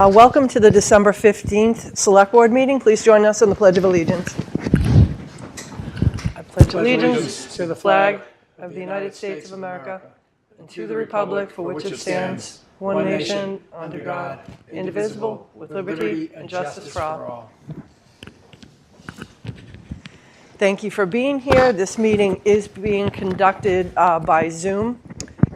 Welcome to the December 15th Select Board meeting. Please join us in the Pledge of Allegiance. I pledge allegiance to the flag of the United States of America and to the republic for which it stands, one nation, under God, indivisible, with liberty and justice for all. Thank you for being here. This meeting is being conducted by Zoom.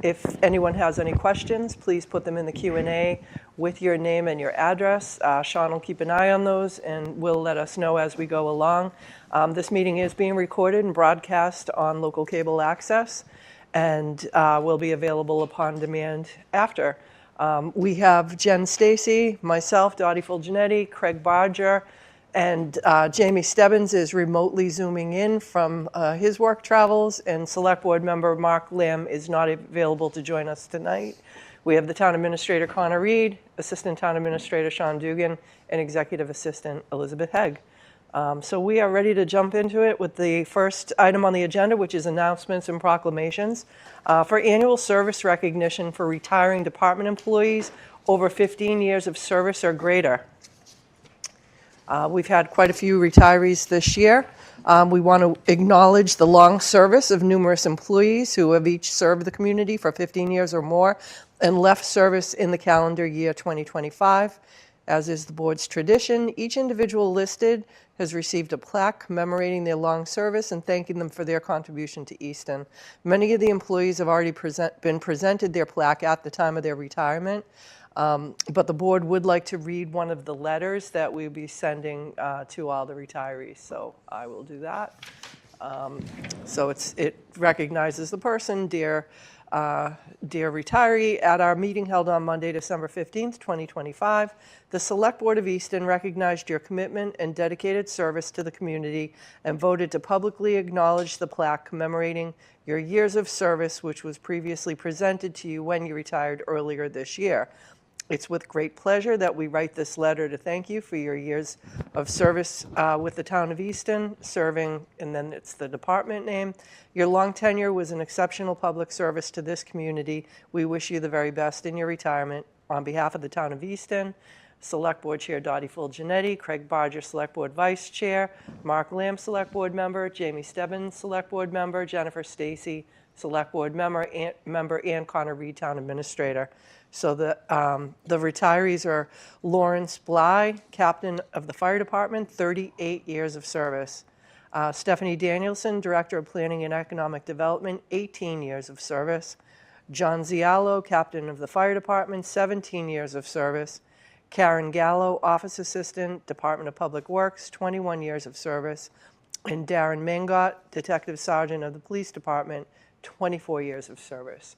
If anyone has any questions, please put them in the Q&A with your name and your address. Sean will keep an eye on those and will let us know as we go along. This meeting is being recorded and broadcast on local cable access and will be available upon demand after. We have Jen Stacy, myself, Dottie Fulgenetti, Craig Barger, and Jamie Stebbins is remotely Zooming in from his work travels, and Select Board member Mark Lamb is not available to join us tonight. We have the Town Administrator Connor Reed, Assistant Town Administrator Sean Dugan, and Executive Assistant Elizabeth Hegg. So we are ready to jump into it with the first item on the agenda, which is announcements and proclamations. For annual service recognition for retiring department employees over 15 years of service or greater. We've had quite a few retirees this year. We want to acknowledge the long service of numerous employees who have each served the community for 15 years or more and left service in the calendar year 2025. As is the board's tradition, each individual listed has received a plaque commemorating their long service and thanking them for their contribution to Easton. Many of the employees have already been presented their plaque at the time of their retirement. But the board would like to read one of the letters that we'll be sending to all the retirees, so I will do that. So it recognizes the person, dear retiree, at our meeting held on Monday, December 15th, 2025, the Select Board of Easton recognized your commitment and dedicated service to the community and voted to publicly acknowledge the plaque commemorating your years of service, which was previously presented to you when you retired earlier this year. It's with great pleasure that we write this letter to thank you for your years of service with the Town of Easton, serving, and then it's the department name. Your long tenure was an exceptional public service to this community. We wish you the very best in your retirement. On behalf of the Town of Easton, Select Board Chair Dottie Fulgenetti, Craig Barger, Select Board Vice Chair, Mark Lamb, Select Board Member, Jamie Stebbins, Select Board Member, Jennifer Stacy, Select Board Member, and Connor Reed, Town Administrator. So the retirees are Lawrence Bly, Captain of the Fire Department, 38 years of service. Stephanie Danielson, Director of Planning and Economic Development, 18 years of service. John Zialo, Captain of the Fire Department, 17 years of service. Karen Gallo, Office Assistant, Department of Public Works, 21 years of service. And Darren Mangot, Detective Sergeant of the Police Department, 24 years of service.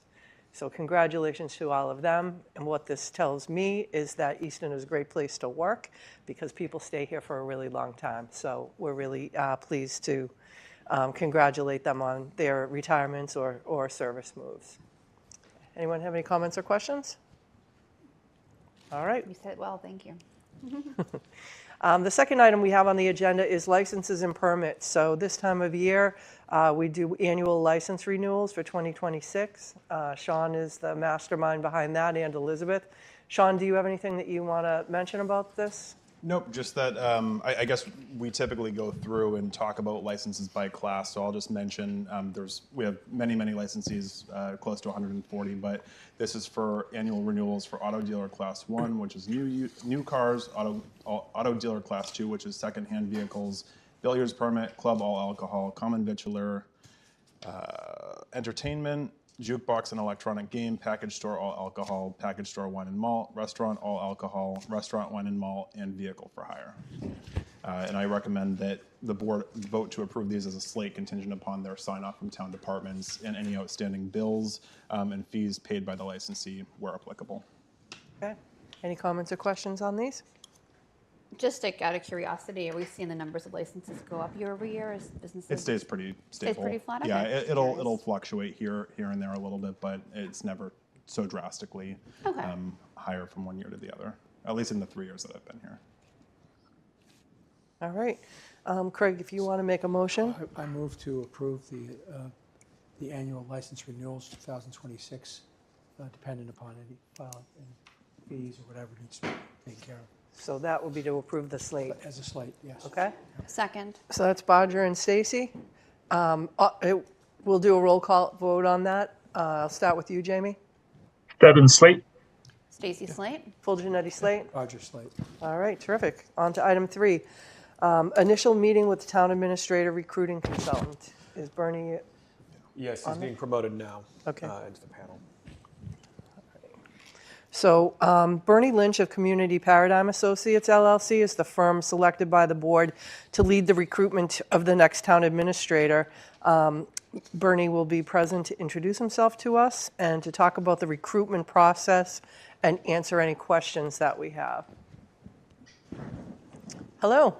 So congratulations to all of them. And what this tells me is that Easton is a great place to work because people stay here for a really long time. So we're really pleased to congratulate them on their retirements or service moves. Anyone have any comments or questions? All right. You said it well, thank you. The second item we have on the agenda is licenses and permits. So this time of year, we do annual license renewals for 2026. Sean is the mastermind behind that, and Elizabeth. Sean, do you have anything that you want to mention about this? Nope, just that I guess we typically go through and talk about licenses by class. So I'll just mention we have many licensees, close to 140, but this is for annual renewals for auto dealer class 1, which is new cars, auto dealer class 2, which is secondhand vehicles, billiards permit, club all alcohol, common vitular, entertainment, jukebox and electronic game, package store all alcohol, package store wine and malt, restaurant all alcohol, restaurant wine and malt, and vehicle for hire. And I recommend that the board vote to approve these as a slate contingent upon their sign off from town departments and any outstanding bills and fees paid by the licensee where applicable. Okay. Any comments or questions on these? Just out of curiosity, are we seeing the numbers of licenses go up year over year as businesses? It stays pretty stable. Stays pretty flat? Okay. Yeah, it'll fluctuate here and there a little bit, but it's never so drastically higher from one year to the other, at least in the 3 years that I've been here. All right. Craig, if you want to make a motion. I move to approve the annual license renewals 2026, dependent upon any fees or whatever needs to be taken care of. So that will be to approve the slate, As a slate, yes. okay? Second. So that's Bodger and Stacy. We'll do a roll call vote on that. I'll start with you, Jamie. Stebbins Slate. Stacy Slate. Full Janetti slate. Roger slate. All right, terrific. On to item 3. Initial meeting with the town administrator recruiting consultant. Is Bernie, Yes, he's being promoted now Okay. into the panel. so Bernie Lynch of Community Paradigm Associates LLC is the firm selected by the board to lead the recruitment of the next town administrator. Bernie will be present to introduce himself to us and to talk about the recruitment process and answer any questions that we have. Hello.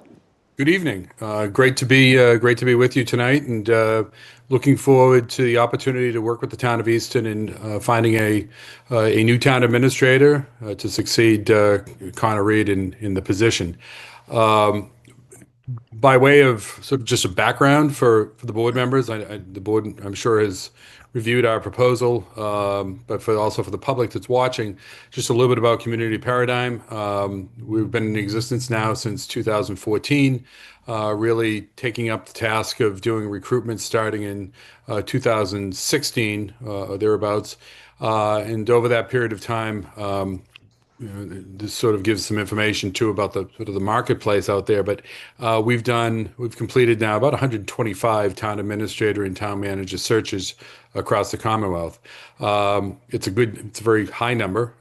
Good evening. Great to be with you tonight, and looking forward to the opportunity to work with the town of Easton in finding a new town administrator to succeed Connor Reed in the position. By way of sort of just a background for the board members, the board, I'm sure, has reviewed our proposal, but also for the public that's watching, just a little bit about Community Paradigm. We've been in existence now since 2014, really taking up the task of doing recruitment starting in 2016 or thereabouts. And over that period of time, this sort of gives some information too about the sort of the marketplace out there. But we've completed now about 125 town administrator and town manager searches across the Commonwealth. It's a very high number.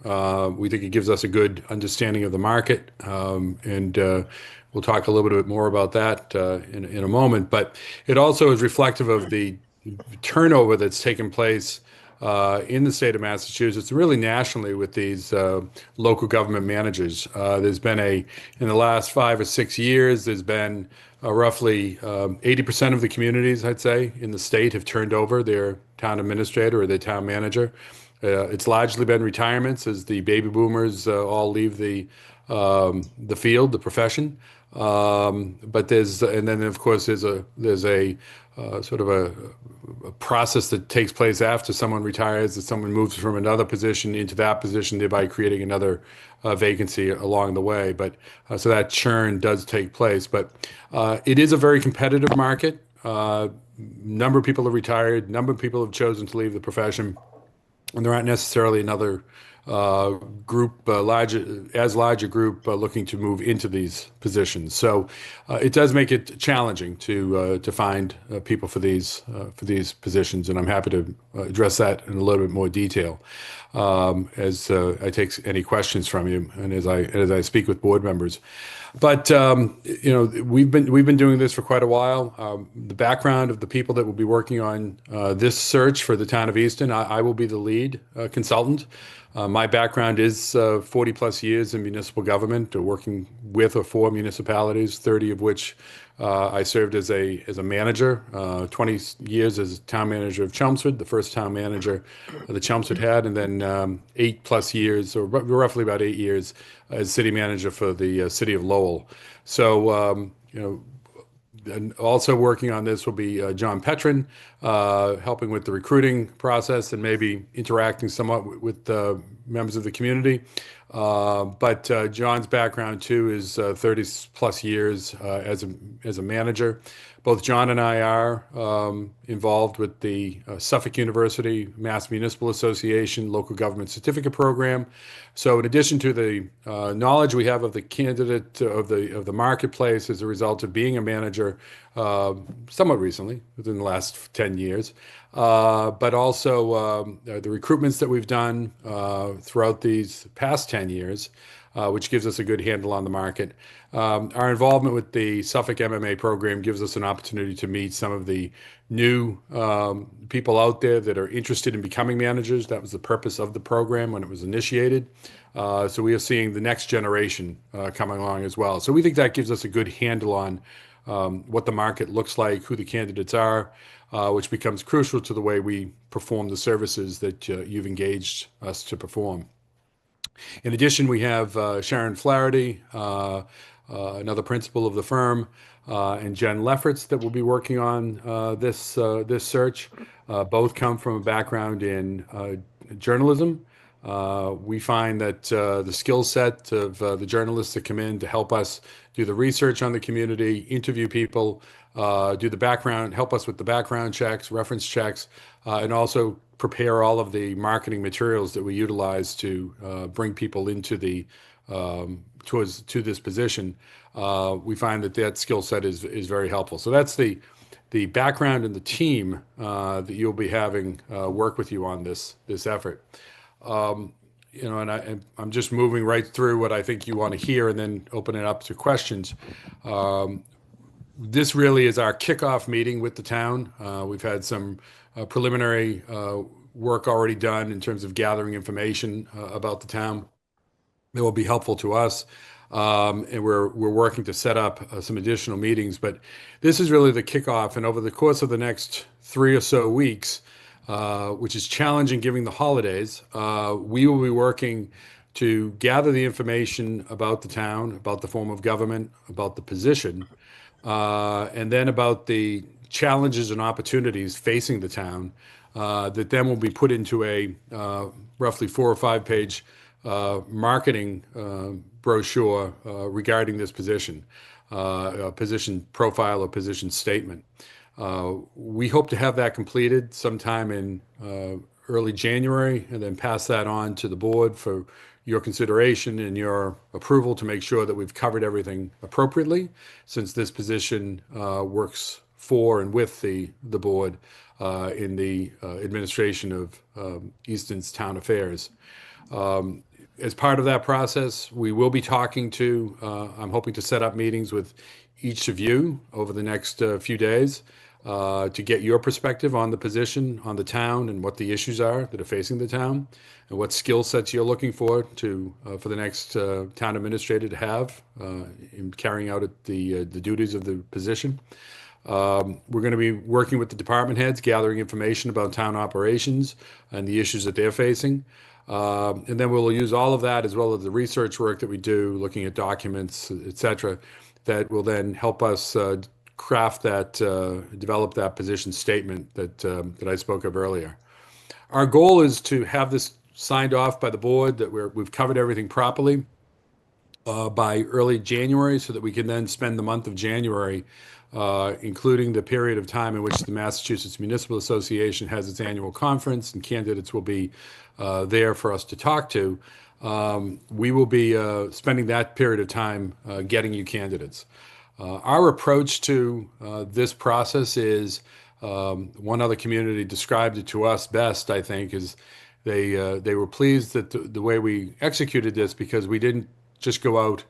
We think it gives us a good understanding of the market, and we'll talk a little bit more about that in a moment. But it also is reflective of the turnover that's taken place in the state of Massachusetts, really nationally, with these local government managers. There's been in the last 5 or 6 years, there's been roughly 80% of the communities, I'd say, in the state have turned over their town administrator or their town manager. It's largely been retirements as the baby boomers all leave the field, the profession. But then of course there's a sort of a process that takes place after someone retires, that someone moves from another position into that position, thereby creating another vacancy along the way. But so that churn does take place. But it is a very competitive market. Number of people have retired. Number of people have chosen to leave the profession, and there aren't necessarily another group, large a group looking to move into these positions. So it does make it challenging to find people for these positions, and I'm happy to address that in a little bit more detail as I take any questions from you and as I speak with board members. But we've been doing this for quite a while. The background of the people that will be working on this search for the town of Easton, I will be the lead consultant. My background is 40 plus years in municipal government, working with or for municipalities, 30 of which I served as a manager, 20 years as town manager of Chelmsford, the first town manager that Chelmsford had, and then 8 plus years, or roughly about 8 years, as city manager for the city of Lowell. So, and also working on this will be John Petrin, helping with the recruiting process and maybe interacting somewhat with members of the community. But John's background too is 30 plus years as a manager. Both John and I are involved with the Suffolk University Mass Municipal Association Local Government Certificate Program. So in addition to the knowledge we have of the candidate of the marketplace as a result of being a manager somewhat recently, within the last 10 years, but also the recruitments that we've done throughout these past 10 years, which gives us a good handle on the market. Our involvement with the Suffolk MMA program gives us an opportunity to meet some of the new people out there that are interested in becoming managers. That was the purpose of the program when it was initiated. So we are seeing the next generation coming along as well. So we think that gives us a good handle on what the market looks like, who the candidates are, which becomes crucial to the way we perform the services that you've engaged us to perform. In addition, we have Sharon Flaherty, another principal of the firm, and Jen Lefferts that will be working on this search. Both come from a background in journalism, We find that the skill set of the journalists that come in to help us do the research on the community, interview people, do the background, help us with the background checks, reference checks, and also prepare all of the marketing materials that we utilize to bring people into the to this position. We find that that skill set is very helpful. So that's the background and the team that you'll be having work with you on this effort. And I'm just moving right through what I think you want to hear and then open it up to questions. This really is our kickoff meeting with the town. We've had some preliminary work already done in terms of gathering information about the town that will be helpful to us. And we're working to set up some additional meetings, but this is really the kickoff. And over the course of the next 3 or so weeks, which is challenging given the holidays, we will be working to gather the information about the town, about the form of government, about the position, and then about the challenges and opportunities facing the town, that then will be put into a roughly 4 or 5 page marketing brochure regarding this position, a position profile, a position statement. We hope to have that completed sometime in early January and then pass that on to the board for your consideration and your approval to make sure that we've covered everything appropriately, since this position works for and with the board in the administration of Easton's town affairs. As part of that process, we will be talking to, I'm hoping to set up meetings with each of you over the next few days to get your perspective on the position, on the town, and what the issues are that are facing the town, and what skill sets you're looking for for the next town administrator to have in carrying out the duties of the position. We're going to be working with the department heads, gathering information about town operations and the issues that they're facing. And then we'll use all of that, as well as the research work that we do, looking at documents, et cetera, that will then help us craft that, develop that position statement that I spoke of earlier. Our goal is to have this signed off by the board, that we've covered everything properly by early January, so that we can then spend the month of January, including the period of time in which the Massachusetts Municipal Association has its annual conference and candidates will be there for us to talk to. We will be spending that period of time getting you candidates. Our approach to this process is, one other community described it to us best, I think, is they were pleased that the way we executed this, because we didn't just go out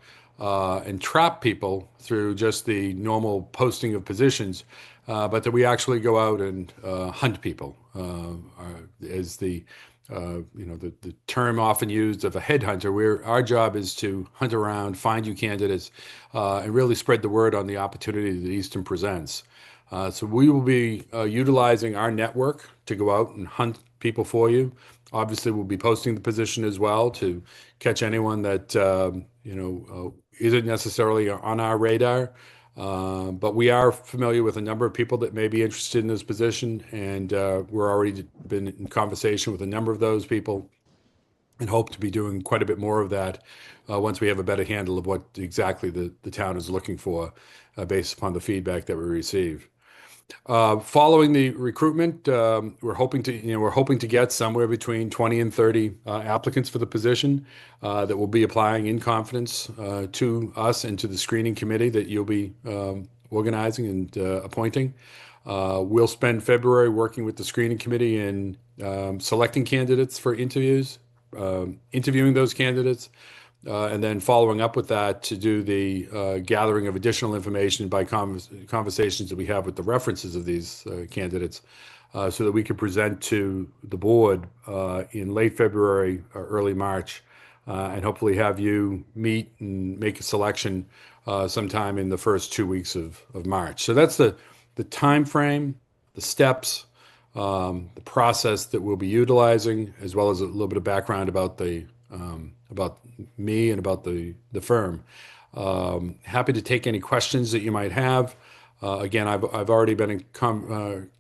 and trap people through just the normal posting of positions, but that we actually go out and hunt people, as the term often used of a headhunter. Our job is to hunt around, find you candidates, and really spread the word on the opportunity that Easton presents. So we will be utilizing our network to go out and hunt people for you. Obviously, we'll be posting the position as well to catch anyone that isn't necessarily on our radar. But we are familiar with a number of people that may be interested in this position, and we're already been in conversation with a number of those people, and hope to be doing quite a bit more of that once we have a better handle of what exactly the town is looking for, based upon the feedback that we receive. Following the recruitment, we're hoping to get somewhere between 20 and 30 applicants for the position that will be applying in confidence to us and to the screening committee that you'll be organizing and appointing. We'll spend February working with the screening committee in selecting candidates for interviews, interviewing those candidates, and then following up with that to do the gathering of additional information by conversations that we have with the references of these candidates, so that we can present to the board in late February or early March, and hopefully have you meet and make a selection sometime in the first 2 weeks of March. So that's the time frame, the steps, the process that we'll be utilizing, as well as a little bit of background about about me and about the firm. Happy to take any questions that you might have. Again, I've already been in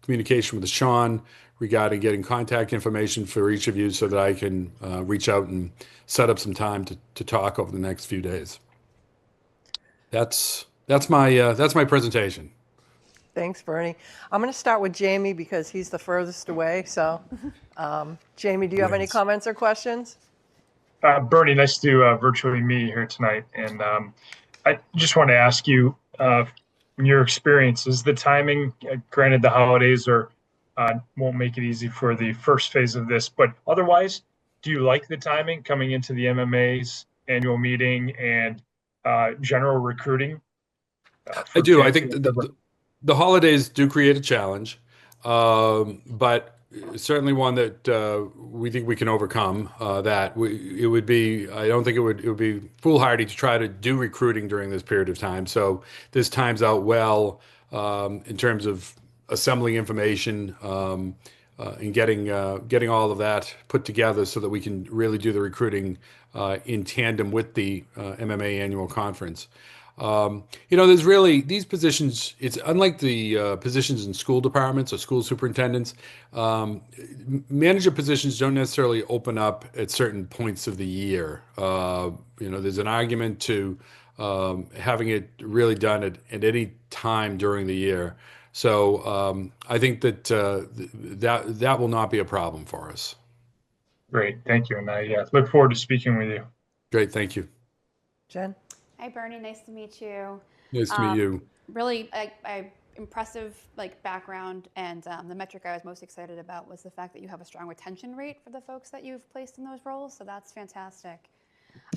communication with Sean regarding getting contact information for each of you so that I can reach out and set up some time to talk over the next few days. That's my presentation. Thanks, Bernie. I'm going to start with Jamie because he's the furthest away. So, Jamie, do you have any comments or questions? Bernie, nice to virtually meet you here tonight. And I just want to ask you, from your experience, is the timing, granted the holidays won't make it easy for the first phase of this, but otherwise, do you like the timing coming into the MMA's annual meeting and general recruiting? I do. I think the holidays do create a challenge, but certainly one that we think we can overcome. I don't think it would be foolhardy to try to do recruiting during this period of time. So this times out well in terms of assembling information and getting all of that put together so that we can really do the recruiting in tandem with the MMA annual conference. There's really these positions. It's unlike the positions in school departments or school superintendents. Manager positions don't necessarily open up at certain points of the year. There's an argument to having it really done at any time during the year. So I think that that will not be a problem for us. Great, thank you, and I look forward to speaking with you. Great, thank you. Jen? Hi, Bernie. Nice to meet you. Nice to meet you. Really, impressive background, and the metric I was most excited about was the fact that you have a strong retention rate for the folks that you've placed in those roles. So that's fantastic.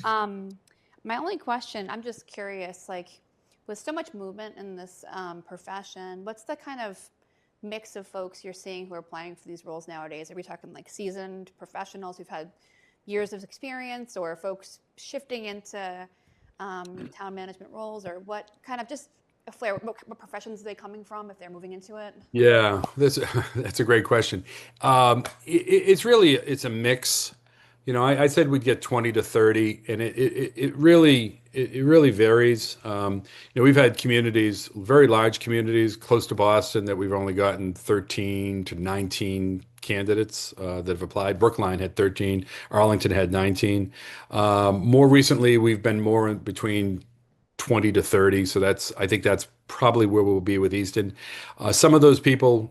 My only question, I'm just curious, with so much movement in this profession, what's the kind of mix of folks you're seeing who are applying for these roles nowadays? Are we talking seasoned professionals who've had years of experience, or folks shifting into town management roles, or what kind of just a flair? What professions are they coming from if they're moving into it? Yeah, that's a great question. It's a mix. I said we'd get 20 to 30, and it really varies. We've had communities, very large communities close to Boston, that we've only gotten 13 to 19 candidates that have applied. Brookline had 13, Arlington had 19. More recently, we've been more in between 20 to 30. So I think that's probably where we'll be with Easton. Some of those people,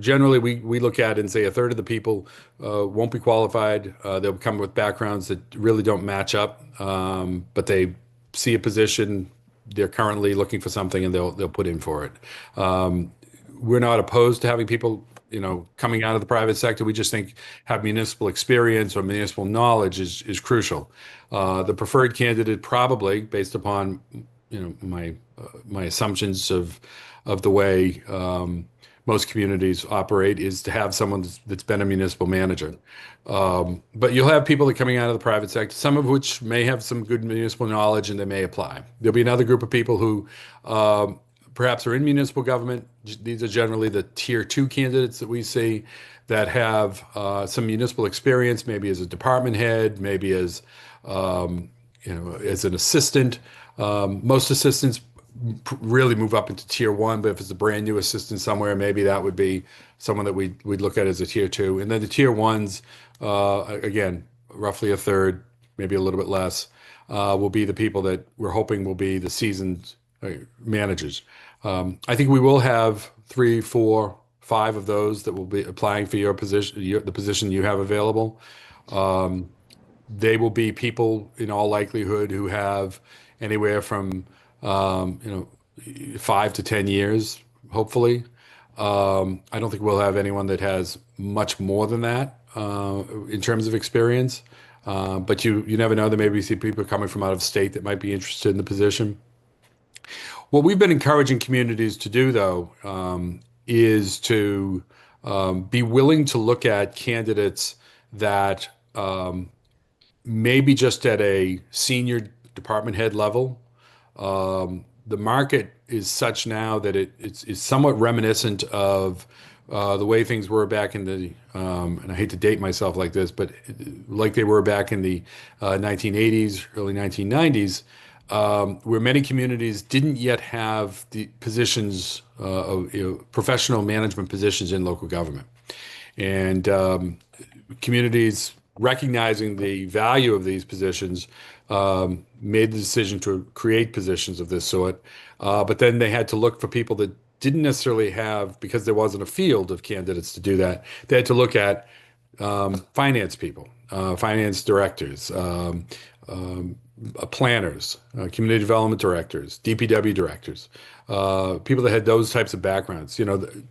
generally we look at it and say a third of the people won't be qualified. They'll come with backgrounds that really don't match up, but they see a position, they're currently looking for something, and they'll put in for it. We're not opposed to having people coming out of the private sector. We just think have municipal experience or municipal knowledge is crucial. The preferred candidate, probably based upon my assumptions of the way most communities operate, is to have someone that's been a municipal manager. But you'll have people that are coming out of the private sector, some of which may have some good municipal knowledge, and they may apply. There'll be another group of people who perhaps are in municipal government. These are generally the tier 2 candidates that we see that have some municipal experience, maybe as a department head, maybe as an assistant. Most assistants really move up into tier 1, but if it's a brand new assistant somewhere, maybe that would be someone that we'd look at as a tier 2. And then the tier 1s, again, roughly a third, maybe a little bit less, will be the people that we're hoping will be the seasoned managers. I think we will have 3, 4, 5 of those that will be applying for your position, the position you have available. They will be people, in all likelihood, who have anywhere from 5 to 10 years, hopefully. I don't think we'll have anyone that has much more than that in terms of experience. But you never know. There may be people coming from out of state that might be interested in the position. What we've been encouraging communities to do, though, is to be willing to look at candidates that maybe just at a senior department head level. The market is such now that it's somewhat reminiscent of the way things were back in the, and I hate to date myself like this, but like they were back in the 1980s, early 1990s, where many communities didn't yet have the positions of professional management positions in local government. And communities recognizing the value of these positions made the decision to create positions of this sort. But then they had to look for people that didn't necessarily have, because there wasn't a field of candidates to do that, they had to look at finance people, finance directors, planners, community development directors, DPW directors, people that had those types of backgrounds.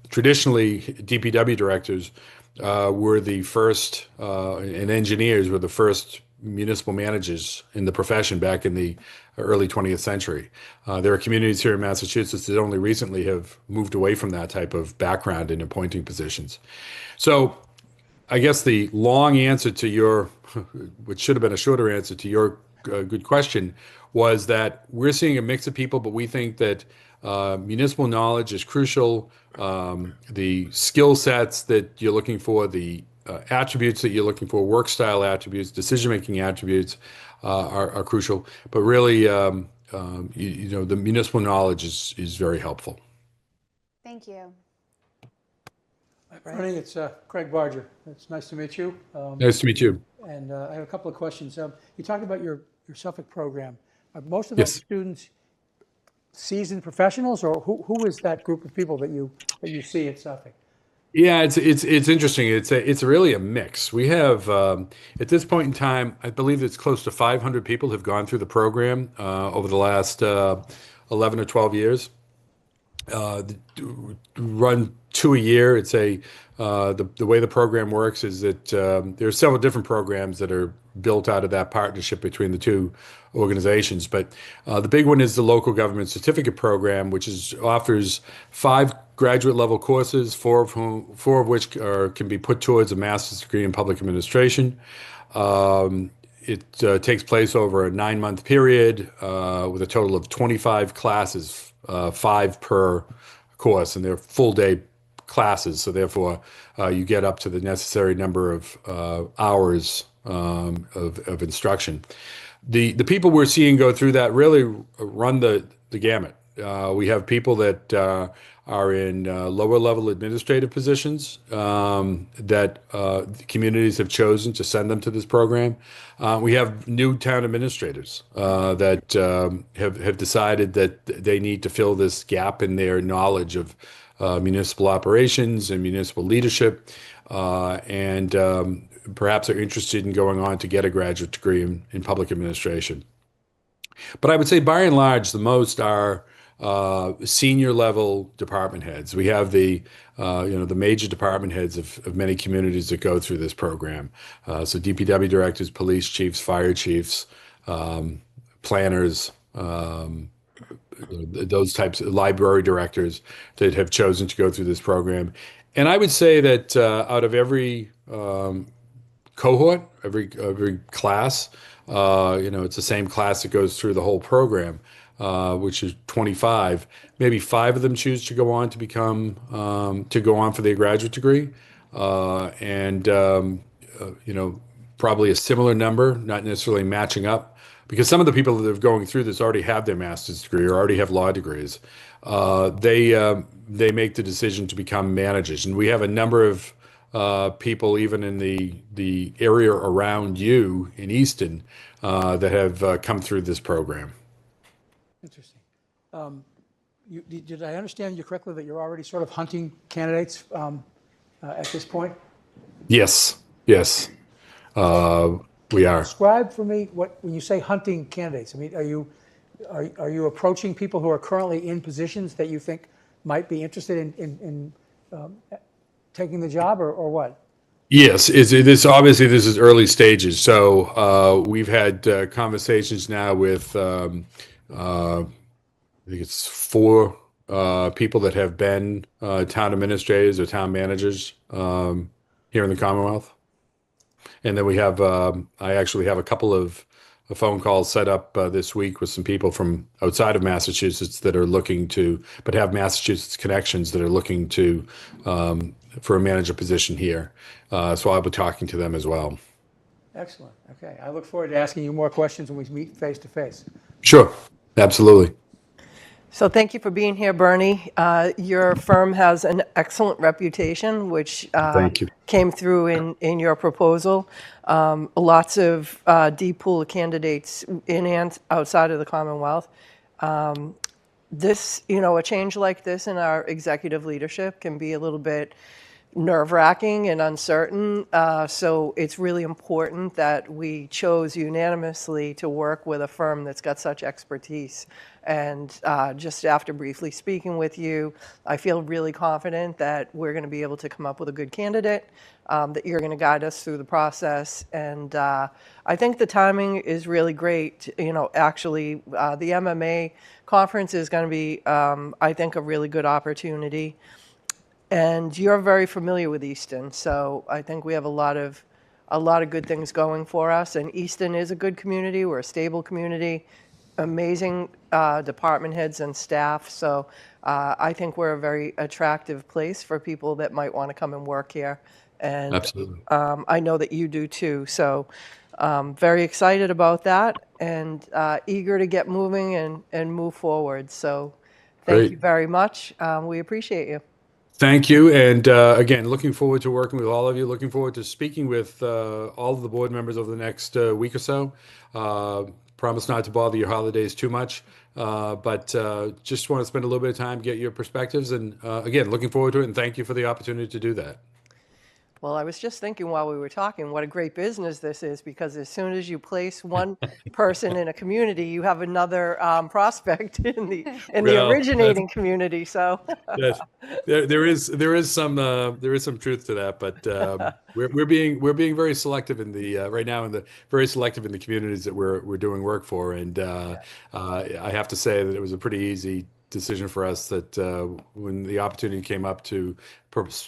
Traditionally, DPW directors were the first, and engineers were the first municipal managers in the profession back in the early 20th century. There are communities here in Massachusetts that only recently have moved away from that type of background in appointing positions. So I guess the long answer to your, which should have been a shorter answer to your good question, was that we're seeing a mix of people, but we think that municipal knowledge is crucial. The skill sets that you're looking for, the attributes that you're looking for, work style attributes, decision-making attributes are crucial. But really, the municipal knowledge is very helpful. Thank you. Bernie, it's Craig Barger. It's nice to meet you. Nice to meet you. And I have a couple of questions. You talked about your Suffolk program. Are most of Yes. those students seasoned professionals, or who is that group of people that you see at Suffolk? Yeah, it's interesting. It's really a mix. We have at this point in time, I believe it's close to 500 people have gone through the program over the last 11 or 12 years. Run 2 a year. It's the way the program works is that there are several different programs that are built out of that partnership between the two organizations. But the big one is the local government certificate program, which offers 5 graduate level courses, four of which can be put towards a master's degree in public administration. It takes place over a 9-month period with a total of 25 classes, 5 per course, and they're full day classes. So therefore, you get up to the necessary number of hours of instruction. The people we're seeing go through that really run the gamut. We have people that are in lower level administrative positions that communities have chosen to send them to this program. We have new town administrators that have decided that they need to fill this gap in their knowledge of municipal operations and municipal leadership, and perhaps are interested in going on to get a graduate degree in public administration. But I would say by and large, the most are senior level department heads. We have the major department heads of many communities that go through this program. So DPW directors, police chiefs, fire chiefs, planners, those types of library directors that have chosen to go through this program. And I would say that out of every cohort, every class, it's the same class that goes through the whole program, which is 25. Maybe 5 of them choose to go on to go on for their graduate degree, and probably a similar number, not necessarily matching up, because some of the people that are going through this already have their master's degree or already have law degrees. They make the decision to become managers, and we have a number of people even in the area around you in Easton that have come through this program. Interesting. Did I understand you correctly that you're already sort of hunting candidates at this point? Yes, we are. Describe for me when you say hunting candidates. I mean, are you approaching people who are currently in positions that you think might be interested in taking the job, or what? Yes, obviously this is early stages. So we've had conversations now with I think it's 4 people that have been town administrators or town managers here in the Commonwealth. And then we have, I actually have a couple of phone calls set up this week with some people from outside of Massachusetts that are looking to, but have Massachusetts connections that are looking to, for a manager position here. So I'll be talking to them as well. Excellent. Okay. I look forward to asking you more questions when we meet face to face. Sure, absolutely. So thank you for being here, Bernie. Your firm has an excellent reputation, which Thank you. came through in your proposal. Lots of deep pool of candidates in and outside of the Commonwealth. This, a change like this in our executive leadership can be a little bit nerve-wracking and uncertain. So it's really important that we chose unanimously to work with a firm that's got such expertise. And just after briefly speaking with you, I feel really confident that we're going to be able to come up with a good candidate, that you're going to guide us through the process. And I think the timing is really great. Actually, the MMA conference is going to be, I think, a really good opportunity. And you're very familiar with Easton, so I think we have a lot of good things going for us. And Easton is a good community. We're a stable community, amazing department heads and staff. So I think we're a very attractive place for people that might want to come and work here. And Absolutely. I know that you do too. So very excited about that, and eager to get moving and move forward. So thank Great. you very much. We appreciate you. Thank you. And again, looking forward to working with all of you. Looking forward to speaking with all of the board members over the next week or so. Promise not to bother your holidays too much, but just want to spend a little bit of time, get your perspectives. And again, looking forward to it. And thank you for the opportunity to do that. Well, I was just thinking while we were talking what a great business this is, because as soon as you place one person in a community, you have another prospect in the Well, originating community. So Yes, there is some truth to that, but we're being very selective in the right now very selective in the communities that we're doing work for, and I have to say that it was a pretty easy decision for us that when the opportunity came up to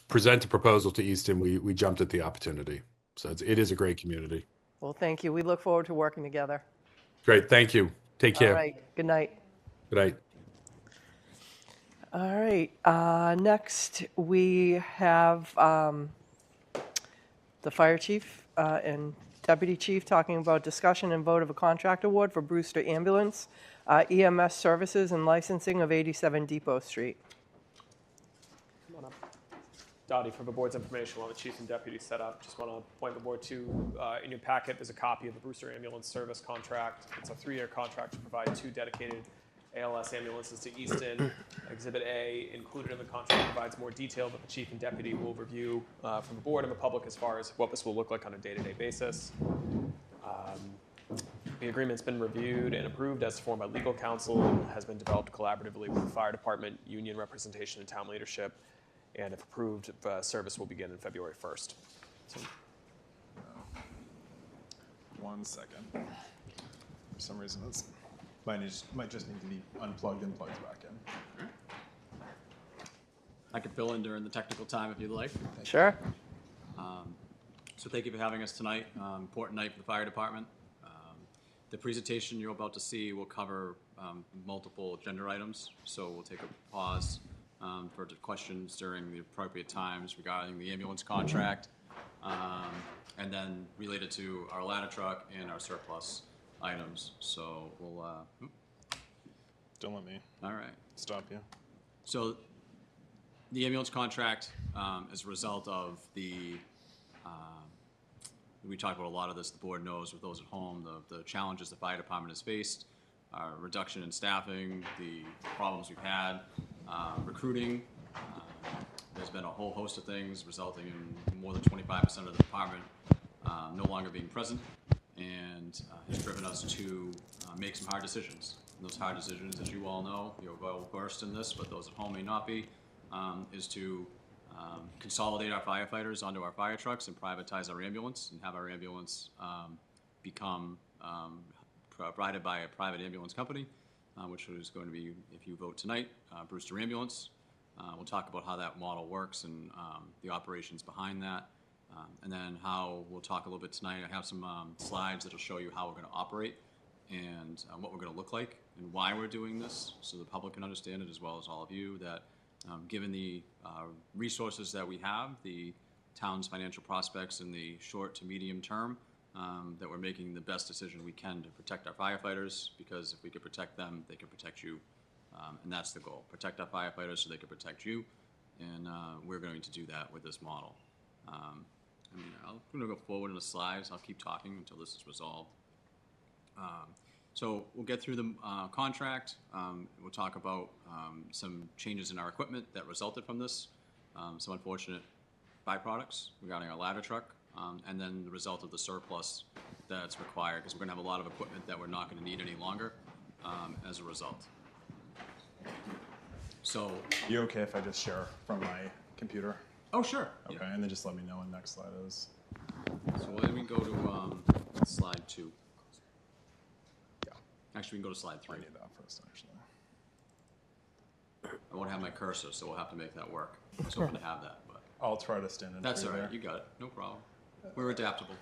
present a proposal to Easton, we jumped at the opportunity. So it is a great community. well, thank you. We look forward to working together. Great, thank you. Take All care. right. Good night. Good night. All right. Next, we have the fire chief and deputy chief talking about discussion and vote of a contract award for Brewster Ambulance EMS services and licensing of 87 Depot Street. Dottie from the board's information while the chief and deputy set up. Just want to point the board to, in your packet, there's a copy of the Brewster Ambulance Service contract. It's a 3-year contract to provide 2 dedicated ALS ambulances to Easton. Exhibit A included in the contract provides more detail, but the chief and deputy will review from the board and the public as far as what this will look like on a day-to-day basis. The agreement's been reviewed and approved as formed by legal counsel, has been developed collaboratively with the fire department, union representation, and town leadership. And if approved, service will begin on February 1st. So, 1 second. For some reason, it's might just need to be unplugged and plugged back in. I could fill in during the technical time if you'd like. Sure. So thank you for having us tonight. Important night for the fire department. The presentation you're about to see will cover multiple agenda items, so we'll take a pause for questions during the appropriate times regarding the ambulance contract, and then related to our ladder truck and our surplus items. So we'll. Don't let me All right. stop you. So the ambulance contract is a result of the. We talked about a lot of this. The board knows with those at home the challenges the fire department has faced, reduction in staffing, the problems we've had, recruiting. There's been a whole host of things resulting in more than 25% of the department no longer being present, and has driven us to make some hard decisions. And those hard decisions, as you all know, you're well versed in this, but those at home may not be, is to consolidate our firefighters onto our fire trucks and privatize our ambulance and have our ambulance become provided by a private ambulance company, which is going to be, if you vote tonight, Brewster Ambulance. We'll talk about how that model works and the operations behind that. And then how we'll talk a little bit tonight. I have some slides that will show you how we're going to operate and what we're going to look like and why we're doing this, so the public can understand it as well as all of you, that given the resources that we have, the town's financial prospects in the short to medium term, that we're making the best decision we can to protect our firefighters, because if we could protect them, they can protect you And that's the goal. Protect our firefighters so they can protect you. And we're going to do that with this model. I'm going to go forward in the slides. I'll keep talking until this is resolved. So we'll get through the contract. We'll talk about some changes in our equipment that resulted from this, some unfortunate byproducts regarding our ladder truck, and then the result of the surplus that's required, because we're going to have a lot of equipment that we're not going to need any longer as a result. So, You okay if I just share from my computer? oh sure. Okay, Yeah. and then just let me know when next slide is. So let me go to slide 2. Yeah, Actually, we can go to slide I 3. need that first, actually. I won't have my cursor, so we'll have to make that work. I was hoping to have that, but I'll try to stand in. that's for all you right. there. You got it. No problem. We're adaptable.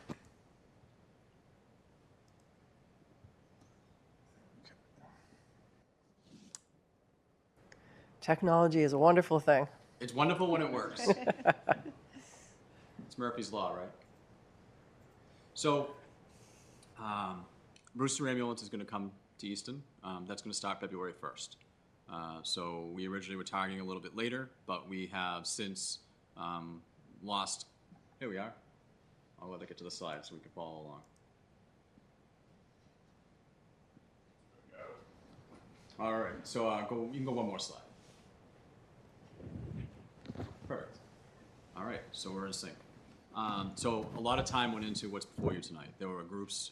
Technology is a wonderful thing. It's wonderful when it works. It's Murphy's Law, right? So, Brewster Ambulance is going to come to Easton. That's going to start February 1st. So we originally were targeting a little bit later, but we have since lost. Here we are. I'll let it get to the slide so we can follow along. All right, so you can go one more slide. Perfect. All right, so we're in sync. So a lot of time went into what's before you tonight. There were groups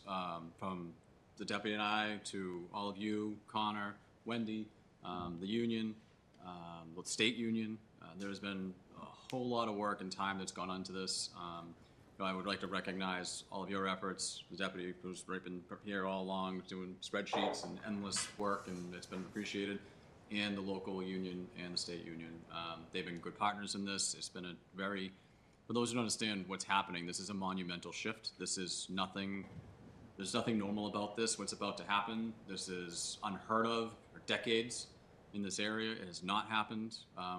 from the deputy and I to all of you, Connor, Wendy, the union, the state union. There's been a whole lot of work and time that's gone into this. I would like to recognize all of your efforts. The deputy who's been here all along doing spreadsheets and endless work, and it's been appreciated. And the local union and the state union. They've been good partners in this. It's been a very, for those who don't understand what's happening, this is a monumental shift. This is nothing, there's nothing normal about this, what's about to happen. This is unheard of for decades in this area. It has not happened.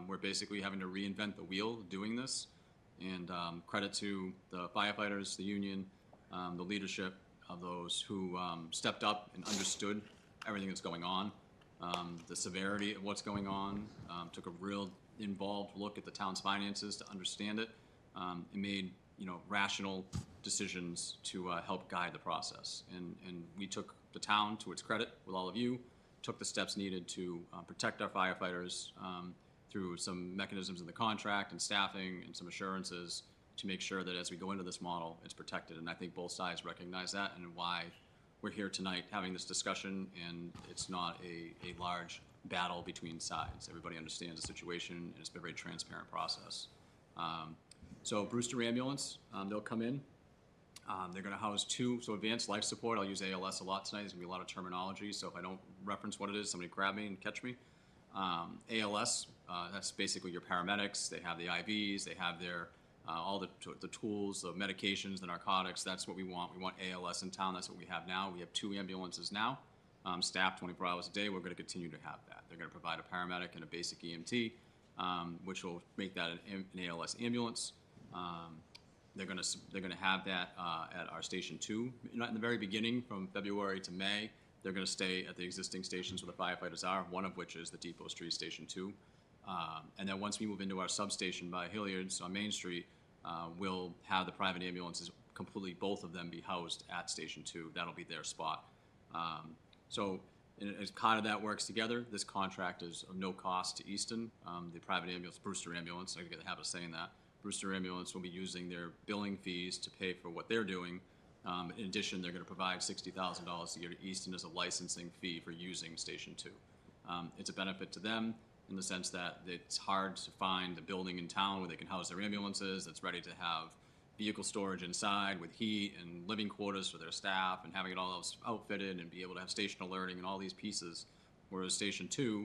We're basically having to reinvent the wheel doing this. And credit to the firefighters, the union, the leadership of those who stepped up and understood everything that's going on. The severity of what's going on, took a real involved look at the town's finances to understand it, and made rational decisions to help guide the process. And we took the town, to its credit, with all of you, took the steps needed to protect our firefighters through some mechanisms in the contract and staffing and some assurances to make sure that as we go into this model, it's protected. And I think both sides recognize that, and why we're here tonight having this discussion, and it's not a large battle between sides. Everybody understands the situation, and it's been a very transparent process. So Brewster Ambulance, they'll come in. They're going to house 2, so advanced life support. I'll use ALS a lot tonight. There's going to be a lot of terminology, so if I don't reference what it is, somebody grab me and catch me. ALS, that's basically your paramedics. They have the IVs. They have their all the tools, the medications, the narcotics. That's what we want. We want ALS in town. That's what we have now. We have 2 ambulances now, staffed 24 hours a day. We're going to continue to have that. They're going to provide a paramedic and a basic EMT, which will make that an ALS ambulance. They're going to have that at our Station 2. In the very beginning, from February to May, they're going to stay at the existing stations where the firefighters are, one of which is the Depot Street Station 2. And then once we move into our substation by Hilliard's on Main Street, we'll have the private ambulances, completely both of them, be housed at Station 2. That'll be their spot. So as part of that works together, this contract is of no cost to Easton. The private ambulance, Brewster Ambulance, I get the habit of saying that, Brewster Ambulance will be using their billing fees to pay for what they're doing. In addition, they're going to provide $60,000 a year to Easton as a licensing fee for using Station 2. It's a benefit to them in the sense that it's hard to find a building in town where they can house their ambulances that's ready to have vehicle storage inside with heat and living quarters for their staff and having it all outfitted and be able to have station alerting and all these pieces. Whereas Station 2,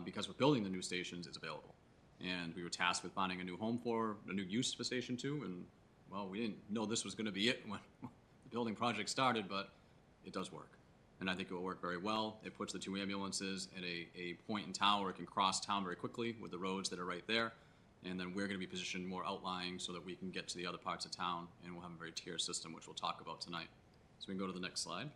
because we're building the new stations, is available. And we were tasked with finding a new home for, a new use for Station 2, and well, we didn't know this was going to be it when the building project started, but it does work. And I think it will work very well. It puts the 2 ambulances at a point in town where it can cross town very quickly with the roads that are right there. And then we're going to be positioned more outlying so that we can get to the other parts of town, and we'll have a very tiered system, which we'll talk about tonight. So we can go to the next slide.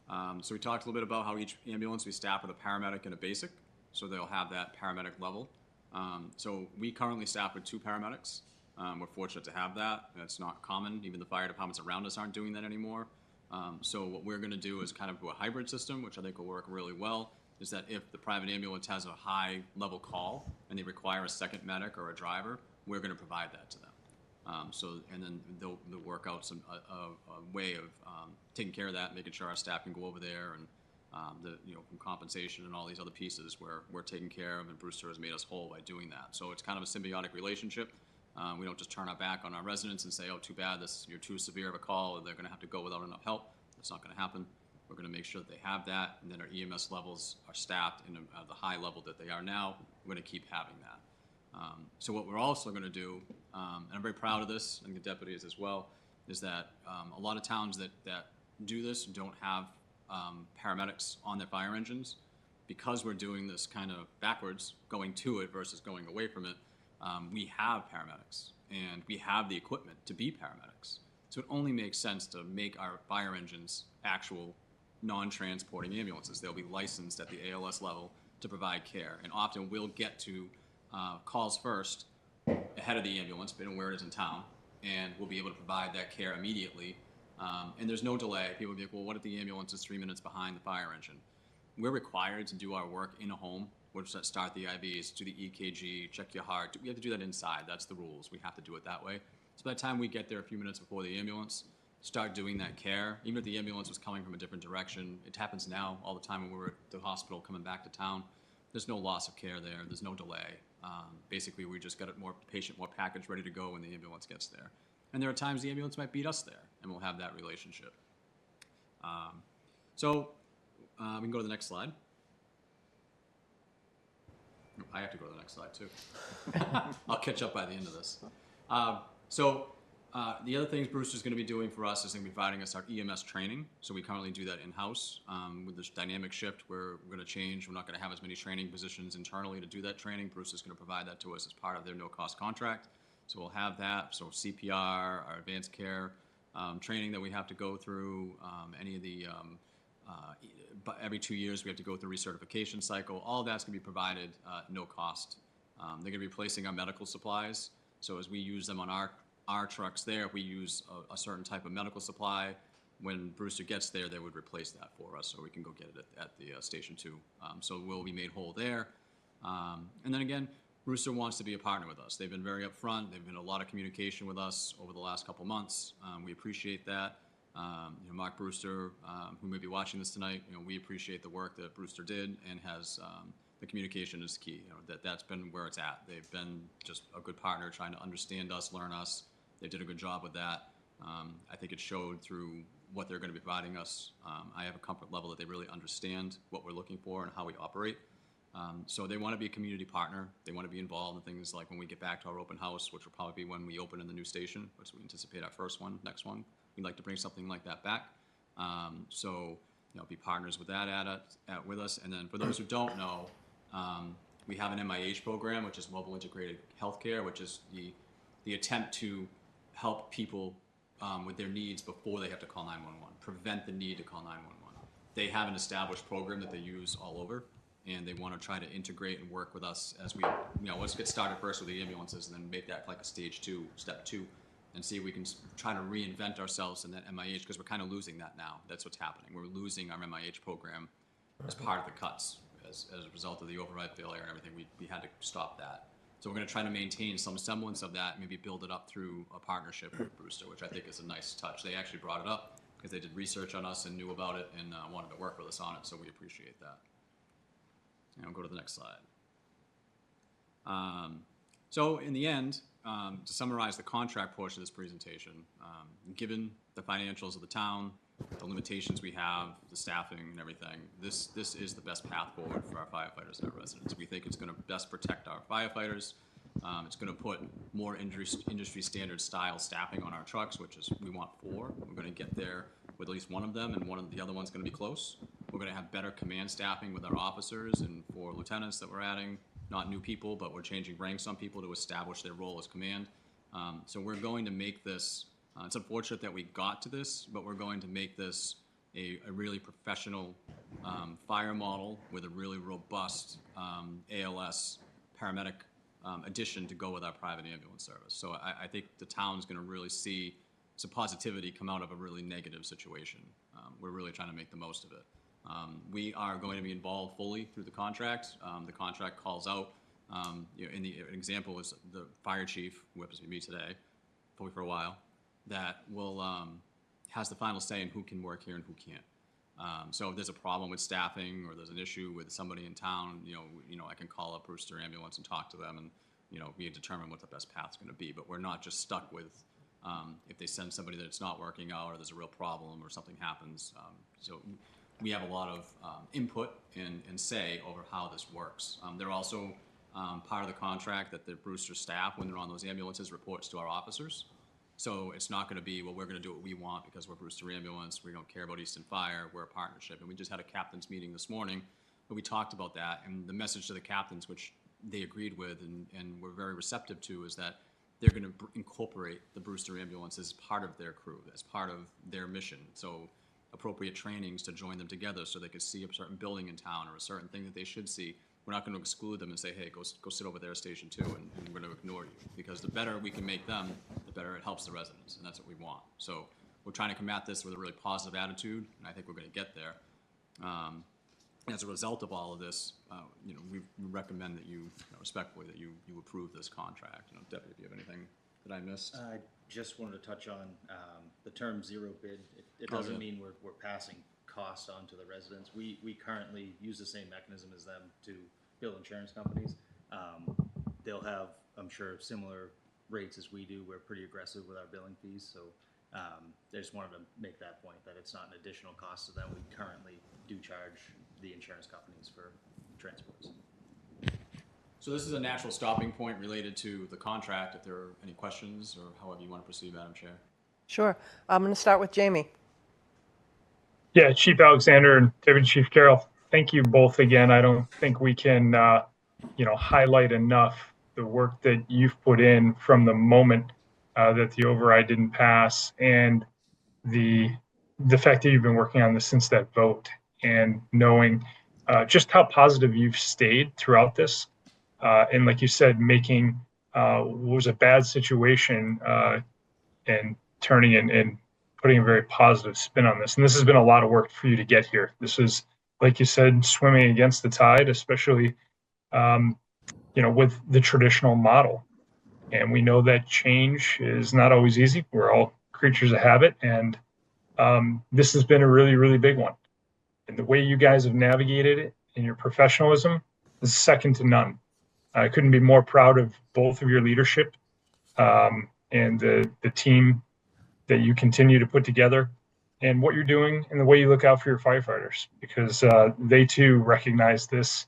So we talked a little bit about how each ambulance we staff with a paramedic and a basic, so they'll have that paramedic level. So we currently staff with 2 paramedics. We're fortunate to have that. That's not common. Even the fire departments around us aren't doing that anymore. So what we're going to do is kind of do a hybrid system, which I think will work really well, is that if the private ambulance has a high level call and they require a second medic or a driver, we're going to provide that to them. And then they'll work out a way of taking care of that, making sure our staff can go over there, and from compensation and all these other pieces where we're taken care of, and Brewster has made us whole by doing that. So it's kind of a symbiotic relationship. We don't just turn our back on our residents and say, oh, too bad, you're too severe of a call, or they're going to have to go without enough help. That's not going to happen. We're going to make sure that they have that, and then our EMS levels are staffed in the high level that they are now. We're going to keep having that. So what we're also going to do, and I'm very proud of this, and the deputies as well, is that a lot of towns that do this don't have paramedics on their fire engines. Because we're doing this kind of backwards, going to it versus going away from it, we have paramedics, and we have the equipment to be paramedics. So it only makes sense to make our fire engines actual non-transporting ambulances. They'll be licensed at the ALS level to provide care, and often we'll get to calls first ahead of the ambulance, depending on where it is in town, and we'll be able to provide that care immediately. And there's no delay. People will be like, well, what if the ambulance is 3 minutes behind the fire engine? We're required to do our work in a home, which is start the IVs, do the EKG, check your heart. We have to do that inside. That's the rules. We have to do it that way. So by the time we get there a few minutes before the ambulance, start doing that care. Even if the ambulance was coming from a different direction, it happens now all the time when we're at the hospital coming back to town. There's no loss of care there. There's no delay. Basically, we just got a more patient, more package ready to go when the ambulance gets there. And there are times the ambulance might beat us there, and we'll have that relationship. We can go to the next slide. I have to go to the next slide, too. I'll catch up by the end of this. The other things Brewster's going to be doing for us is going to be providing us our EMS training. So we currently do that in-house. With this dynamic shift, we're going to change. We're not going to have as many training positions internally to do that training. Brewster's going to provide that to us as part of their no-cost contract. So we'll have that. So CPR, our advanced care training that we have to go through, any of the every 2 years we have to go through a recertification cycle. All of that's going to be provided no cost. They're going to be replacing our medical supplies. So as we use them on our trucks there, if we use a certain type of medical supply, when Brewster gets there, they would replace that for us, so we can go get it at the Station 2. So we'll be made whole there. And then again, Brewster wants to be a partner with us. They've been very upfront. They've been a lot of communication with us over the last couple months. We appreciate that. Mark Brewster, who may be watching this tonight, we appreciate the work that Brewster did, and has the communication is key. That's been where it's at. They've been just a good partner, trying to understand us, learn us. They did a good job with that. I think it showed through what they're going to be providing us. I have a comfort level that they really understand what we're looking for and how we operate. So they want to be a community partner. They want to be involved in things like when we get back to our open house, which will probably be when we open in the new station, which we anticipate our first one, next one. We'd like to bring something like that back. Be partners with that with us. And then for those who don't know, we have an MIH program, which is Mobile Integrated Healthcare, which is the attempt to help people with their needs before they have to call 911, prevent the need to call 911. They have an established program that they use all over, and they want to try to integrate and work with us as we, let's get started first with the ambulances and then make that like a stage 2, step 2, and see if we can try to reinvent ourselves in that MIH, because we're kind of losing that now. That's what's happening. We're losing our MIH program as part of the cuts. As a result of the override failure and everything, we had to stop that. So we're going to try to maintain some semblance of that, maybe build it up through a partnership with Brewster, which I think is a nice touch. They actually brought it up because they did research on us and knew about it and wanted to work with us on it, so we appreciate that. And we'll go to the next slide. So in the end, to summarize the contract portion of this presentation, given the financials of the town, the limitations we have, the staffing and everything, this is the best path forward for our firefighters and our residents. We think it's going to best protect our firefighters. It's going to put more industry standard style staffing on our trucks, which is we want 4. We're going to get there with at least one of them, and one of the other one's going to be close. We're going to have better command staffing with our officers and 4 lieutenants that we're adding. Not new people, but we're changing ranks on people to establish their role as command. So we're going to make this, it's unfortunate that we got to this, but we're going to make this a really professional fire model with a really robust ALS paramedic addition to go with our private ambulance service. So I think the town's going to really see some positivity come out of a really negative situation. We're really trying to make the most of it. We are going to be involved fully through the contract. The contract calls out, an example is the fire chief, who happens to be me today, probably for a while, that will has the final say in who can work here and who can't. So if there's a problem with staffing or there's an issue with somebody in town, I can call up Brewster Ambulance and talk to them, and we determine what the best path's going to be. But we're not just stuck with if they send somebody that it's not working out or there's a real problem or something happens. So we have a lot of input and say over how this works. They're also part of the contract that the Brewster staff, when they're on those ambulances, reports to our officers. So it's not going to be, well, we're going to do what we want because we're Brewster Ambulance. We don't care about Easton Fire. We're a partnership. And we just had a captain's meeting this morning where we talked about that. And the message to the captains, which they agreed with and were very receptive to, is that they're going to incorporate the Brewster Ambulance as part of their crew, as part of their mission. So appropriate trainings to join them together so they could see a certain building in town or a certain thing that they should see. We're not going to exclude them and say, hey, go sit over there at Station 2 and we're going to ignore you. Because the better we can make them, the better it helps the residents, and that's what we want. So we're trying to combat this with a really positive attitude, and I think we're going to get there. As a result of all of this, we recommend that you, respectfully, that you approve this contract. Deputy, if you have anything that I missed? I just wanted to touch on the term zero bid. It doesn't mean we're passing costs on to the residents. We currently use the same mechanism as them to bill insurance companies. They'll have, I'm sure, similar rates as we do. We're pretty aggressive with our billing fees, so I just wanted to make that point, that it's not an additional cost to them. We currently do charge the insurance companies for transports. So this is a natural stopping point related to the contract. If there are any questions or however you want to proceed, Madam Chair. Sure. I'm going to start with Jamie. Yeah, Chief Alexander and Deputy Chief Carroll, thank you both again. I don't think we can, highlight enough the work that you've put in from the moment that the override didn't pass, and the fact that you've been working on this since that vote, and knowing just how positive you've stayed throughout this. And like you said, making what was a bad situation and turning and putting a very positive spin on this. And this has been a lot of work for you to get here. This is, like you said, swimming against the tide, especially, with the traditional model. And we know that change is not always easy. We're all creatures of habit. And this has been a really, really big one. And the way you guys have navigated it and your professionalism is second to none. I couldn't be more proud of both of your leadership and the team that you continue to put together, and what you're doing and the way you look out for your firefighters, because they too recognize this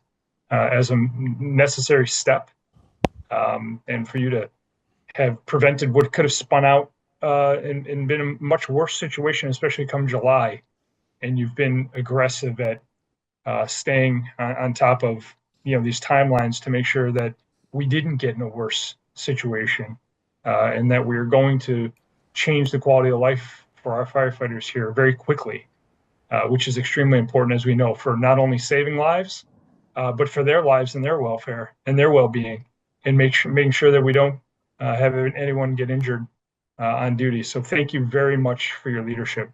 as a necessary step. And for you to have prevented what could have spun out and been a much worse situation, especially come July, and you've been aggressive at staying on top of these timelines to make sure that we didn't get in a worse situation, and that we're going to change the quality of life for our firefighters here very quickly, which is extremely important, as we know, for not only saving lives, but for their lives and their welfare and their well-being, and making sure that we don't have anyone get injured on duty. So thank you very much for your leadership.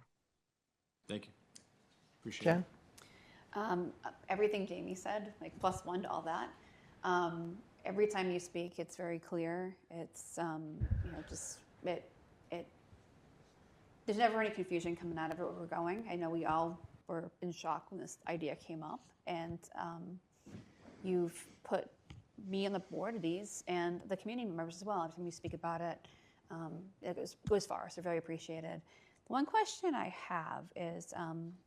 Thank you. Appreciate Jen? Everything Jamie said, like +1 to all that. Every time you speak, it's very clear. It's there's never any confusion coming out of it where we're going. I know we all were in shock when this idea came up, and you've put me on the board at ease and the community members as well. Every time you speak about it, it goes far, so very appreciated. One question I have is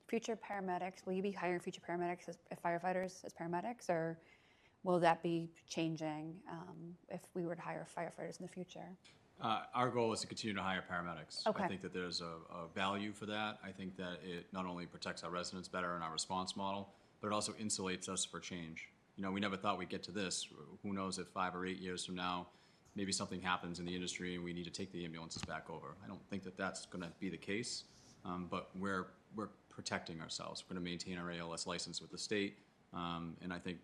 future paramedics. Will you be hiring future paramedics as firefighters as paramedics, or will that be changing if we were to hire firefighters in the future? Our goal is to continue to hire paramedics. Okay. I think that there's a value for that. I think that it not only protects our residents better in our response model, but it also insulates us for change. We never thought we'd get to this. Who knows if 5 or 8 years from now, maybe something happens in the industry and we need to take the ambulances back over. I don't think that that's going to be the case, but we're protecting ourselves. We're going to maintain our ALS license with the state, and I think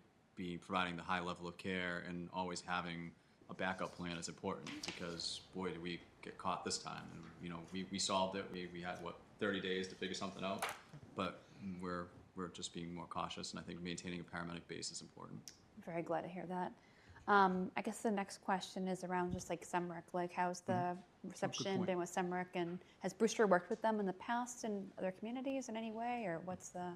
providing the high level of care and always having a backup plan is important, because boy, did we get caught this time. And you know, we solved it. We had 30 days to figure something out, but we're just being more cautious, and I think maintaining a paramedic base is important. Very glad to hear that. I guess the next question is around just like SEMREC. Like, how's the reception point. been with SEMREC, and has Brewster worked with them in the past in other communities in any way, or what's the?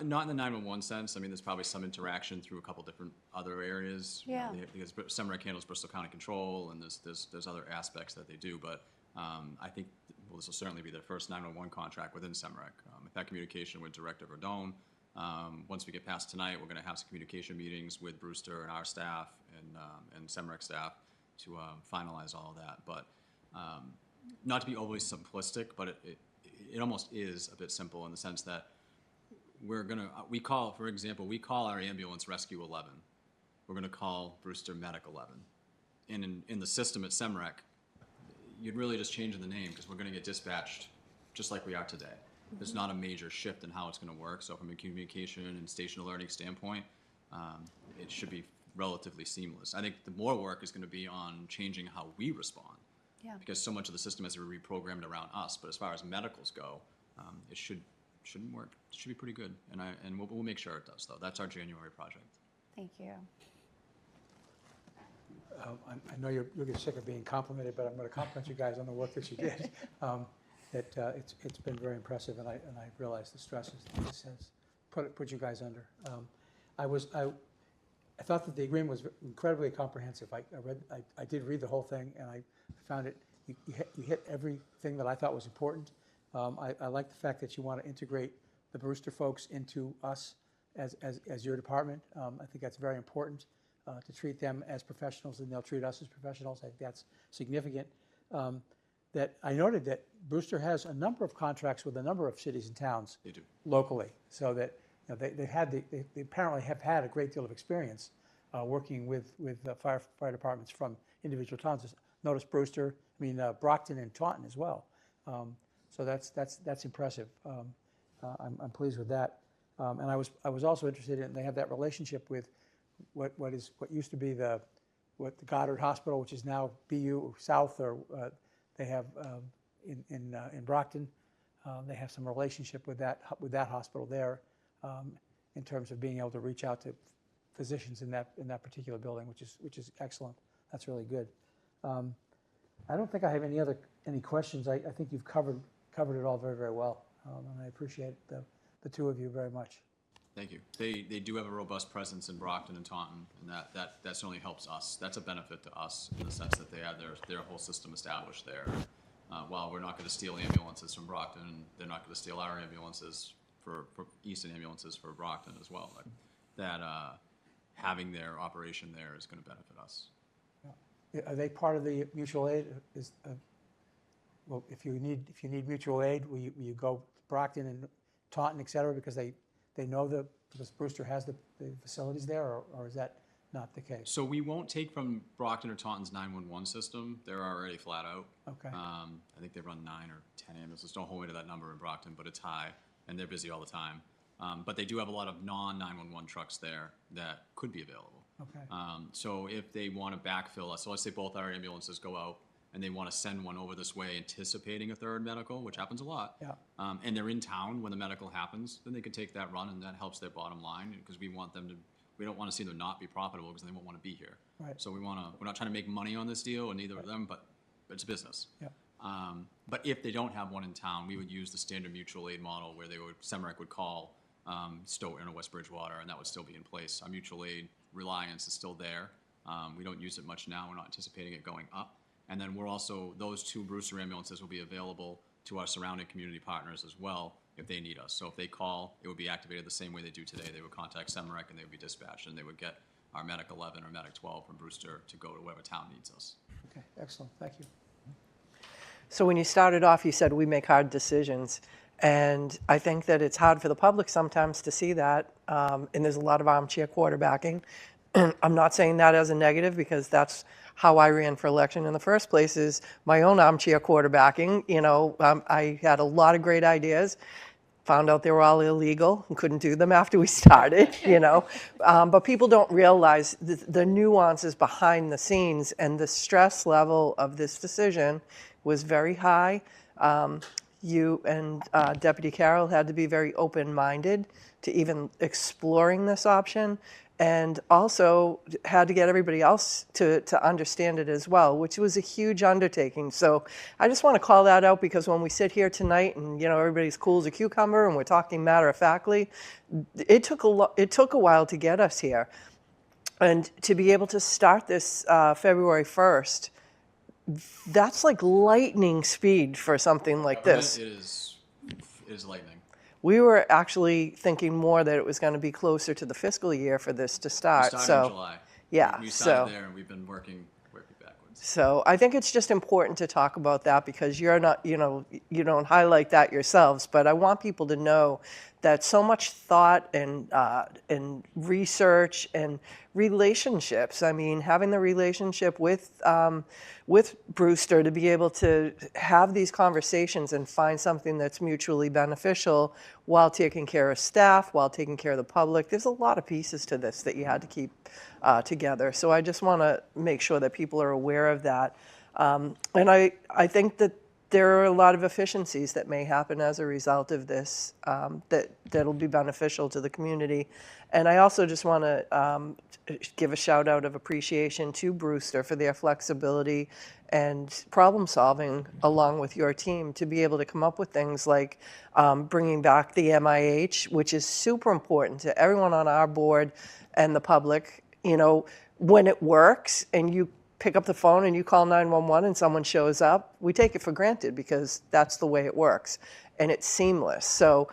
Not in the 911 sense. I mean, there's probably some interaction through a couple different other areas. Yeah. Because SEMREC handles Bristol County Control, and there's other aspects that they do. But I think this will certainly be their first 911 contract within SEMREC. I've had communication with Director Verdone. Once we get past tonight, we're going to have some communication meetings with Brewster and our staff and SEMREC staff to finalize all of that. But not to be overly simplistic, but it almost is a bit simple in the sense that we call our ambulance Rescue 11. We're going to call Brewster Medic 11. And in the system at SEMREC, you'd really just change the name, because we're going to get dispatched just like we are today. There's not a major shift in how it's going to work. So from a communication and station alerting standpoint, it should be relatively seamless. I think the more work is going to be on changing how we respond. Yeah. Because so much of the system has to be reprogrammed around us. But as far as medicals go, it shouldn't work. It should be pretty good, and we'll make sure it does, though. That's our January project. Thank you. I know you'll get sick of being complimented, but I'm going to compliment you guys on the work that you did. It's been very impressive, and I realize the stresses that this has put you guys under. I thought that the agreement was incredibly comprehensive. I did read the whole thing, and I found it. You hit everything that I thought was important. I like the fact that you want to integrate the Brewster folks into us as your department. I think that's very important, to treat them as professionals, and they'll treat us as professionals. I think that's significant. That I noted that Brewster has a number of contracts with a number of cities and towns. They do. Locally, so that they apparently have had a great deal of experience working with fire departments from individual towns. Notice Brewster, Brockton and Taunton as well. So that's impressive. I'm pleased with that. And I was also interested in, they have that relationship with what used to be the Goddard Hospital, which is now BU South, or they have in Brockton. They have some relationship with that hospital there, in terms of being able to reach out to physicians in that particular building, which is excellent. That's really good. I don't think I have any questions. I think you've covered it all very, very well, and I appreciate the two of you very much. Thank you. They do have a robust presence in Brockton and Taunton, and that certainly helps us. That's a benefit to us in the sense that they have their whole system established there. While we're not going to steal ambulances from Brockton, they're not going to steal our ambulances for Easton ambulances for Brockton as well. That having their operation there is going to benefit us. Are they part of the mutual aid? Well, if you need mutual aid, will you go to Brockton and Taunton, et cetera, because they know because Brewster has the facilities there, or is that not the case? So we won't take from Brockton or Taunton's 911 system. They're already flat out. Okay. I think they run 9 or 10 ambulances. Don't hold me to that number in Brockton, but it's high, and they're busy all the time. But they do have a lot of non-911 trucks there that could be available. Okay. So if they want to backfill us, so let's say both our ambulances go out and they want to send one over this way anticipating a third medical, which happens a lot, Yeah. And they're in town when the medical happens, then they can take that run, and that helps their bottom line, because we don't want to see them not be profitable, because they won't want to be here. Right. So we're not trying to make money on this deal, and neither of them, but it's business. Yeah. But if they don't have one in town, we would use the standard mutual aid model where SEMREC would call Stoughton or West Bridgewater, and that would still be in place. Our mutual aid reliance is still there. We don't use it much now. We're not anticipating it going up. And then those 2 Brewster ambulances will be available to our surrounding community partners as well if they need us. So if they call, it would be activated the same way they do today. They would contact SEMREC, and they would be dispatched, and they would get our Medic 11 or Medic 12 from Brewster to go to whatever town needs us. Okay, excellent. Thank you. So when you started off, you said we make hard decisions. And I think that it's hard for the public sometimes to see that. And there's a lot of armchair quarterbacking. I'm not saying that as a negative, because that's how I ran for election in the first place, is my own armchair quarterbacking. I had a lot of great ideas. found out they were all illegal and couldn't do them after we started, you know. But people don't realize the nuances behind the scenes, and the stress level of this decision was very high. You and Deputy Carroll had to be very open-minded to even exploring this option, and also had to get everybody else to understand it as well, which was a huge undertaking. So I just want to call that out, because when we sit here tonight and, you know, everybody's cool as a cucumber and we're talking matter-of-factly, it took a while to get us here. And to be able to start this February 1st, that's like lightning speed for something like this. It is lightning. We were actually thinking more that it was going to be closer to the fiscal year for this to We start. started So, in July. yeah, We started so- there, and we've been working backwards. So I think it's just important to talk about that, because you're not, you know, you don't highlight that yourselves, but I want people to know that so much thought and research and relationships. I mean, having the relationship with Brewster to be able to have these conversations and find something that's mutually beneficial while taking care of staff, while taking care of the public. There's a lot of pieces to this that you had to keep together. So I just want to make sure that people are aware of that. And I think that there are a lot of efficiencies that may happen as a result of this that'll be beneficial to the community. And I also just want to give a shout out of appreciation to Brewster for their flexibility and problem solving along with your team to be able to come up with things like bringing back the MIH, which is super important to everyone on our board and the public. You know, when it works and you pick up the phone and you call 911 and someone shows up, we take it for granted because that's the way it works and it's seamless. So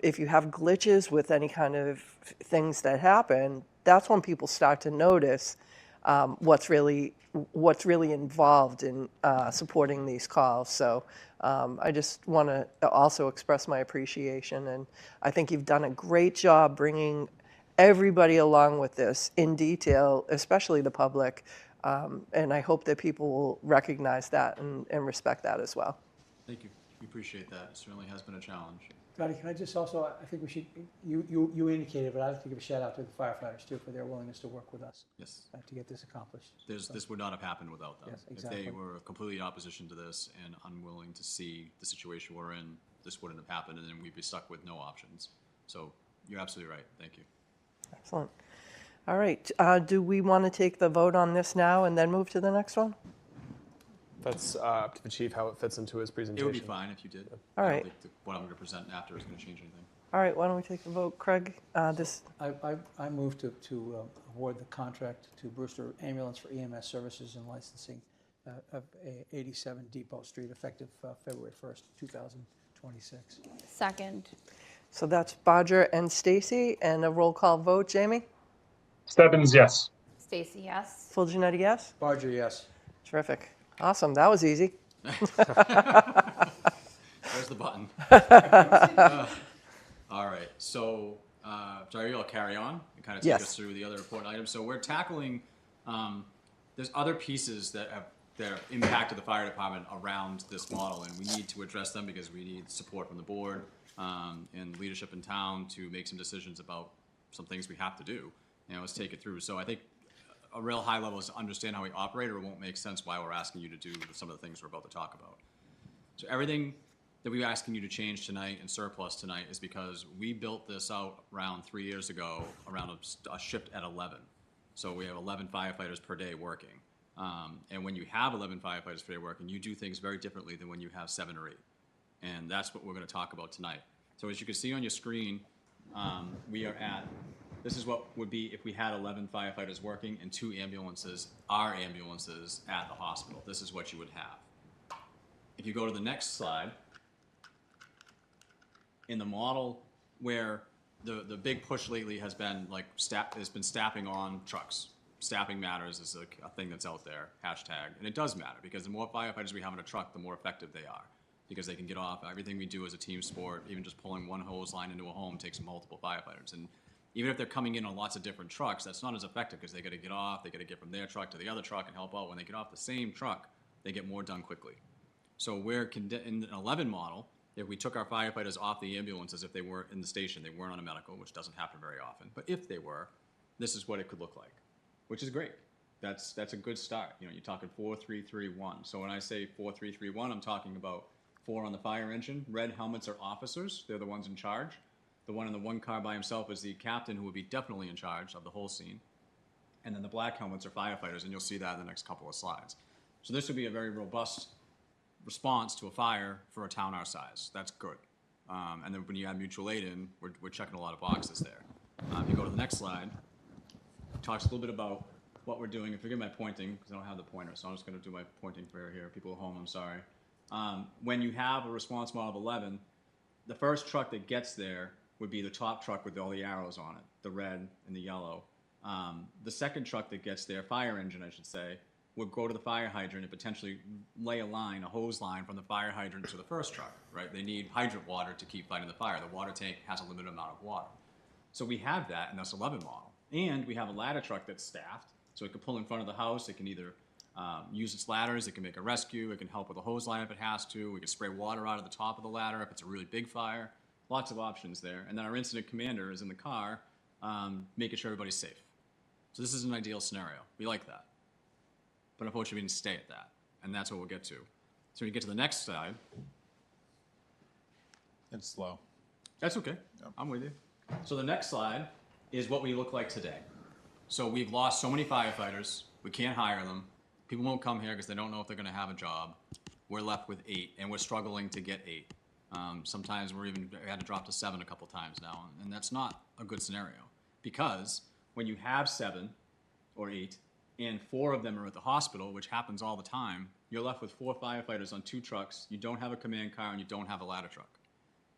if you have glitches with any kind of things that happen, that's when people start to notice what's really involved in supporting these calls. So I just want to also express my appreciation, and I think you've done a great job bringing everybody along with this in detail, especially the public. And I hope that people will recognize that and respect that as well. Thank you. We appreciate that. It certainly has been a challenge. Dottie, can I just also, I think we should, you indicated, but I'd like to give a shout out to the firefighters too for their willingness to work with us Yes. to get this accomplished. This would not have happened without them. Yes, If exactly. they were completely in opposition to this and unwilling to see the situation we're in, this wouldn't have happened, and then we'd be stuck with no options. So you're absolutely right. Thank you. Excellent. All right. Do we want to take the vote on this now and then move to the next one? That's up to the chief how it fits into his It presentation. would be fine if you did. All I right. don't think what I'm going to present after is going to change anything. All right. Why don't we take the vote, Craig? I move to award the contract to Brewster Ambulance for EMS services and licensing of 87 Depot Street, effective February 1st, 2026. Second. So that's Bodger and Stacy, and a roll call vote. Jamie? Stebbins, yes. Stacy, yes. Full Janetti, yes? Barger, yes. Terrific. Awesome. That was easy. There's the button. All right. So, Jerry, I'll carry on and kind of take Yes. us through the other important items. So we're tackling. There's other pieces that have impacted the fire department around this model, and we need to address them because we need support from the board and leadership in town to make some decisions about some things we have to do. And let's take it through. So I think a real high level is to understand how we operate, or it won't make sense why we're asking you to do some of the things we're about to talk about. So everything that we're asking you to change tonight and surplus tonight is because we built this out around 3 years ago around a shift at 11. So we have 11 firefighters per day working. And when you have 11 firefighters per day working, you do things very differently than when you have 7 or 8. And that's what we're going to talk about tonight. So as you can see on your screen, we are at, this is what would be if we had 11 firefighters working and 2 ambulances, our ambulances at the hospital. This is what you would have. If you go to the next slide, in the model where the big push lately has been like staffing on trucks. Staffing matters is a thing that's out there, hashtag, and it does matter because the more firefighters we have in a truck, the more effective they are because they can get off. Everything we do as a team sport, even just pulling one hose line into a home takes multiple firefighters. And even if they're coming in on lots of different trucks, that's not as effective because they got to get off, they got to get from their truck to the other truck and help out. When they get off the same truck, they get more done quickly. So we're in an 11 model, If we took our firefighters off the ambulance as if they weren't in the station, they weren't on a medical, which doesn't happen very often, but if they were, this is what it could look like, which is great. That's a good start. You know, you're talking 4, 3, 3, 1. So when I say 4, 3, 3, 1, I'm talking about 4 on the fire engine. Red helmets are officers. They're the ones in charge. The one in the one car by himself is the captain, who would be definitely in charge of the whole scene. And then the black helmets are firefighters, and you'll see that in the next couple of slides. So this would be a very robust response to a fire for a town our size. That's good. And then when you add mutual aid in, we're checking a lot of boxes there. If you go to the next slide, it talks a little bit about what we're doing. And forgive my pointing, because I don't have the pointer, so I'm just going to do my pointing for here. People at home, I'm sorry. When you have a response model of 11, the first truck that gets there would be the top truck with all the arrows on it, the red and the yellow. The second truck that gets there, fire engine, I should say, would go to the fire hydrant and potentially lay a line, a hose line from the fire hydrant to the first truck, right? They need hydrant water to keep fighting the fire. The water tank has a limited amount of water. So we have that in this 11 model. And we have a ladder truck that's staffed, so it can pull in front of the house. It can either use its ladders, it can make a rescue, it can help with a hose line if it has to, we can spray water out of the top of the ladder if it's a really big fire. Lots of options there. And then our incident commander is in the car, making sure everybody's safe. So this is an ideal scenario. We like that. But unfortunately, we didn't stay at that. And that's what we'll get to. So when you get to the next slide. It's slow. That's okay. Yep. I'm with you. So the next slide is what we look like today. So we've lost so many firefighters. We can't hire them. People won't come here because they don't know if they're going to have a job. We're left with 8, and we're struggling to get 8. Sometimes we had to drop to 7 a couple times now, and that's not a good scenario. Because when you have 7 or 8, and 4 of them are at the hospital, which happens all the time, you're left with 4 firefighters on 2 trucks, you don't have a command car, and you don't have a ladder truck.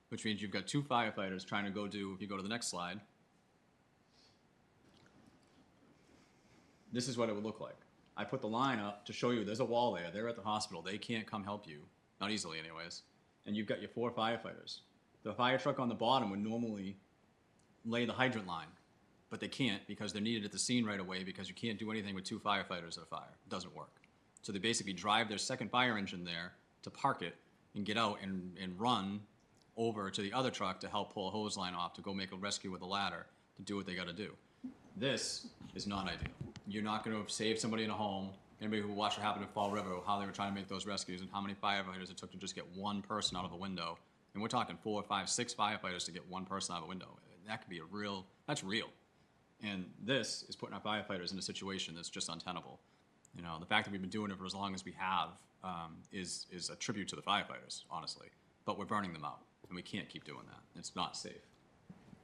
Which means you've got 2 firefighters trying to go do, if you go to the next slide, this is what it would look like. I put the line up to show you there's a wall there. They're at the hospital. They can't come help you. Not easily anyways. And you've got your 4 firefighters. The fire truck on the bottom would normally lay the hydrant line, but they can't because they're needed at the scene right away because you can't do anything with 2 firefighters at a fire. It doesn't work. So they basically drive their second fire engine there to park it and get out and run over to the other truck to help pull a hose line off to go make a rescue with a ladder to do what they got to do. This is not ideal. You're not going to save somebody in a home. Anybody who watched what happened in Fall River, how they were trying to make those rescues and how many firefighters it took to just get one person out of a window. And we're talking 4, 5, 6 firefighters to get one person out of a window. That could be that's real. And this is putting our firefighters in a situation that's just untenable. You know, the fact that we've been doing it for as long as we have is a tribute to the firefighters, honestly. But we're burning them out, and we can't keep doing that. It's not safe.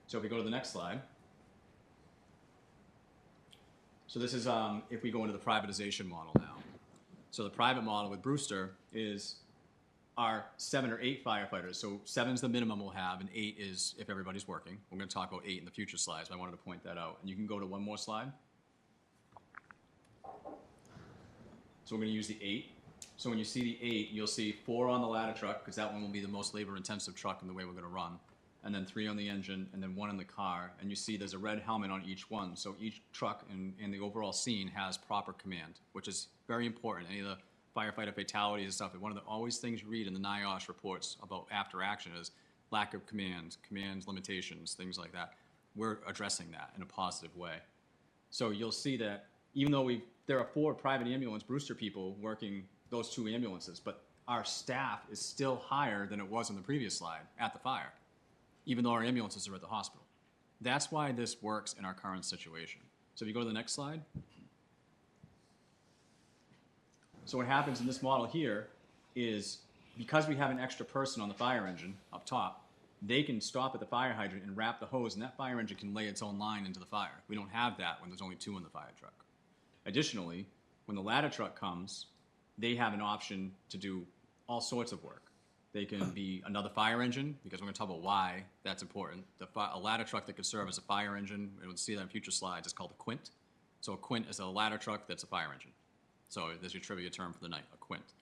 So if we go to the next slide. So this is if we go into the privatization model now. So the private model with Brewster is our 7 or 8 firefighters. So 7's the minimum we'll have, and 8 is if everybody's working. We're going to talk about 8 in the future slides, but I wanted to point that out. And you can go to one more slide. So we're going to use the 8. So when you see the 8, you'll see 4 on the ladder truck, because that one will be the most labor-intensive truck in the way we're going to run. And then 3 on the engine, and then 1 in the car. And you see there's a red helmet on each one. So each truck in the overall scene has proper command, which is very important. Any of the firefighter fatalities and stuff, one of the always things you read in the NIOSH reports about after action is lack of command limitations, things like that. We're addressing that in a positive way. So you'll see that even though there are 4 private ambulance Brewster people working those 2 ambulances, but our staff is still higher than it was in the previous slide at the fire, even though our ambulances are at the hospital. That's why this works in our current situation. So if you go to the next slide. So what happens in this model here is because we have an extra person on the fire engine up top, they can stop at the fire hydrant and wrap the hose, and that fire engine can lay its own line into the fire. We don't have that when there's only 2 in the fire truck. Additionally, when the ladder truck comes, they have an option to do all sorts of work. They can be another fire engine, because we're going to talk about why that's important. A ladder truck that could serve as a fire engine, and we'll see that in future slides, is called a quint. So a quint is a ladder truck that's a fire engine. So there's your trivia term for the night, a quint.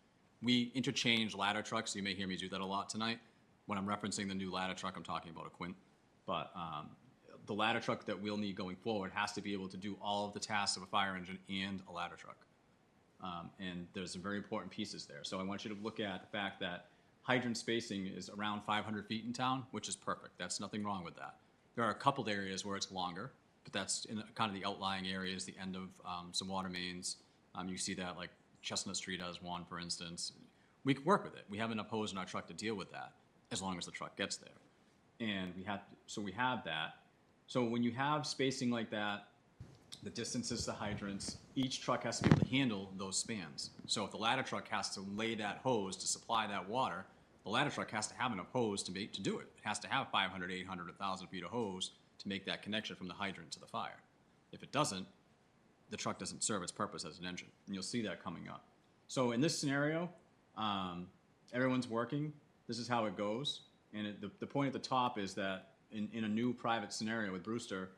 We interchange ladder trucks, so you may hear me do that a lot tonight. When I'm referencing the new ladder truck, I'm talking about a quint. But the ladder truck that we'll need going forward has to be able to do all of the tasks of a fire engine and a ladder truck. And there's some very important pieces there. So I want you to look at the fact that hydrant spacing is around 500 feet in town, which is perfect. That's nothing wrong with that. There are a couple of areas where it's longer, but that's in kind of the outlying areas, the end of some water mains. You see that like Chestnut Street has one, for instance. We can work with it. We have enough hose in our truck to deal with that, as long as the truck gets there. And we have that. So when you have spacing like that, the distances to hydrants, each truck has to be able to handle those spans. So if the ladder truck has to lay that hose to supply that water, the ladder truck has to have enough hose to do it. It has to have 500, 800, 1,000 feet of hose to make that connection from the hydrant to the fire. If it doesn't, the truck doesn't serve its purpose as an engine. And you'll see that coming up. So in this scenario, everyone's working. This is how it goes. And the point at the top is that in a new private scenario with Brewster,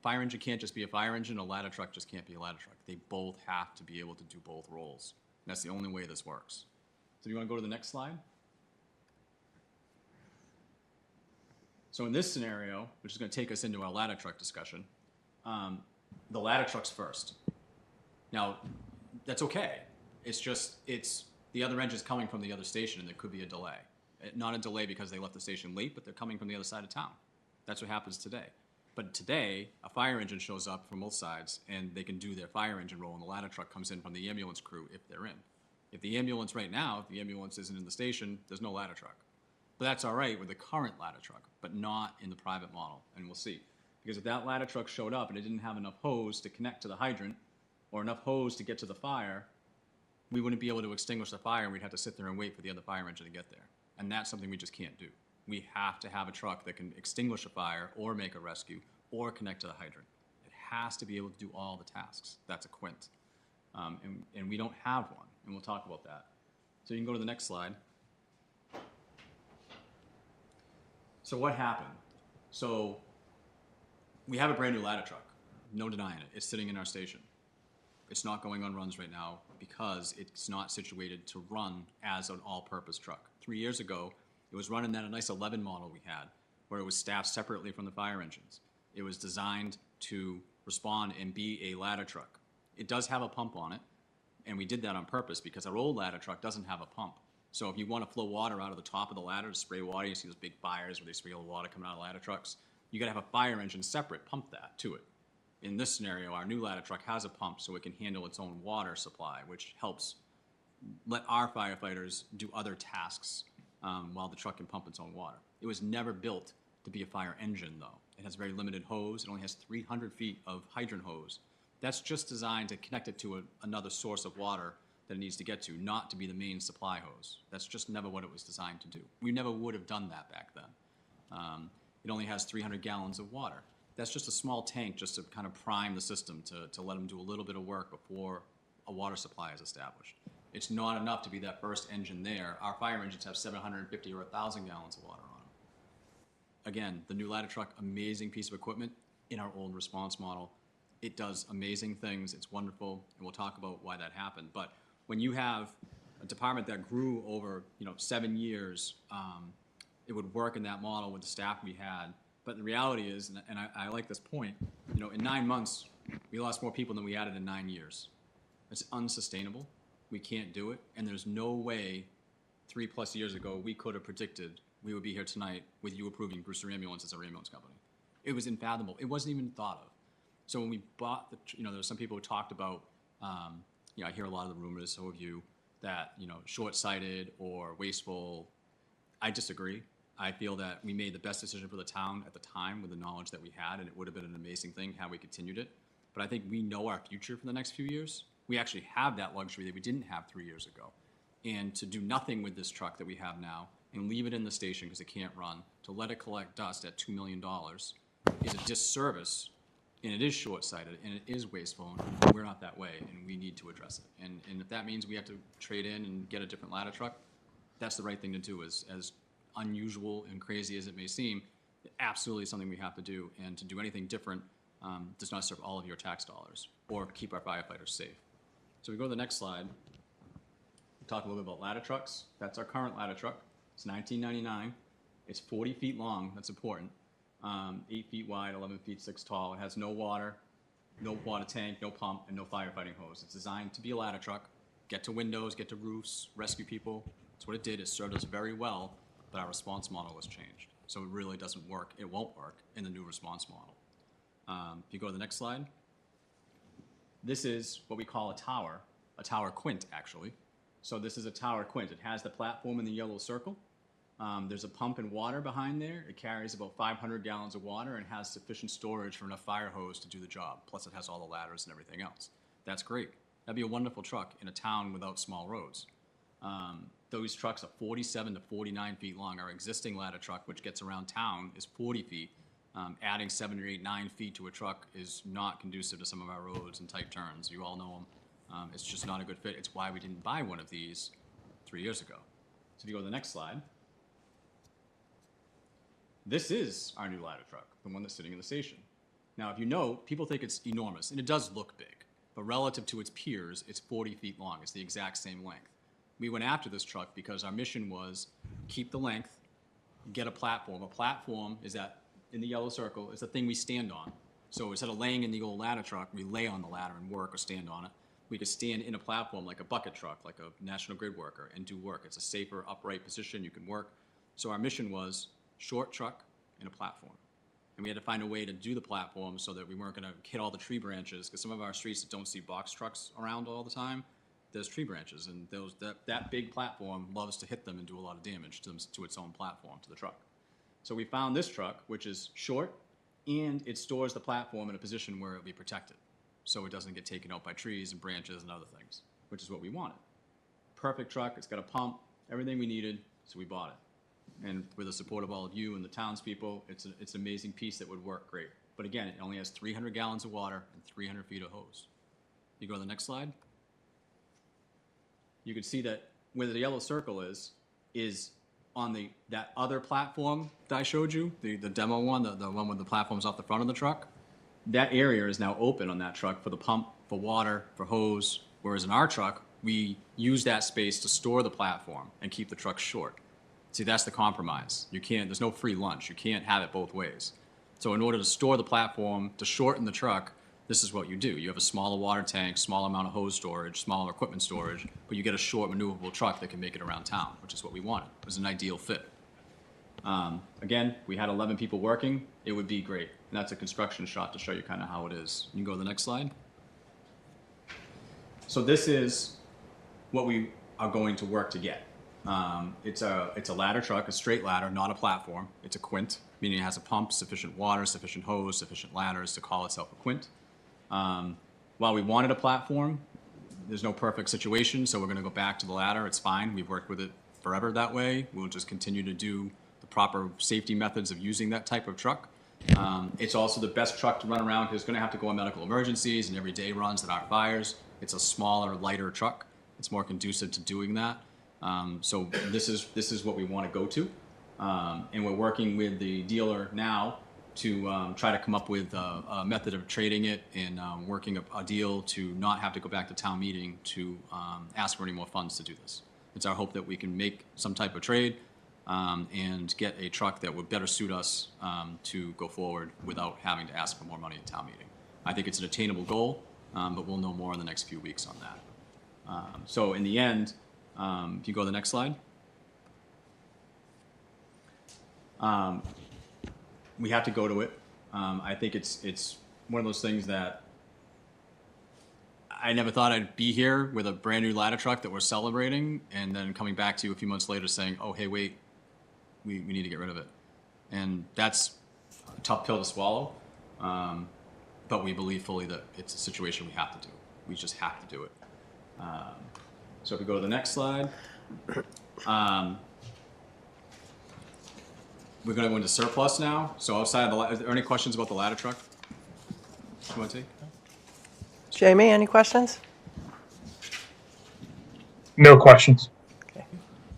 fire engine can't just be a fire engine, a ladder truck just can't be a ladder truck. They both have to be able to do both roles. And that's the only way this works. So you want to go to the next slide? So in this scenario, which is going to take us into our ladder truck discussion, the ladder truck's first. Now, that's okay. It's the other engine's coming from the other station and there could be a delay. Not a delay because they left the station late, but they're coming from the other side of town. That's what happens today. But today, a fire engine shows up from both sides and they can do their fire engine role and the ladder truck comes in from the ambulance crew if they're in. If the ambulance isn't in the station, there's no ladder truck. But that's all right with the current ladder truck, but not in the private model, and we'll see. Because if that ladder truck showed up and it didn't have enough hose to connect to the hydrant or enough hose to get to the fire, we wouldn't be able to extinguish the fire and we'd have to sit there and wait for the other fire engine to get there. And that's something we just can't do. We have to have a truck that can extinguish a fire or make a rescue or connect to the hydrant. It has to be able to do all the tasks. That's a quint. And we don't have one, and we'll talk about that. So you can go to the next slide. So what happened? So we have a brand new ladder truck. No denying it. It's sitting in our station. It's not going on runs right now because it's not situated to run as an all-purpose truck. 3 years ago, it was running that a nice 11 model we had, where it was staffed separately from the fire engines. It was designed to respond and be a ladder truck. It does have a pump on it, and we did that on purpose because our old ladder truck doesn't have a pump. So if you want to flow water out of the top of the ladder to spray water, you see those big fires where they spray all the water coming out of ladder trucks, you got to have a fire engine separate pump that to it. In this scenario, our new ladder truck has a pump so it can handle its own water supply, which helps let our firefighters do other tasks while the truck can pump its own water. It was never built to be a fire engine, though. It has very limited hose. It only has 300 feet of hydrant hose. That's just designed to connect it to another source of water that it needs to get to, not to be the main supply hose. That's just never what it was designed to do. We never would have done that back then. It only has 300 gallons of water. That's just a small tank just to kind of prime the system to let them do a little bit of work before a water supply is established. It's not enough to be that first engine there. Our fire engines have 750 or 1,000 gallons of water on them. Again, the new ladder truck, amazing piece of equipment in our old response model. It does amazing things. It's wonderful, and we'll talk about why that happened. But when you have a department that grew over 7 years, it would work in that model with the staff we had. But the reality is, and I like this point, in 9 months, we lost more people than we added in 9 years. It's unsustainable. We can't do it. And there's no way 3+ years ago we could have predicted we would be here tonight with you approving Brewster Ambulance as our ambulance company. It was unfathomable. It wasn't even thought of. So when we bought there were some people who talked about, I hear a lot of the rumors, so have you, that, short-sighted or wasteful. I disagree. I feel that we made the best decision for the town at the time with the knowledge that we had, and it would have been an amazing thing had we continued it. But I think we know our future for the next few years. We actually have that luxury that we didn't have 3 years ago. And to do nothing with this truck that we have now and leave it in the station because it can't run, to let it collect dust at $2 million is a disservice, and it is short-sighted, and it is wasteful, and we're not that way, and we need to address it. And if that means we have to trade in and get a different ladder truck, that's the right thing to do. As unusual and crazy as it may seem, absolutely something we have to do, and to do anything different does not serve all of your tax dollars or keep our firefighters safe. So we go to the next slide. We'll talk a little bit about ladder trucks. That's our current ladder truck. It's 1999. It's 40 feet long. That's important. 8 feet wide, 11 feet 6 tall. It has no water tank, no pump, and no firefighting hose. It's designed to be a ladder truck. Get to windows, get to roofs, rescue people, So what it did is served us very well, but our response model was changed. So it really doesn't work. It won't work in the new response model. If you go to the next slide, this is what we call a tower quint, actually. So this is a tower quint. It has the platform in the yellow circle. There's a pump and water behind there. It carries about 500 gallons of water and has sufficient storage for enough fire hose to do the job. Plus it has all the ladders and everything else. That's great. That'd be a wonderful truck in a town without small roads. Those trucks are 47 to 49 feet long. Our existing ladder truck, which gets around town, is 40 feet. Adding 7 or 8, 9 feet to a truck is not conducive to some of our roads and tight turns. You all know them. It's just not a good fit. It's why we didn't buy one of these 3 years ago. So if you go to the next slide, this is our new ladder truck, the one that's sitting in the station. Now, if you know, people think it's enormous, and it does look big, but relative to its peers, it's 40 feet long. It's the exact same length. We went after this truck because our mission was keep the length, get a platform. A platform is that, in the yellow circle, is the thing we stand on. So instead of laying in the old ladder truck, we lay on the ladder and work or stand on it. We could stand in a platform like a bucket truck, like a National Grid worker, and do work. It's a safer, upright position. You can work. So our mission was short truck and a platform. And we had to find a way to do the platform so that we weren't going to hit all the tree branches, because some of our streets that don't see box trucks around all the time, there's tree branches, and that big platform loves to hit them and do a lot of damage to its own platform, to the truck. So we found this truck, which is short, and it stores the platform in a position where it'll be protected, so it doesn't get taken out by trees and branches and other things, which is what we wanted. Perfect truck. It's got a pump, everything we needed, so we bought it. And with the support of all of you and the townspeople, it's an amazing piece that would work great. But again, it only has 300 gallons of water and 300 feet of hose. You go to the next slide. You can see that where the yellow circle is on that other platform that I showed you, the demo one, the one with the platforms off the front of the truck. That area is now open on that truck for the pump, for water, for hose, whereas in our truck, we use that space to store the platform and keep the truck short. See, that's the compromise. There's no free lunch. You can't have it both ways. So in order to store the platform, to shorten the truck, this is what you do. You have a smaller water tank, smaller amount of hose storage, smaller equipment storage, but you get a short, maneuverable truck that can make it around town, which is what we wanted. It was an ideal fit. Again, we had 11 people working. It would be great. And that's a construction shot to show you kind of how it is. You can go to the next slide. So this is what we are going to work to get. It's a ladder truck, a straight ladder, not a platform. It's a quint, meaning it has a pump, sufficient water, sufficient hose, sufficient ladders to call itself a quint. While we wanted a platform, there's no perfect situation, so we're going to go back to the ladder. It's fine. We've worked with it forever that way. We'll just continue to do the proper safety methods of using that type of truck. It's also the best truck to run around because it's going to have to go on medical emergencies and everyday runs that aren't fires. It's a smaller, lighter truck. It's more conducive to doing that. So this is what we want to go to. And we're working with the dealer now to try to come up with a method of trading it and working a deal to not have to go back to town meeting to ask for any more funds to do this. It's our hope that we can make some type of trade and get a truck that would better suit us to go forward without having to ask for more money at town meeting. I think it's an attainable goal, but we'll know more in the next few weeks on that. So in the end, if you go to the next slide. We have to go to it. I think it's one of those things that I never thought I'd be here with a brand new ladder truck that we're celebrating, and then coming back to you a few months later saying, oh, hey, wait, we need to get rid of it. And that's a tough pill to swallow, but we believe fully that it's a situation we have to do. We just have to do it. So if we go to the next slide, we're going to go into surplus now. So outside of the, is there any questions about the ladder truck? You want to take? Jamie, any questions? No questions. Okay.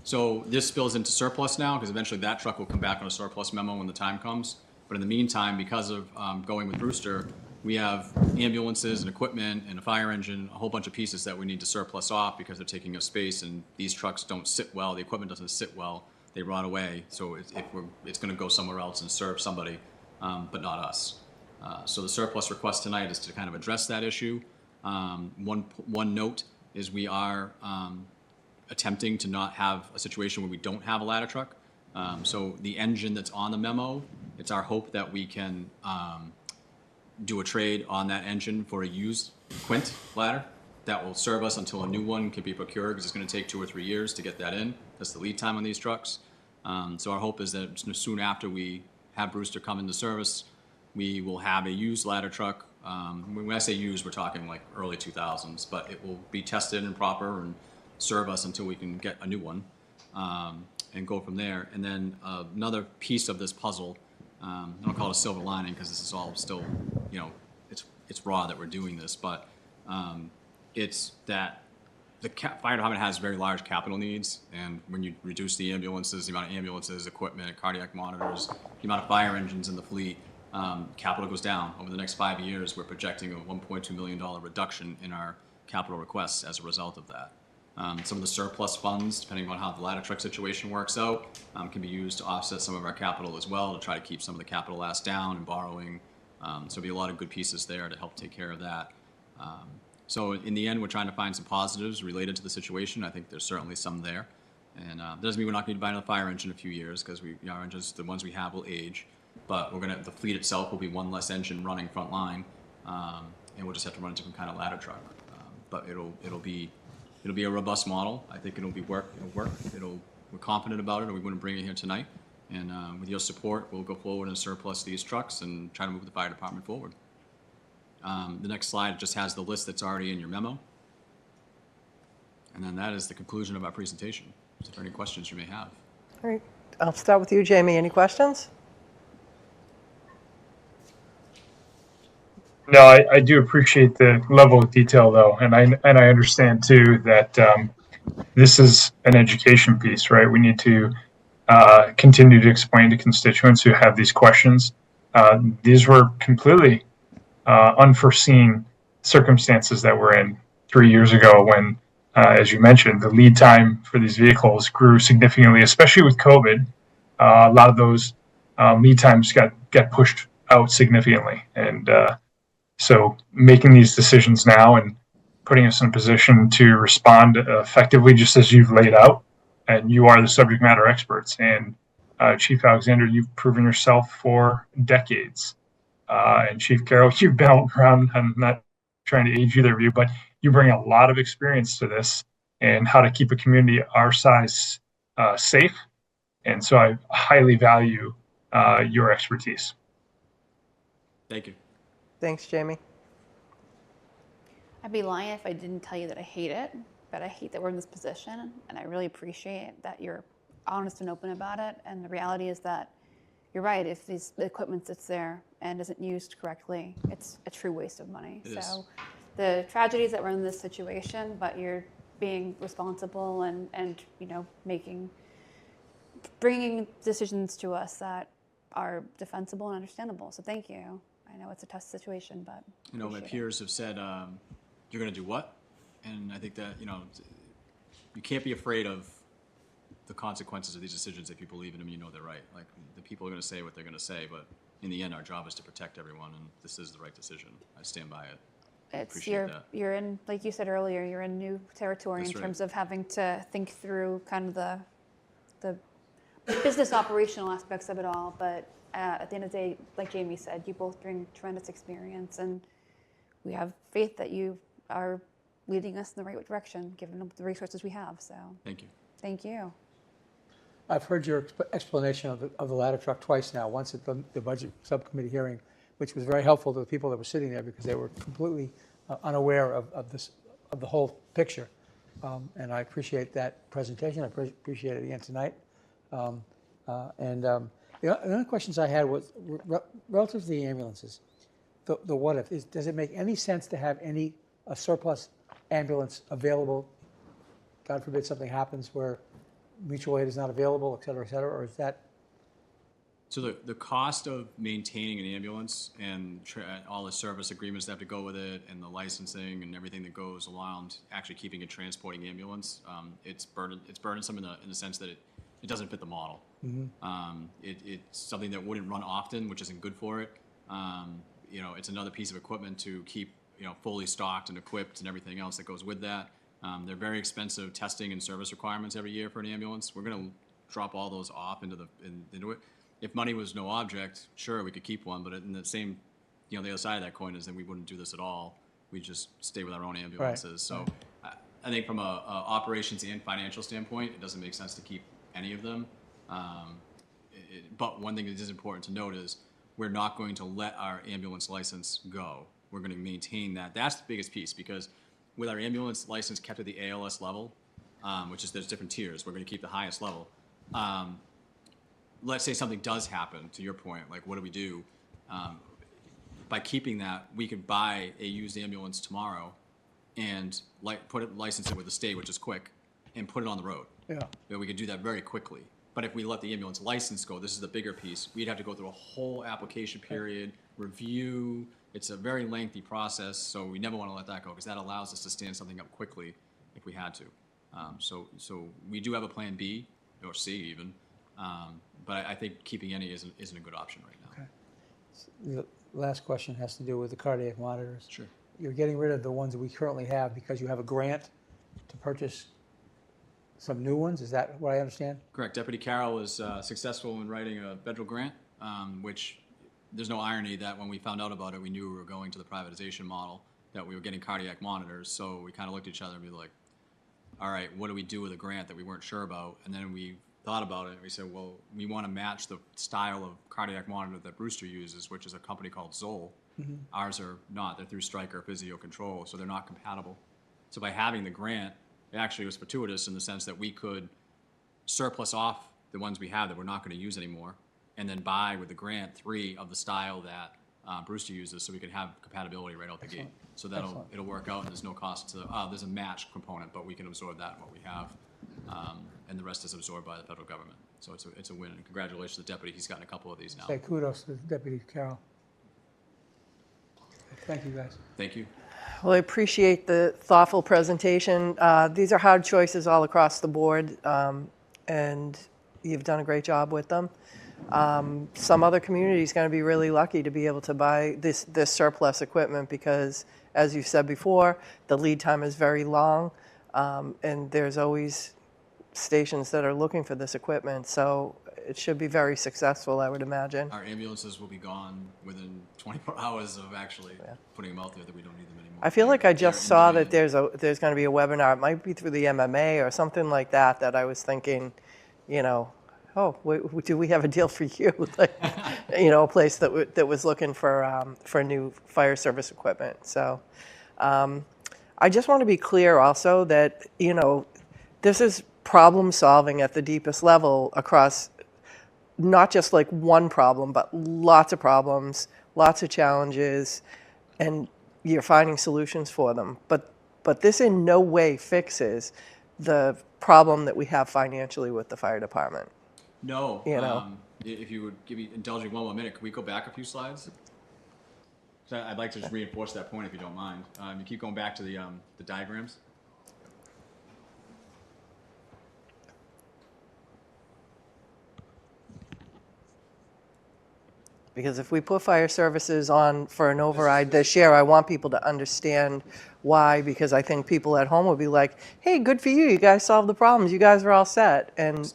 So this spills into surplus now because eventually that truck will come back on a surplus memo when the time comes. But in the meantime, because of going with Brewster, we have ambulances and equipment and a fire engine, a whole bunch of pieces that we need to surplus off because they're taking up space, and these trucks don't sit well. The equipment doesn't sit well. They rot away. So it's going to go somewhere else and serve somebody, but not us. So the surplus request tonight is to kind of address that issue. One note is we are attempting to not have a situation where we don't have a ladder truck. So the engine that's on the memo, it's our hope that we can do a trade on that engine for a used Quint ladder that will serve us until a new one can be procured, because it's going to take 2 or 3 years to get that in. That's the lead time on these trucks. So our hope is that soon after we have Brewster come into service, we will have a used ladder truck. When I say used, we're talking like early 2000s, but it will be tested and proper and serve us until we can get a new one, and go from there. And then another piece of this puzzle, I don't call it a silver lining because this is all still, it's raw that we're doing this, but it's that the fire department has very large capital needs, and when you reduce the ambulances, the amount of ambulances, equipment, cardiac monitors, the amount of fire engines in the fleet, capital goes down. Over the next 5 years, we're projecting a $1.2 million reduction in our capital requests as a result of that. Some of the surplus funds, depending on how the ladder truck situation works out, can be used to offset some of our capital as well, to try to keep some of the capital ask down and borrowing. So there'll be a lot of good pieces there to help take care of that. So in the end, we're trying to find some positives related to the situation. I think there's certainly some there. And that doesn't mean we're not going to buy another fire engine in a few years, because our engines, the ones we have, will age. But the fleet itself will be one less engine running front line, and we'll just have to run a different kind of ladder truck. But it'll be a robust model. I think it'll work. We're confident about it, or we wouldn't bring it here tonight. And with your support, we'll go forward and surplus these trucks and try to move the fire department forward. The next slide just has the list that's already in your memo. And then that is the conclusion of our presentation. So if there are any questions you may have. All right, I'll start with you, Jamie. Any questions? No, I do appreciate the level of detail, though, and I understand too that this is an education piece, right? We need to continue to explain to constituents who have these questions. These were completely unforeseen circumstances that we're in 3 years ago, when, as you mentioned, the lead time for these vehicles grew significantly, especially with COVID. A lot of those lead times got pushed out significantly, and so making these decisions now and putting us in a position to respond effectively, just as you've laid out, and you are the subject matter experts. And Chief Alexander, you've proven yourself for decades. And Chief Carroll, you've been around. I'm not trying to age either of you, but you bring a lot of experience to this and how to keep a community our size safe. And so I highly value your expertise. Thank you. Thanks, Jamie. I'd be lying if I didn't tell you that I hate it, but I hate that we're in this position, and I really appreciate that you're honest and open about it. And the reality is that you're right. If the equipment sits there and isn't used correctly, it's a true waste of money. So the tragedy is that we're in this situation, but you're being responsible and bringing decisions to us that are defensible and understandable. So thank you. I know it's a tough situation, but My peers have said, you're going to do what? And I think that, you can't be afraid of the consequences of these decisions if you believe in them, they're right. Like, the people are going to say what they're going to say, but in the end, our job is to protect everyone, and this is the right decision. I stand by it. You're in, like you said earlier, you're in new territory. That's in terms of having to think through kind of the business operational aspects of it all, but at the end of the day, like Jamie said, you both bring tremendous experience, and we have faith that you are leading us in the right direction, given the resources we have. So thank you. Thank you. I've heard your explanation of the ladder truck twice now, once at the budget subcommittee hearing, which was very helpful to the people that were sitting there, because they were completely unaware of the whole picture. And I appreciate that presentation. I appreciate it again tonight. The other questions I had was relative to the ambulances. The what if, does it make any sense to have a surplus ambulance available? God forbid something happens where mutual aid is not available, et cetera, or is that? So the cost of maintaining an ambulance and all the service agreements that have to go with it, and the licensing and everything that goes around actually keeping a transporting ambulance, it's burdensome in the sense that it doesn't fit the model. Mm-hmm. It's something that wouldn't run often, which isn't good for it. It's another piece of equipment to keep fully stocked and equipped and everything else that goes with that. They're very expensive testing and service requirements every year for an ambulance. We're going to drop all those off into it. If money was no object, sure, we could keep one, but in the same, the other side of that coin is that we wouldn't do this at all. We just stay with our own ambulances. So I think from a operations and financial standpoint, it doesn't make sense to keep any of them. But one thing that is important to note is we're not going to let our ambulance license go. We're going to maintain that. That's the biggest piece, because with our ambulance license kept at the ALS level, which is there's different tiers, we're going to keep the highest level. Let's say something does happen, to your point, like what do we do? By keeping that, we could buy a used ambulance tomorrow and license it with the state, which is quick, and put it on the road. Yeah. We could do that very quickly. But if we let the ambulance license go, this is the bigger piece, we'd have to go through a whole application period, review. It's a very lengthy process, so we never want to let that go, because that allows us to stand something up quickly if we had to. So we do have a plan B, or C even, but I think keeping any isn't a good option right now. Okay. The last question has to do with the cardiac monitors. Sure. You're getting rid of the ones that we currently have because you have a grant to purchase some new ones. Is that what I understand? Correct. Deputy Carroll was successful in writing a federal grant, which there's no irony that when we found out about it, we knew we were going to the privatization model, that we were getting cardiac monitors. So we kind of looked at each other and be like, all right, what do we do with a grant that we weren't sure about? And then we thought about it, and we said, well, we want to match the style of cardiac monitor that Brewster uses, which is a company called Zoll. Mm-hmm. Ours are not. They're through Stryker Physio Control, so they're not compatible. So by having the grant, it actually was fortuitous in the sense that we could surplus off the ones we have that we're not going to use anymore, and then buy with the grant 3 of the style that Brewster uses, so we could have compatibility right out the gate. So it'll work out, and there's no cost to. There's a match component, but we can absorb that in what we have, and the rest is absorbed by the federal government. So it's a win. And congratulations to the deputy; he's gotten a couple of these now. Say kudos to Deputy Carroll. Thank you, guys. Thank you. Well, I appreciate the thoughtful presentation. These are hard choices all across the board, and you've done a great job with them. Some other communities are going to be really lucky to be able to buy this surplus equipment because, as you said before, the lead time is very long, and there's always stations that are looking for this equipment. So it should be very successful, I would imagine. Our ambulances will be gone within 24 hours of actually putting them out there, that we don't need them anymore. I feel like I just saw that there's going to be a webinar. It might be through the MMA or something like that. That I was thinking, oh, do we have a deal for you? Like, a place that was looking for new fire service equipment. So, I just want to be clear also that this is problem solving at the deepest level across not just like one problem, but lots of problems, lots of challenges, and you're finding solutions for them. But this in no way fixes the problem that we have financially with the fire department. No. If you would indulge me one more minute, could we go back a few slides? So I'd like to just reinforce that point, if you don't mind. You keep going back to the diagrams. Because if we put fire services on for an override this year, I want people to understand why, because I think people at home will be like, hey, good for you. You guys solved the problems. You guys are all set. And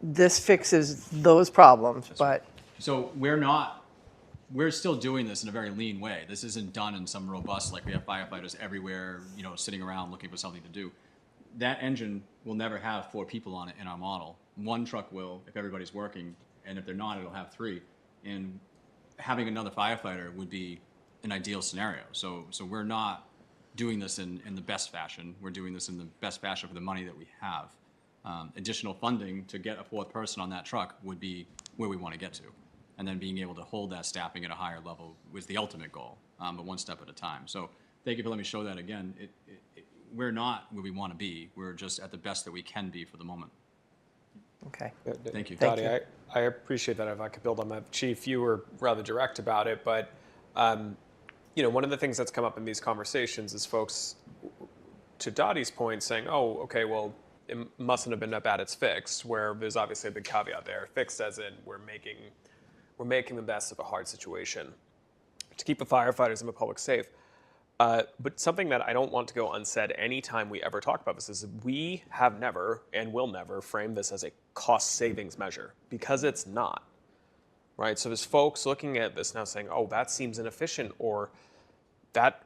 this fixes those problems. But so we're still doing this in a very lean way. This isn't done in some robust, like we have firefighters everywhere, sitting around looking for something to do. That engine will never have 4 people on it in our model. One truck will, if everybody's working, and if they're not, it'll have 3. And having another firefighter would be an ideal scenario. So we're not doing this in the best fashion. We're doing this in the best fashion for the money that we have. Additional funding to get a 4th person on that truck would be where we want to get to. And then being able to hold that staffing at a higher level was the ultimate goal, but one step at a time. So thank you for letting me show that again. We're not where we want to be. We're just at the best that we can be for the moment. okay. Thank you. Dottie, I appreciate that. If I could build on that. Chief, you were rather direct about it, but one of the things that's come up in these conversations is folks, to Dottie's point, saying, oh, okay, well, it mustn't have been that bad, it's fixed, where there's obviously a big caveat there. Fixed as in we're making the best of a hard situation to keep the firefighters and the public safe. But something that I don't want to go unsaid anytime we ever talk about this is we have never and will never frame this as a cost savings measure, because it's not, right? So there's folks looking at this now saying, oh, that seems inefficient, or that,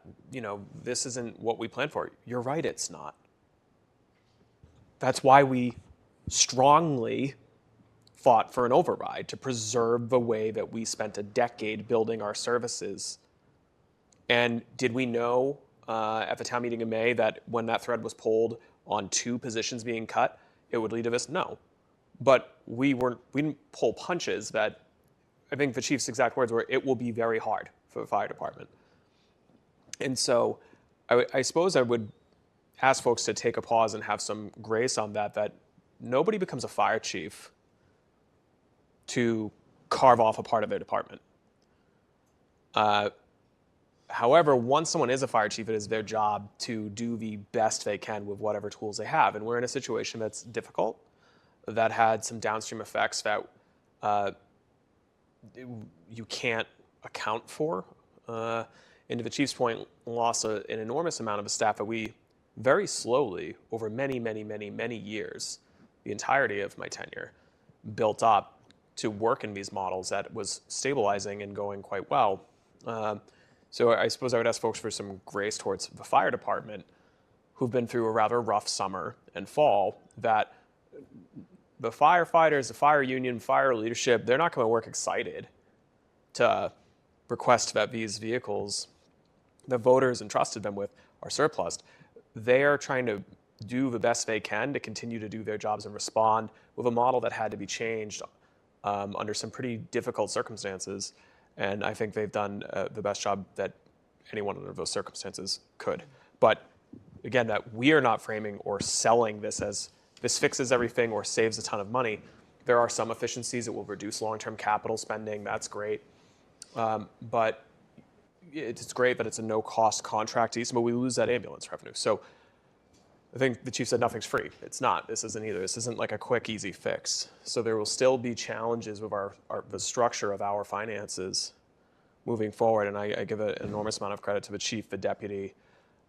this isn't what we planned for. You're right, it's not. That's why we strongly fought for an override, to preserve the way that we spent a decade building our services. And did we know at the town meeting in May that when that thread was pulled on 2 positions being cut, it would lead to this? No. But we didn't pull punches that, I think the chief's exact words were, it will be very hard for the fire department. And so I suppose I would ask folks to take a pause and have some grace on that nobody becomes a fire chief to carve off a part of their department. However, once someone is a fire chief, it is their job to do the best they can with whatever tools they have. And we're in a situation that's difficult, that had some downstream effects that you can't account for. And to the chief's point, lost an enormous amount of the staff that we very slowly, over many, many, many, many years, the entirety of my tenure, built up to work in these models that was stabilizing and going quite well. So I suppose I would ask folks for some grace towards the fire department, who've been through a rather rough summer and fall, that the firefighters, the fire union, fire leadership, they're not going to work excited to request that these vehicles the voters entrusted them with are surplused. They are trying to do the best they can to continue to do their jobs and respond with a model that had to be changed under some pretty difficult circumstances. And I think they've done the best job that anyone under those circumstances could. But again, that we are not framing or selling this as this fixes everything or saves a ton of money. There are some efficiencies. It will reduce long-term capital spending. That's great. But it's great that it's a no-cost contract to Easton, but we lose that ambulance revenue. So I think the chief said nothing's free. It's not. This isn't either. This isn't like a quick, easy fix. So there will still be challenges with the structure of our finances moving forward. And I give an enormous amount of credit to the chief, the deputy,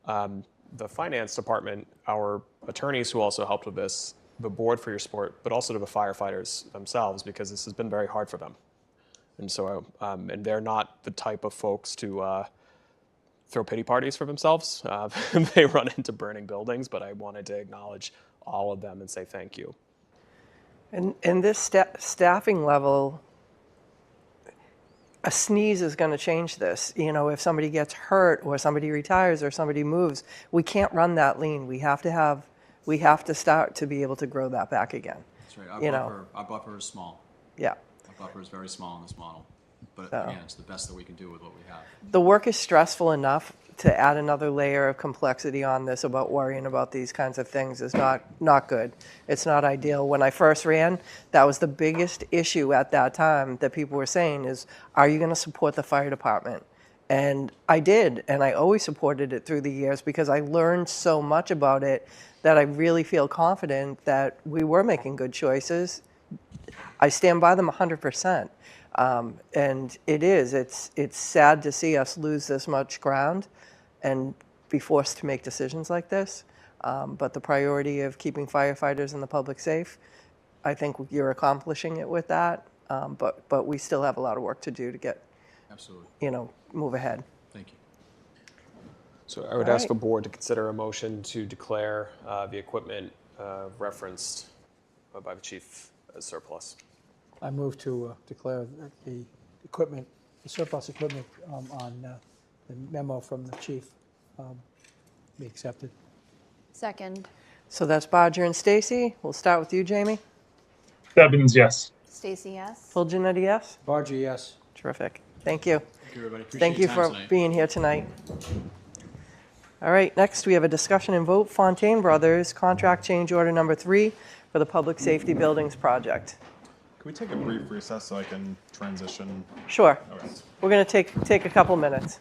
the finance department, our attorneys who also helped with this, the board for your support, but also to the firefighters themselves, because this has been very hard for them. And so, and they're not the type of folks to throw pity parties for themselves. They run into burning buildings, but I wanted to acknowledge all of them and say thank you. And this staffing level, a sneeze is going to change this. You know, if somebody gets hurt or somebody retires or somebody moves, we can't run that lean. We have to start to be able to grow that back again. That's right. Our buffer is small. Yeah. Our buffer is very small in this model. But again, it's the best that we can do with what we have. The work is stressful enough. To add another layer of complexity on this about worrying about these kinds of things is not good. It's not ideal. When I first ran, that was the biggest issue at that time that people were saying is, are you going to support the fire department? And I did, and I always supported it through the years because I learned so much about it that I really feel confident that we were making good choices. I stand by them 100%. And it's sad to see us lose this much ground and be forced to make decisions like this. But the priority of keeping firefighters and the public safe, I think you're accomplishing it with that. But we still have a lot of work to do to get, absolutely, move ahead. Thank you. So I would ask the board to consider a motion to declare the equipment referenced by the chief as surplus. I move to declare that the equipment, the surplus equipment on the memo from the chief be accepted. Second. So that's Bodger and Stacy. We'll start with you, Jamie. Stebbins, yes. Stacy, yes. Full Janetti, yes? Barger, yes. Terrific. Thank you. Thank you, everybody. Appreciate Thank you your time for tonight. being here tonight. All right, next we have a discussion and vote. Fontaine Brothers, contract change order number 3 for the Public Safety Buildings Project. Can we take a brief recess so I can transition? Sure. Okay. We're going to take a couple minutes.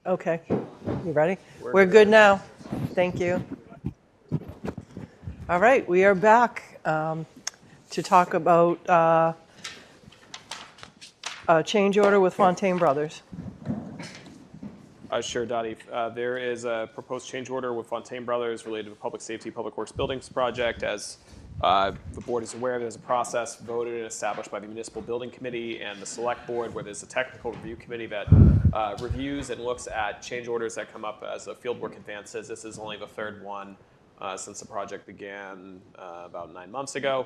Okay, you ready? We're good now. Thank you. All right, we are back to talk about a change order with Fontaine Brothers. Sure, Dottie. There is a proposed change order with Fontaine Brothers related to the Public Safety, Public Works Buildings project. As the board is aware, there's a process voted and established by the Municipal Building Committee and the Select Board, where there's a technical review committee that reviews and looks at change orders that come up as the fieldwork advances. This is only the third one since the project began about 9 months ago.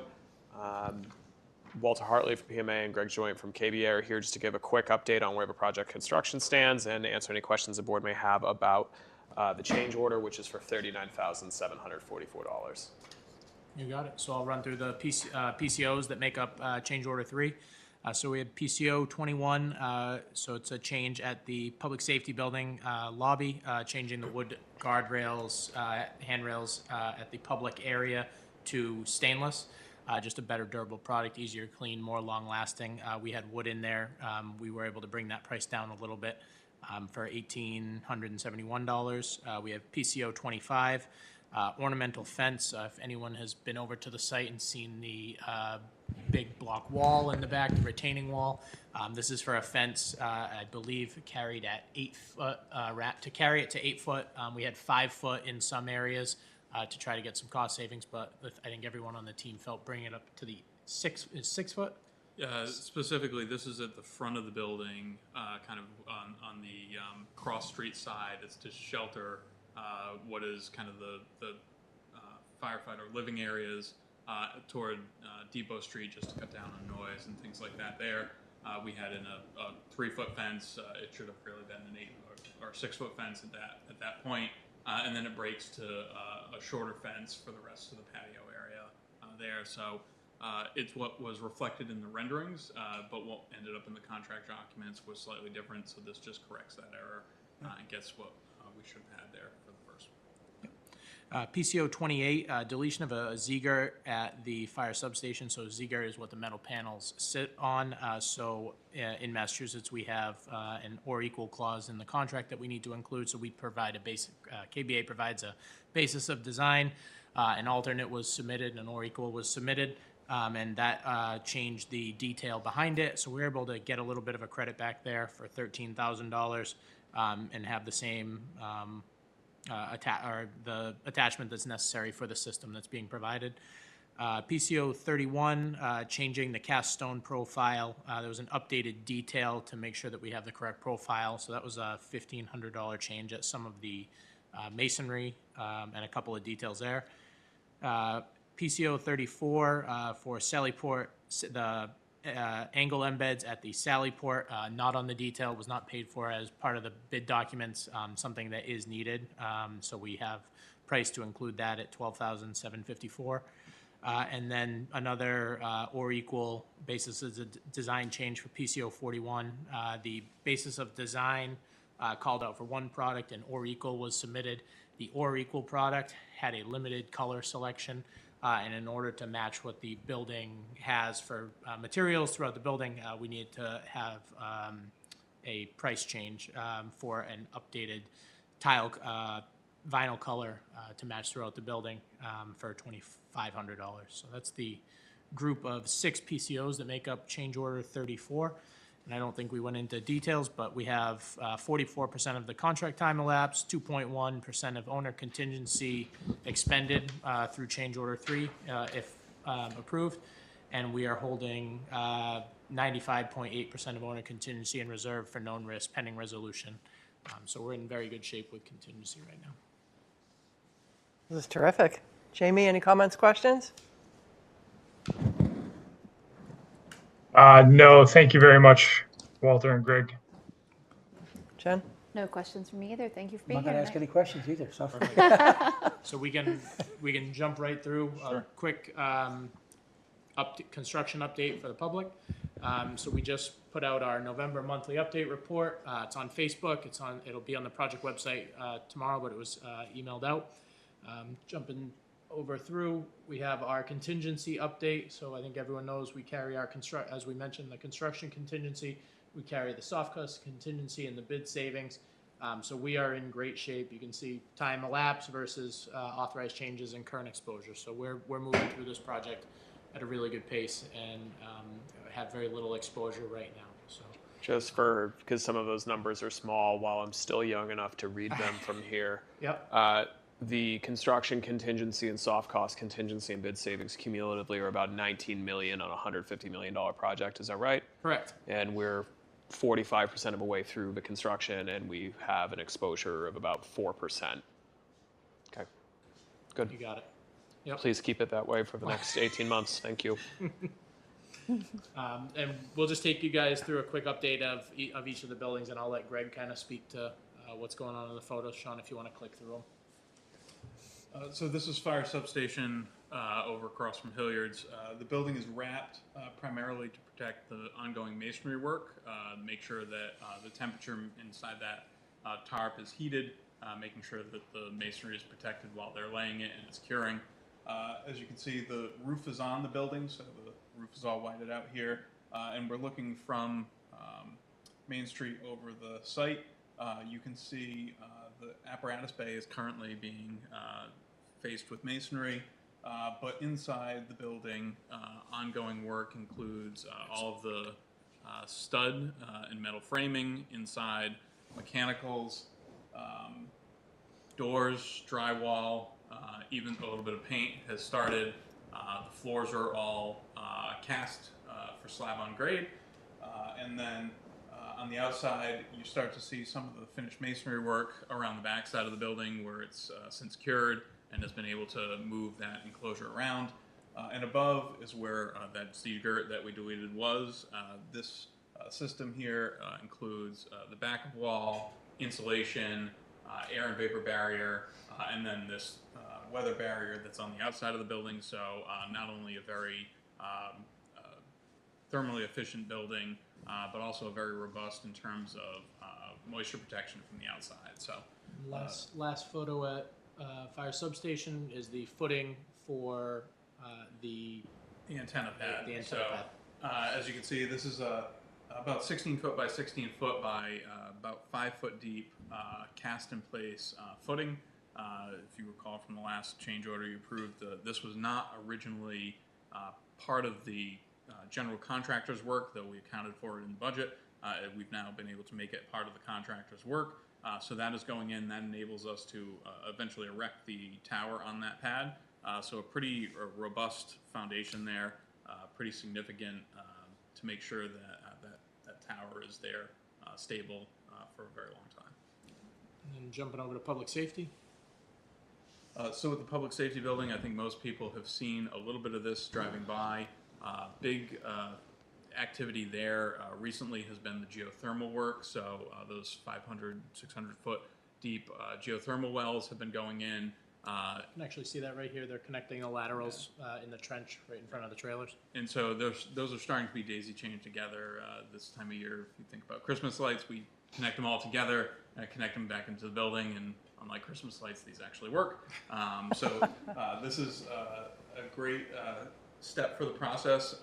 Walter Hartley from PMA and Greg Joint from KBA are here just to give a quick update on where the project construction stands and answer any questions the board may have about the change order, which is for $39,744. You got it. So I'll run through the PCOs that make up change order 3. So we have PCO 21. So it's a change at the Public Safety Building lobby, changing the wood guardrails, handrails at the public area to stainless. Just a better durable product, easier to clean, more long-lasting. We had wood in there. We were able to bring that price down a little bit for $1,871. We have PCO 25, ornamental fence. If anyone has been over to the site and seen the big block wall in the back, the retaining wall, this is for a fence, I believe, carried at 8 foot. To carry it to 8 foot, we had 5 foot in some areas. To try to get some cost savings, but I think everyone on the team felt bringing it up to the 6 foot. Specifically, this is at the front of the building, kind of on the cross street side. It's to shelter what is kind of the firefighter living areas toward Depot Street, just to cut down on noise and things like that. There, we had in a 3 foot fence. It should have really been an 8 or 6 foot fence at that point. And then it breaks to a shorter fence for the rest of the patio area there. So it's what was reflected in the renderings, but what ended up in the contract documents was slightly different. So this just corrects that error and gets what we should have had there for the first one. PCO 28, deletion of a Ziegler at the fire substation. So Ziegler is what the metal panels sit on. In Massachusetts, we have an or equal clause in the contract that we need to include. So we provide a basic, KBA provides a basis of design. An alternate was submitted, an or equal was submitted, and that changed the detail behind it. So we were able to get a little bit of a credit back there for $13,000 and have the same the attachment that's necessary for the system that's being provided. PCO 31, changing the cast stone profile. There was an updated detail to make sure that we have the correct profile. So that was a $1,500 change at some of the masonry and a couple of details there. PCO 34 for Sallyport, the angle embeds at the Sallyport, not on the detail, was not paid for as part of the bid documents, something that is needed. So we have price to include that at $12,754. And then another or equal basis is a design change for PCO 41. The basis of design called out for one product and or equal was submitted. The or equal product had a limited color selection. And in order to match what the building has for materials throughout the building, we need to have a price change for an updated tile vinyl color to match throughout the building for $2,500. So that's the group of 6 PCOs that make up change order 34. And I don't think we went into details, but we have 44% of the contract time elapsed, 2.1% of owner contingency expended through change order 3 if approved, and we are holding 95.8% of owner contingency in reserve for known risk pending resolution. So we're in very good shape with contingency right now. This is terrific. Jamie, any comments, questions? No, thank you very much, Walter and Greg. Jen? No questions from me either. Thank you for I'm being not going here to ask tonight. any questions either. So So we can jump right through a quick construction update for the public. So we just put out our November monthly update report. It's on Facebook. It'll be on the project website tomorrow, but it was emailed out. Jumping over through, we have our contingency update. So I think everyone knows we carry our as we mentioned, the construction contingency. We carry the soft cost contingency and the bid savings. So we are in great shape. You can see time elapsed versus authorized changes in current exposure. So we're moving through this project at a really good pace and have very little exposure right now. So Just because some of those numbers are small, while I'm still young enough to read them from here. Yep. The construction contingency and soft cost contingency and bid savings cumulatively are about 19 million on a $150 million project. Is that right? Correct. And we're 45% of a way through the construction, and we have an exposure of about 4%. Okay, good. You got it. Yep. Please keep it that way for the next 18 months. Thank you. And we'll just take you guys through a quick update of each of the buildings, and I'll let Greg kind of speak to what's going on in the photos. Sean, if you want to click through them. So this is fire substation over across from Hilliard's. The building is wrapped primarily to protect the ongoing masonry work, make sure that the temperature inside that tarp is heated, making sure that the masonry is protected while they're laying it and it's curing. As you can see, the roof is on the building, so the roof is all whited out here, and we're looking from Main Street over the site. You can see the apparatus bay is currently being faced with masonry, but inside the building, ongoing work includes all of the stud and metal framing inside, mechanicals, doors, drywall, even a little bit of paint has started. The floors are all cast for slab on grade, and then on the outside, you start to see some of the finished masonry work around the back side of the building where it's since cured and has been able to move that enclosure around. And above is where that Z-girt that we deleted was. This system here includes the backup wall, insulation, air and vapor barrier, and then this weather barrier that's on the outside of the building. So not only a very thermally efficient building, but also very robust in terms of moisture protection from the outside. So Last photo at fire substation is the footing for the antenna pad. The antenna so, pad. As you can see, this is about 16 foot by 16 foot by about 5 foot deep cast in place footing. If you recall from the last change order you approved, this was not originally part of the general contractor's work, though we accounted for it in the budget. We've now been able to make it part of the contractor's work. So that is going in. That enables us to eventually erect the tower on that pad. So a pretty robust foundation there, pretty significant to make sure that that tower is there stable for a very long time. And then jumping over to public safety. So with the public safety building, I think most people have seen a little bit of this driving by. Big activity there recently has been the geothermal work. So those 500, 600 foot deep geothermal wells have been going in. You can actually see that right here. They're connecting the laterals in the trench right in front of the trailers. And so those are starting to be daisy chained together this time of year. If you think about Christmas lights, we connect them all together and connect them back into the building. And unlike Christmas lights, these actually work. So this is a great step for the process.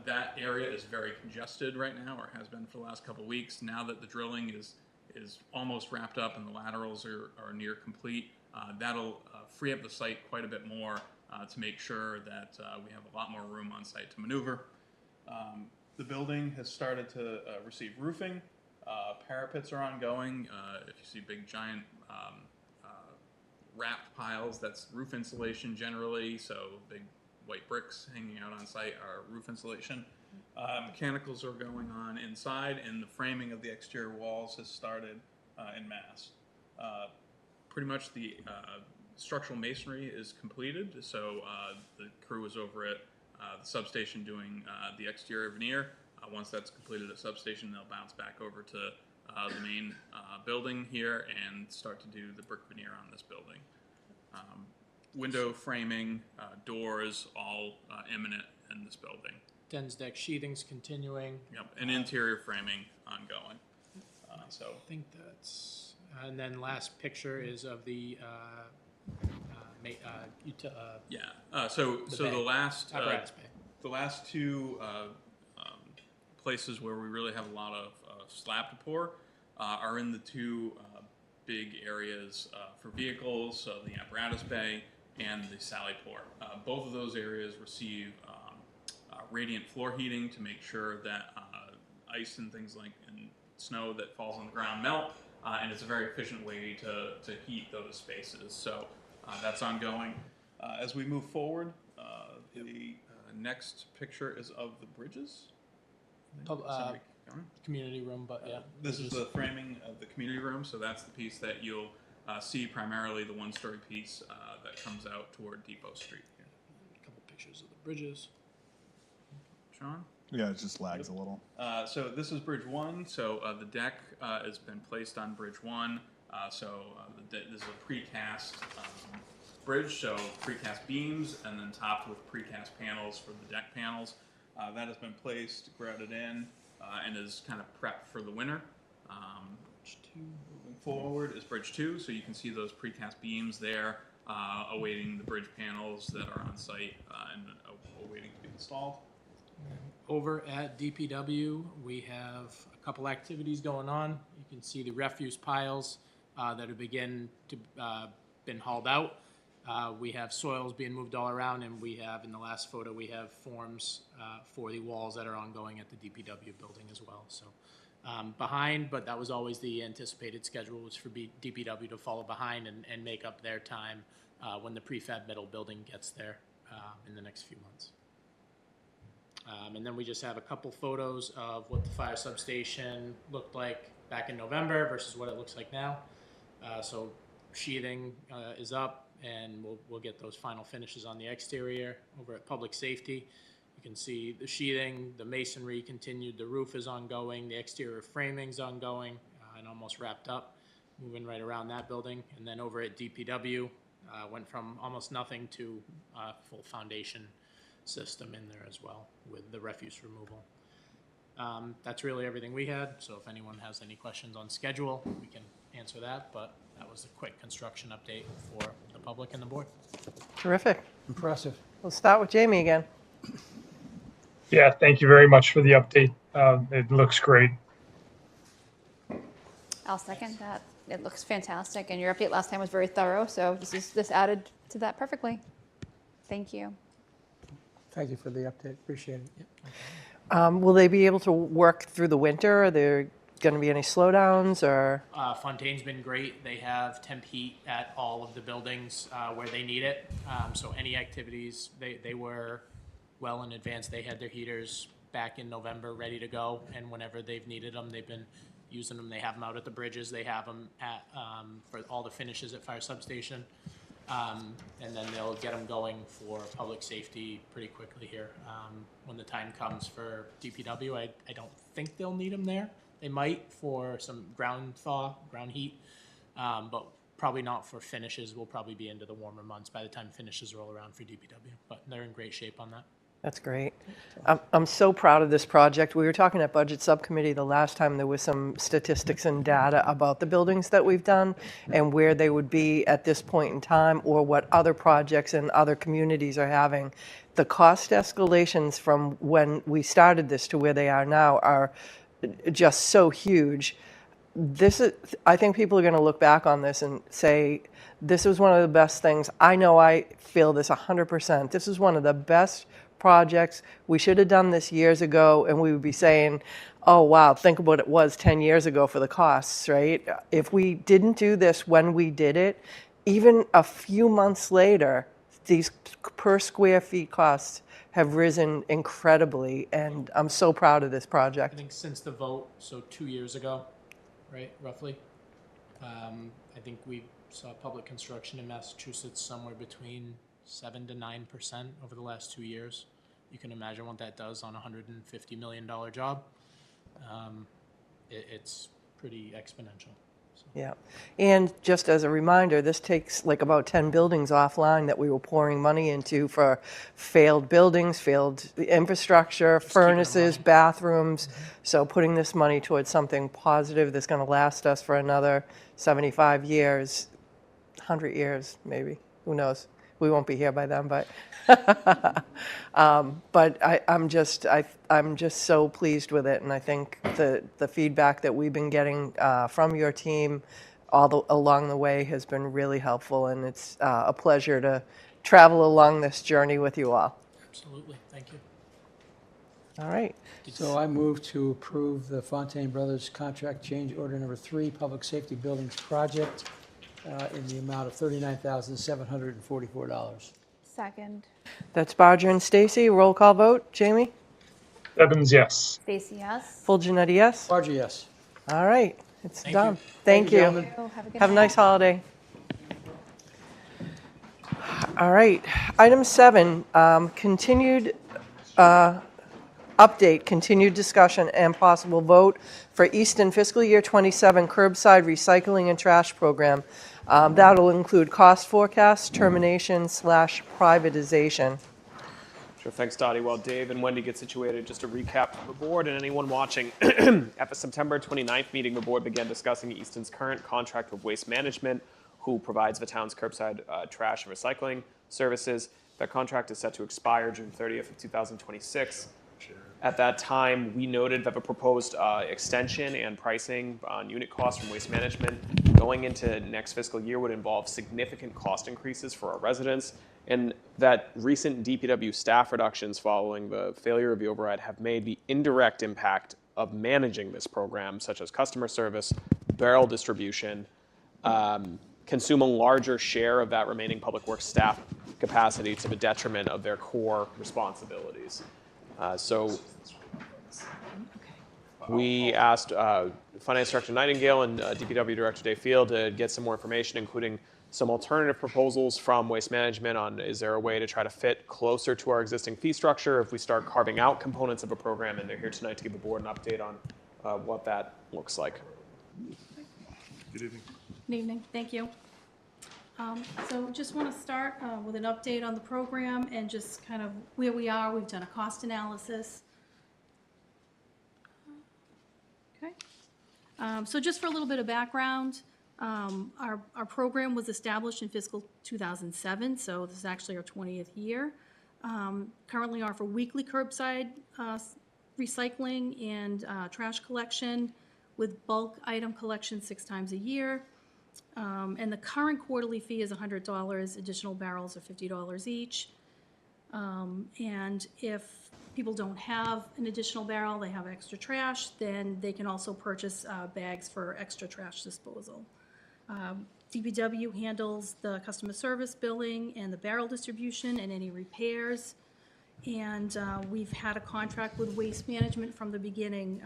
That area is very congested right now, or has been for the last couple of weeks. Now that the drilling is almost wrapped up and the laterals are near complete, that'll free up the site quite a bit more to make sure that we have a lot more room on site to maneuver. The building has started to receive roofing. Parapets are ongoing. If you see big giant wrapped piles, that's roof insulation generally, so big white bricks hanging out on site are roof insulation. Mechanicals are going on inside, and the framing of the exterior walls has started en masse. Pretty much the structural masonry is completed, so the crew is over at the substation doing the exterior veneer. Once that's completed at substation, they'll bounce back over to the main building here and start to do the brick veneer on this building. Window framing, doors, all imminent in this building. Den's deck sheathing's continuing. Yep, and interior framing ongoing. So I think that's, and then last picture is of the so bay. the last two places where we really have a lot of slab to pour are in the two big areas for vehicles, so the apparatus bay and the sally port. Both of those areas receive radiant floor heating to make sure that ice and things like and snow that falls on the ground melt, and it's a very efficient way to heat those spaces. So that's ongoing. As we move forward, the next picture is of the bridges. Community room, but yeah. This is the framing of the community room, so that's the piece that you'll see, primarily the one-story piece that comes out toward Depot Street here. A couple pictures of the bridges. Sean? Yeah, it just lags a little. So this is Bridge 1. So the deck has been placed on Bridge 1. This is a precast bridge, so precast beams, and then topped with precast panels for the deck panels. That has been placed, grouted in, and is kind of prepped for the winter. Bridge 2. Moving forward is Bridge 2, so you can see those precast beams there, awaiting the bridge panels that are on site and awaiting to be installed. Over at DPW, we have a couple activities going on. You can see the refuse piles that have been hauled out. We have soils being moved all around, and we have, in the last photo, we have forms for the walls that are ongoing at the DPW building as well. So behind, but that was always the anticipated schedule, was for DPW to follow behind and make up their time when the prefab metal building gets there in the next few months. And then we just have a couple photos of what the fire substation looked like back in November versus what it looks like now. So sheathing is up, and we'll get those final finishes on the exterior. Over at public safety, you can see the sheathing, the masonry continued, the roof is ongoing, the exterior framing's ongoing and almost wrapped up, moving right around that building. And then over at DPW, went from almost nothing to full foundation system in there as well with the refuse removal. That's really everything we had, so if anyone has any questions on schedule, we can answer that, but that was a quick construction update for the public and the board. Terrific. Impressive. We'll start with Jamie again. Yeah, thank you very much for the update. It looks great. I'll second that. It looks fantastic, and your update last time was very thorough, so this added to that perfectly. Thank you. Thank you for the update. Appreciate it. Will they be able to work through the winter? Are there going to be any slowdowns or? Fontaine's been great. They have temp heat at all of the buildings where they need it. So any activities, they were well in advance. They had their heaters back in November ready to go, and whenever they've needed them, they've been using them. They have them out at the bridges. They have them at for all the finishes at fire substation. And then they'll get them going for public safety pretty quickly here. When the time comes for DPW, I don't think they'll need them there. They might for some ground thaw, ground heat, but probably not for finishes. We'll probably be into the warmer months by the time finishes roll around for DPW, but they're in great shape on that. That's great. I'm so proud of this project. We were talking at Budget Subcommittee the last time. There was some statistics and data about the buildings that we've done and where they would be at this point in time, or what other projects and other communities are having. The cost escalations from when we started this to where they are now are just so huge. I think people are going to look back on this and say, this was one of the best things. I know I feel this 100%. This is one of the best projects. We should have done this years ago, and we would be saying, oh, wow, think of what it was 10 years ago for the costs, right? If we didn't do this when we did it, even a few months later, these per square feet costs have risen incredibly, and I'm so proud of this I project. think since the vote, so 2 years ago, right, roughly, I think we saw public construction in Massachusetts somewhere between 7 to 9% over the last 2 years. You can imagine what that does on a $150 million job. It's pretty exponential. So. Yeah, and just as a reminder, this takes like about 10 buildings offline that we were pouring money into for failed buildings, failed infrastructure, furnaces, bathrooms. So putting this money towards something positive that's going to last us for another 75 years, 100 years maybe, who knows? We won't be here by then, but I'm just so pleased with it, and I think the feedback that we've been getting from your team, along the way has been really helpful, and it's a pleasure to travel along this journey with you all. Absolutely, thank you. All right. So I move to approve the Fontaine Brothers contract change order number 3, Public Safety Buildings Project, in the amount of $39,744. Second. That's Bodger and Stacy. Roll call vote. Jamie? Evans, yes. Stacy, yes. Full Janetti, yes? Barger, yes. All right. It's Thank done. you. Thank you. gentlemen. Oh, have a good Have a night. nice holiday. All right. Item 7, continued update, continued discussion, and possible vote for Easton fiscal year 27 curbside recycling and trash program. That'll include cost forecast, termination/privatization. Sure, thanks, Dottie. While Dave and Wendy get situated, just a recap for the board and anyone watching. At the September 29th meeting, the board began discussing Easton's current contract with Waste Management, who provides the town's curbside trash and recycling services. That contract is set to expire June 30th of 2026. At that time, we noted that the proposed extension and pricing on unit costs from Waste Management going into next fiscal year would involve significant cost increases for our residents, and that recent DPW staff reductions following the failure of the override have made the indirect impact of managing this program, such as customer service, barrel distribution, consume a larger share of that remaining public works staff capacity to the detriment of their core responsibilities. So we asked Finance Director Nightingale and DPW Director Dave Field to get some more information, including some alternative proposals from Waste Management on is there a way to try to fit closer to our existing fee structure if we start carving out components of a program, and they're here tonight to give the board an update on what that looks like. Good evening. Good evening, thank you. So just want to start with an update on the program and just kind of where we are. We've done a cost analysis. Okay. So just for a little bit of background, our program was established in fiscal 2007, so this is actually our 20th year. Currently offer weekly curbside recycling and trash collection with bulk item collection 6 times a year. And the current quarterly fee is $100. Additional barrels are $50 each. And if people don't have an additional barrel, they have extra trash, then they can also purchase bags for extra trash disposal. DPW handles the customer service billing and the barrel distribution and any repairs. And we've had a contract with Waste Management from the beginning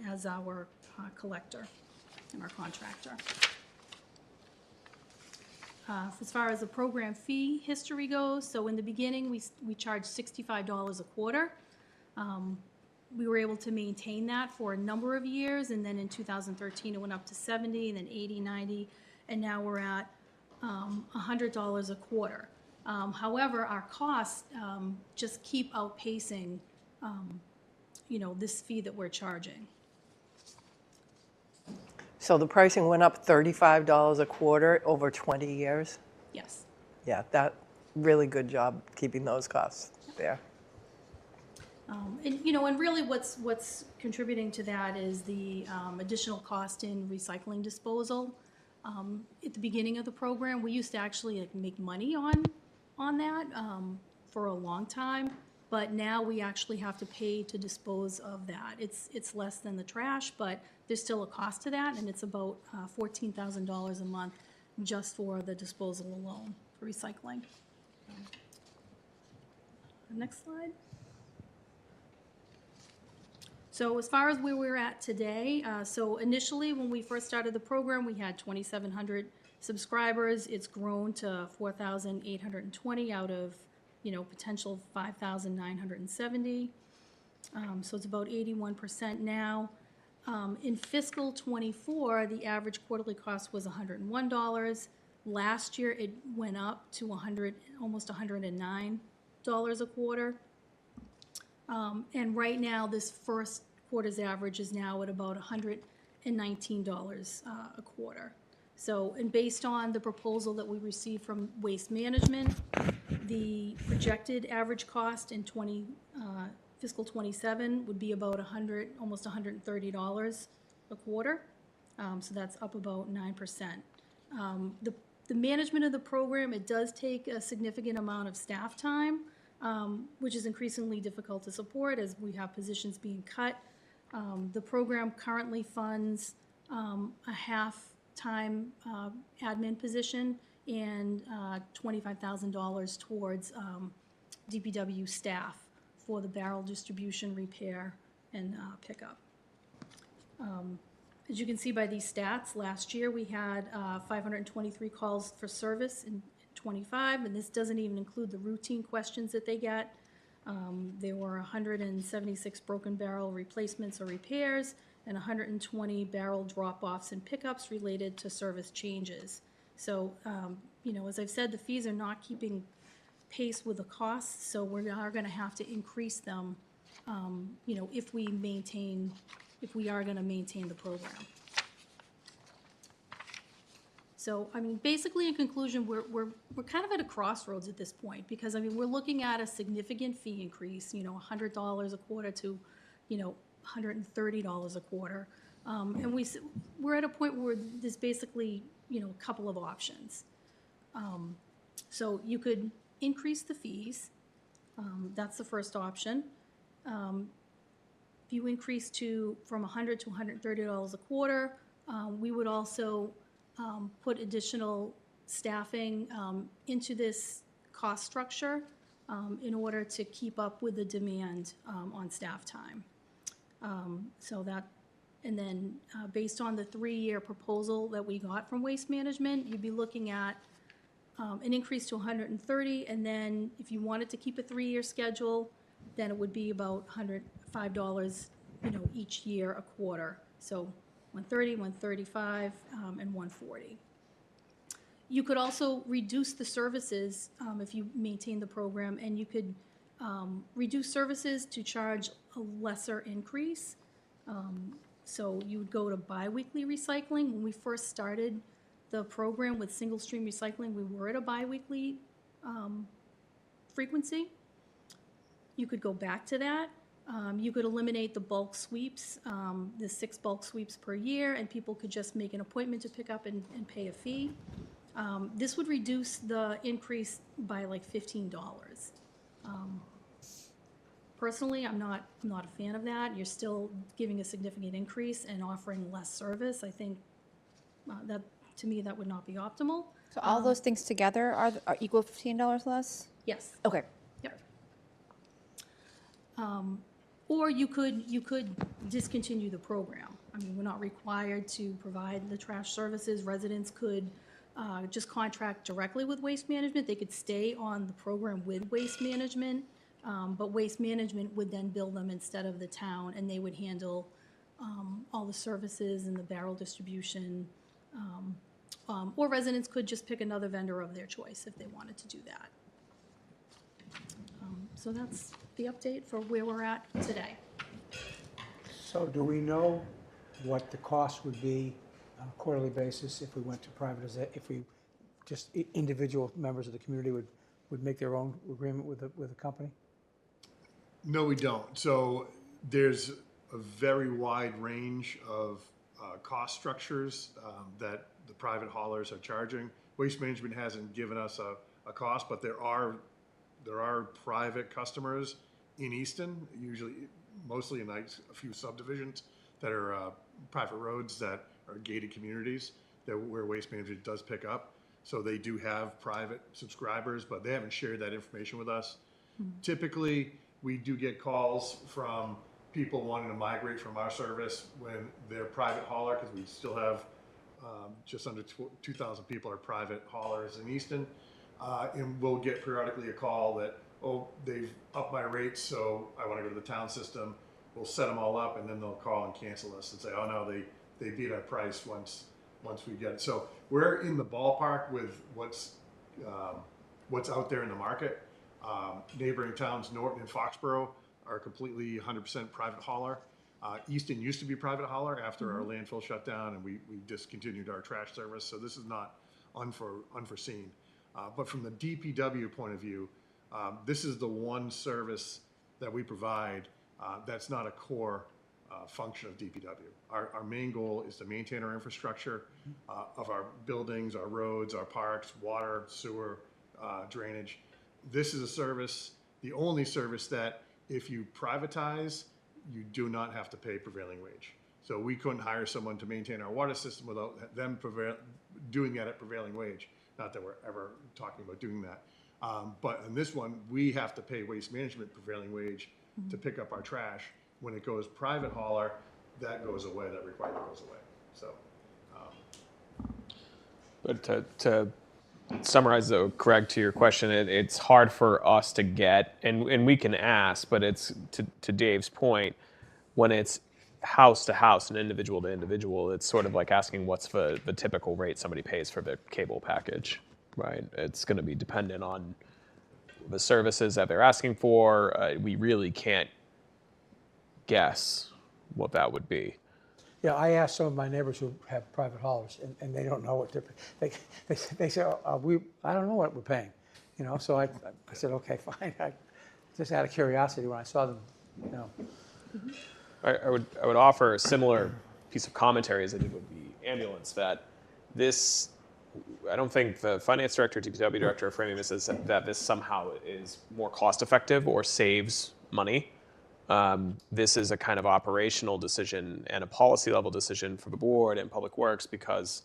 as our collector and our contractor. As far as the program fee history goes, so in the beginning, we charged $65 a quarter. We were able to maintain that for a number of years, and then in 2013, it went up to $70, and then $80, $90, and now we're at $100 a quarter. However, our costs just keep outpacing, this fee that we're charging. So the pricing went up $35 a quarter over 20 years? Yes. Yeah, that really good job keeping those costs there. And really what's contributing to that is the additional cost in recycling disposal. At the beginning of the program, we used to actually make money on that for a long time, but now we actually have to pay to dispose of that. It's less than the trash, but there's still a cost to that, and it's about $14,000 a month just for the disposal alone, for recycling. Next slide. So as far as where we're at today, so initially when we first started the program, we had 2,700 subscribers. It's grown to 4,820 out of, potential 5,970. So it's about 81% now. In fiscal 24, the average quarterly cost was $101. Last year, it went up to almost $109 a quarter. And right now, this first quarter's average is now at about $119 a quarter. So, and based on the proposal that we received from Waste Management, the projected average cost in fiscal 27 would be about almost $130 a quarter. So that's up about 9%. The management of the program, it does take a significant amount of staff time, which is increasingly difficult to support as we have positions being cut. The program currently funds a half-time admin position and $25,000 towards DPW staff for the barrel distribution, repair, and pickup. As you can see by these stats, last year we had 523 calls for service in 25, and this doesn't even include the routine questions that they get. There were 176 broken barrel replacements or repairs and 120 barrel drop-offs and pickups related to service changes. So, you know, as I've said, the fees are not keeping pace with the costs, so we are going to have to increase them, you know, if we are going to maintain the program. So, I mean, basically, in conclusion, we're kind of at a crossroads at this point, because, I mean, we're looking at a significant fee increase, you know, $100 a quarter to, you know, $130 a quarter. And we're at a point where there's basically, you know, a couple of options. So you could increase the fees. That's the first option. If you increase from $100 to $130 a quarter, we would also put additional staffing into this cost structure in order to keep up with the demand on staff time. And then based on the 3-year proposal that we got from Waste Management, you'd be looking at an increase to 130, and then if you wanted to keep a 3-year schedule, then it would be about $105, you know, each year a quarter. So 130, 135, and 140. You could also reduce the services if you maintain the program, and you could reduce services to charge a lesser increase. So you would go to biweekly recycling. When we first started the program with single stream recycling, we were at a biweekly frequency. You could go back to that. You could eliminate the bulk sweeps, the 6 bulk sweeps per year, and people could just make an appointment to pick up and pay a fee. This would reduce the increase by like $15. Personally, I'm not a fan of that. You're still giving a significant increase and offering less service. I think that, to me, that would not be optimal. So all those things together are equal $15 less? Yes. Okay. Yep. Or you could discontinue the program. I mean, we're not required to provide the trash services. Residents could just contract directly with Waste Management. They could stay on the program with Waste Management, but Waste Management would then bill them instead of the town, and they would handle all the services and the barrel distribution. Or residents could just pick another vendor of their choice if they wanted to do that. So that's the update for where we're at today. So do we know what the cost would be on a quarterly basis if we went to privatization, if we just individual members of the community would make their own agreement with the company? No, we don't. So there's a very wide range of cost structures that the private haulers are charging. Waste Management hasn't given us a cost, but there are private customers in Easton, mostly in like a few subdivisions that are private roads that are gated communities where Waste Management does pick up. So they do have private subscribers, but they haven't shared that information with us. Mm-hmm. Typically, we do get calls from people wanting to migrate from our service when they're private hauler, because we still have just under 2,000 people are private haulers in Easton. And we'll get periodically a call that, oh, they've upped my rates, so I want to go to the town system. We'll set them all up, and then they'll call and cancel us and say, oh no, they beat our price once we get it. So we're in the ballpark with what's out there in the market. Neighboring towns, Norton and Foxborough, are completely 100% private hauler. Easton used to be private hauler after our landfill shut down, and we discontinued our trash service. So this is not unforeseen. But from the DPW point of view, this is the one service that we provide that's not a core function of DPW. Our main goal is to maintain our infrastructure of our buildings, our roads, our parks, water, sewer, drainage. This is a service, the only service that if you privatize, you do not have to pay prevailing wage. So we couldn't hire someone to maintain our water system without them doing that at prevailing wage. Not that we're ever talking about doing that. But in this one, we have to pay waste management prevailing wage to pick up our trash. When it goes private hauler, that goes away, that requirement goes away. So. But to summarize, though, Craig, to your question, it's hard for us to get, and we can ask, but it's to Dave's point, when it's house to house and individual to individual, it's sort of like asking what's the typical rate somebody pays for their cable package, right? It's going to be dependent on the services that they're asking for. We really can't guess what that would be. Yeah, I asked some of my neighbors who have private haulers, and they don't know what they say, I don't know what we're paying, you know. So I said, okay, fine. Just out of curiosity, when I saw them, you know. I would offer a similar piece of commentary as I did with the ambulance, that this, I don't think the finance director, DPW director are framing this as that this somehow is more cost effective or saves money. This is a kind of operational decision and a policy level decision for the board and Public Works, because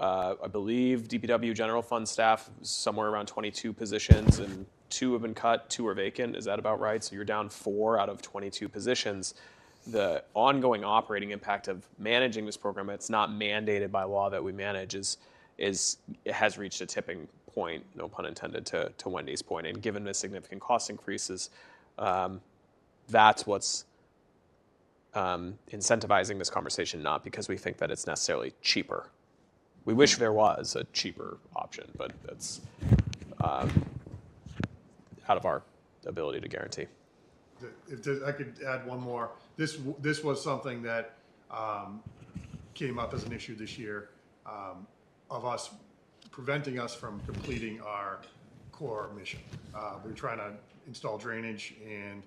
I believe DPW general fund staff is somewhere around 22 positions, and 2 have been cut, 2 are vacant. Is that about right? So you're down 4 out of 22 positions. The ongoing operating impact of managing this program, it's not mandated by law that we manage, it has reached a tipping point, no pun intended, to Wendy's point. And given the significant cost increases, that's what's incentivizing this conversation, not because we think that it's necessarily cheaper. We wish there was a cheaper option, but that's out of our ability to guarantee. If I could add one more. This was something that came up as an issue this year of us preventing us from completing our core mission. We were trying to install drainage and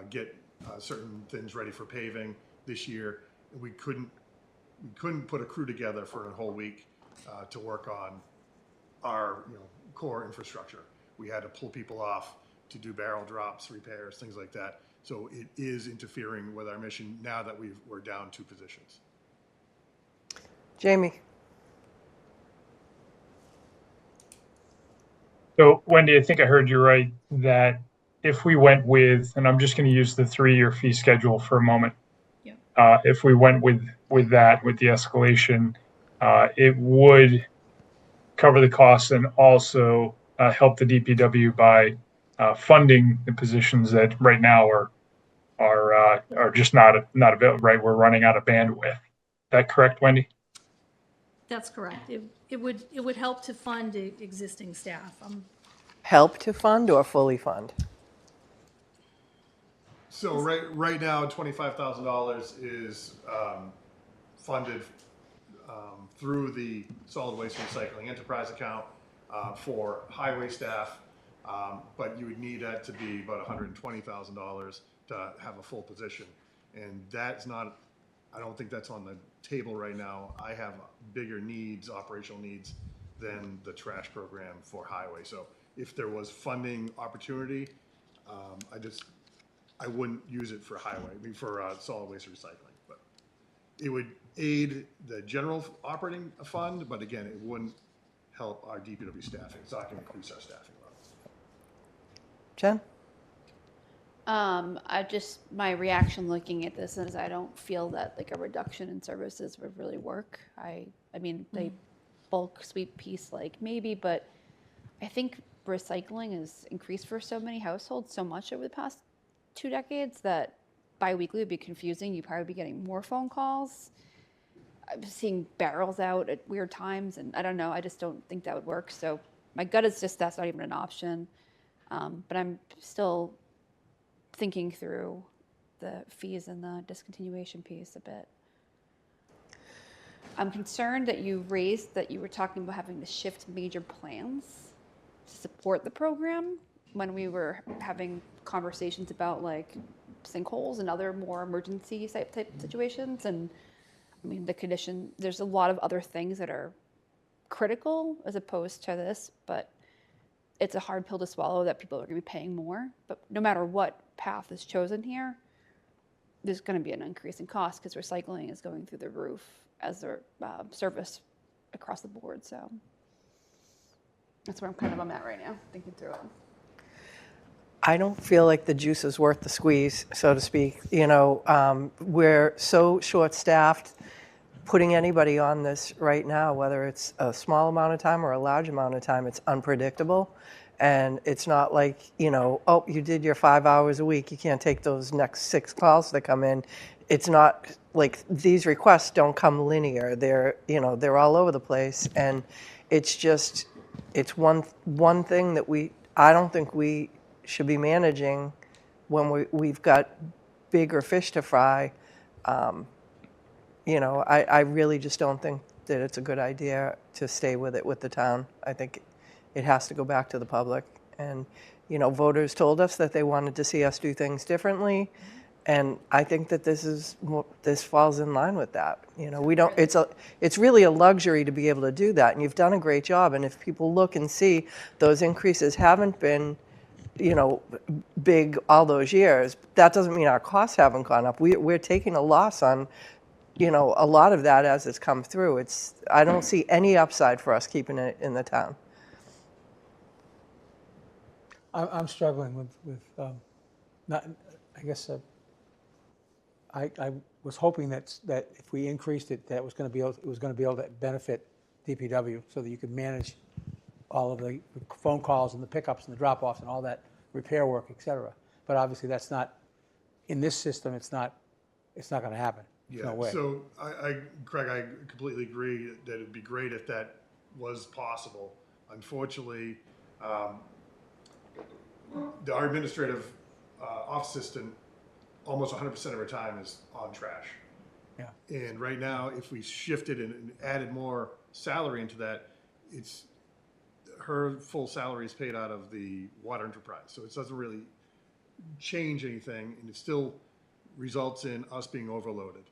get certain things ready for paving this year. We couldn't put a crew together for a whole week to work on our core infrastructure. We had to pull people off to do barrel drops, repairs, things like that. So it is interfering with our mission now that we're down 2 positions. Jamie. So Wendy, I think I heard you right, that if we went with, and I'm just going to use the 3-year fee schedule for a moment. Yep. If we went with that, with the escalation, it would cover the costs and also help the DPW by funding the positions that right now are just not available. Right, we're running out of bandwidth. Is that correct, Wendy? That's correct. It would help to fund existing staff. Help to fund or fully fund? So right now, $25,000 is funded through the solid waste recycling enterprise account for highway staff, but you would need that to be about $120,000 to have a full position, and that's not. I don't think that's on the table right now. I have bigger needs, operational needs, than the trash program for highway. So if there was funding opportunity, I wouldn't use it for highway, for solid waste recycling. But it would aid the general operating fund, but again, it wouldn't help our DPW staffing. It's not going to increase our staffing levels. Jen? My reaction looking at this is I don't feel that like a reduction in services would really work. I mean, the bulk sweep piece, like maybe, but I think recycling has increased for so many households so much over the past 2 decades that bi-weekly would be confusing. You'd probably be getting more phone calls. I'm seeing barrels out at weird times, and I don't know. I just don't think that would work. So my gut is just that's not even an option. But I'm still thinking through the fees and the discontinuation piece a bit. I'm concerned that you raised that you were talking about having to shift major plans to support the program when we were having conversations about like sinkholes and other more emergency type situations. And I mean, the condition, there's a lot of other things that are critical as opposed to this, but it's a hard pill to swallow that people are going to be paying more. But no matter what path is chosen here, there's going to be an increase in cost because recycling is going through the roof as their service across the board. So that's where I'm at right now, thinking through it. I don't feel like the juice is worth the squeeze, so to speak. You know, we're so short-staffed. Putting anybody on this right now, whether it's a small amount of time or a large amount of time, it's unpredictable. And it's not like, you know, oh, you did your 5 hours a week, you can't take those next 6 calls that come in. It's not like these requests don't come linear. They're, you know, they're all over the place. And it's just, it's one thing that I don't think we should be managing when we've got bigger fish to fry. You know, I really just don't think that it's a good idea to stay with it with the town. I think it has to go back to the public. And, you know, voters told us that they wanted to see us do things differently. And I think that this falls in line with that. You know, we don't, it's really a luxury to be able to do that. And you've done a great job. And if people look and see those increases haven't been, you know, big all those years, that doesn't mean our costs haven't gone up. We're taking a loss on, you know, a lot of that as it's come through. I don't see any upside for us keeping it in the town. I'm struggling with not, I guess, I was hoping that if we increased it, that it was going to be able to benefit DPW so that you could manage all of the phone calls and the pickups and the drop-offs and all that repair work, et cetera. But obviously that's not, in this system, it's not going to happen. Yeah, no way. So Craig, I completely agree that it'd be great if that was possible. Unfortunately, our administrative office assistant, almost 100% of her time is on trash. Yeah. And right now, if we shifted and added more salary into that, her full salary is paid out of the water enterprise. So it doesn't really change anything, and it still results in us being overloaded.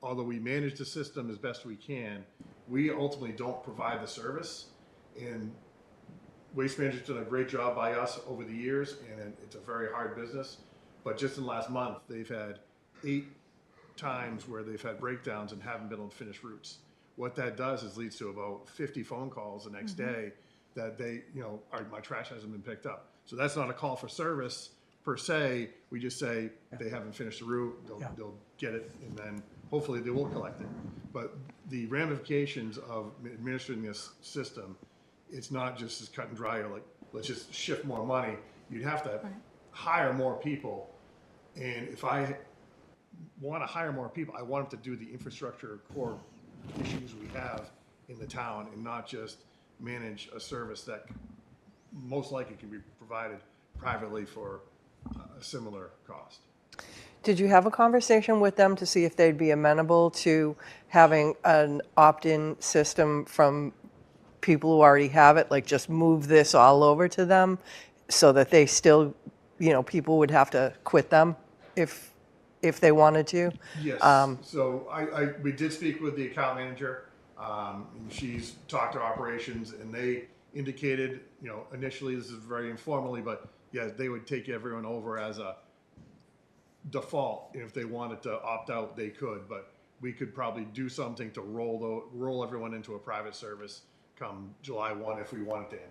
Although we manage the system as best we can, we ultimately don't provide the service. And Waste Management's done a great job by us over the years, and it's a very hard business. But just in the last month, they've had 8 times where they've had breakdowns and haven't been able to finish routes. What that does is leads to about 50 phone calls the next day that they, you know, my trash hasn't been picked up. So that's not a call for service per se. We just say they haven't finished the route, they'll get it, and then hopefully they will collect it. But the ramifications of administering this system, it's not just as cut and dry, like, let's just shift more money. You'd have to hire more people. And if I want to hire more people, I want them to do the infrastructure core issues we have in the town and not just manage a service that most likely can be provided privately for a similar cost. Did you have a conversation with them to see if they'd be amenable to having an opt-in system from people who already have it, like just move this all over to them so that they still, you know, people would have to quit them if they wanted to? Yes. So we did speak with the account manager. And she's talked to operations, and they indicated, you know, initially, this is very informally, but yeah, they would take everyone over as a default. If they wanted to opt out, they could, but we could probably do something to roll everyone into a private service come July 1 if we wanted to end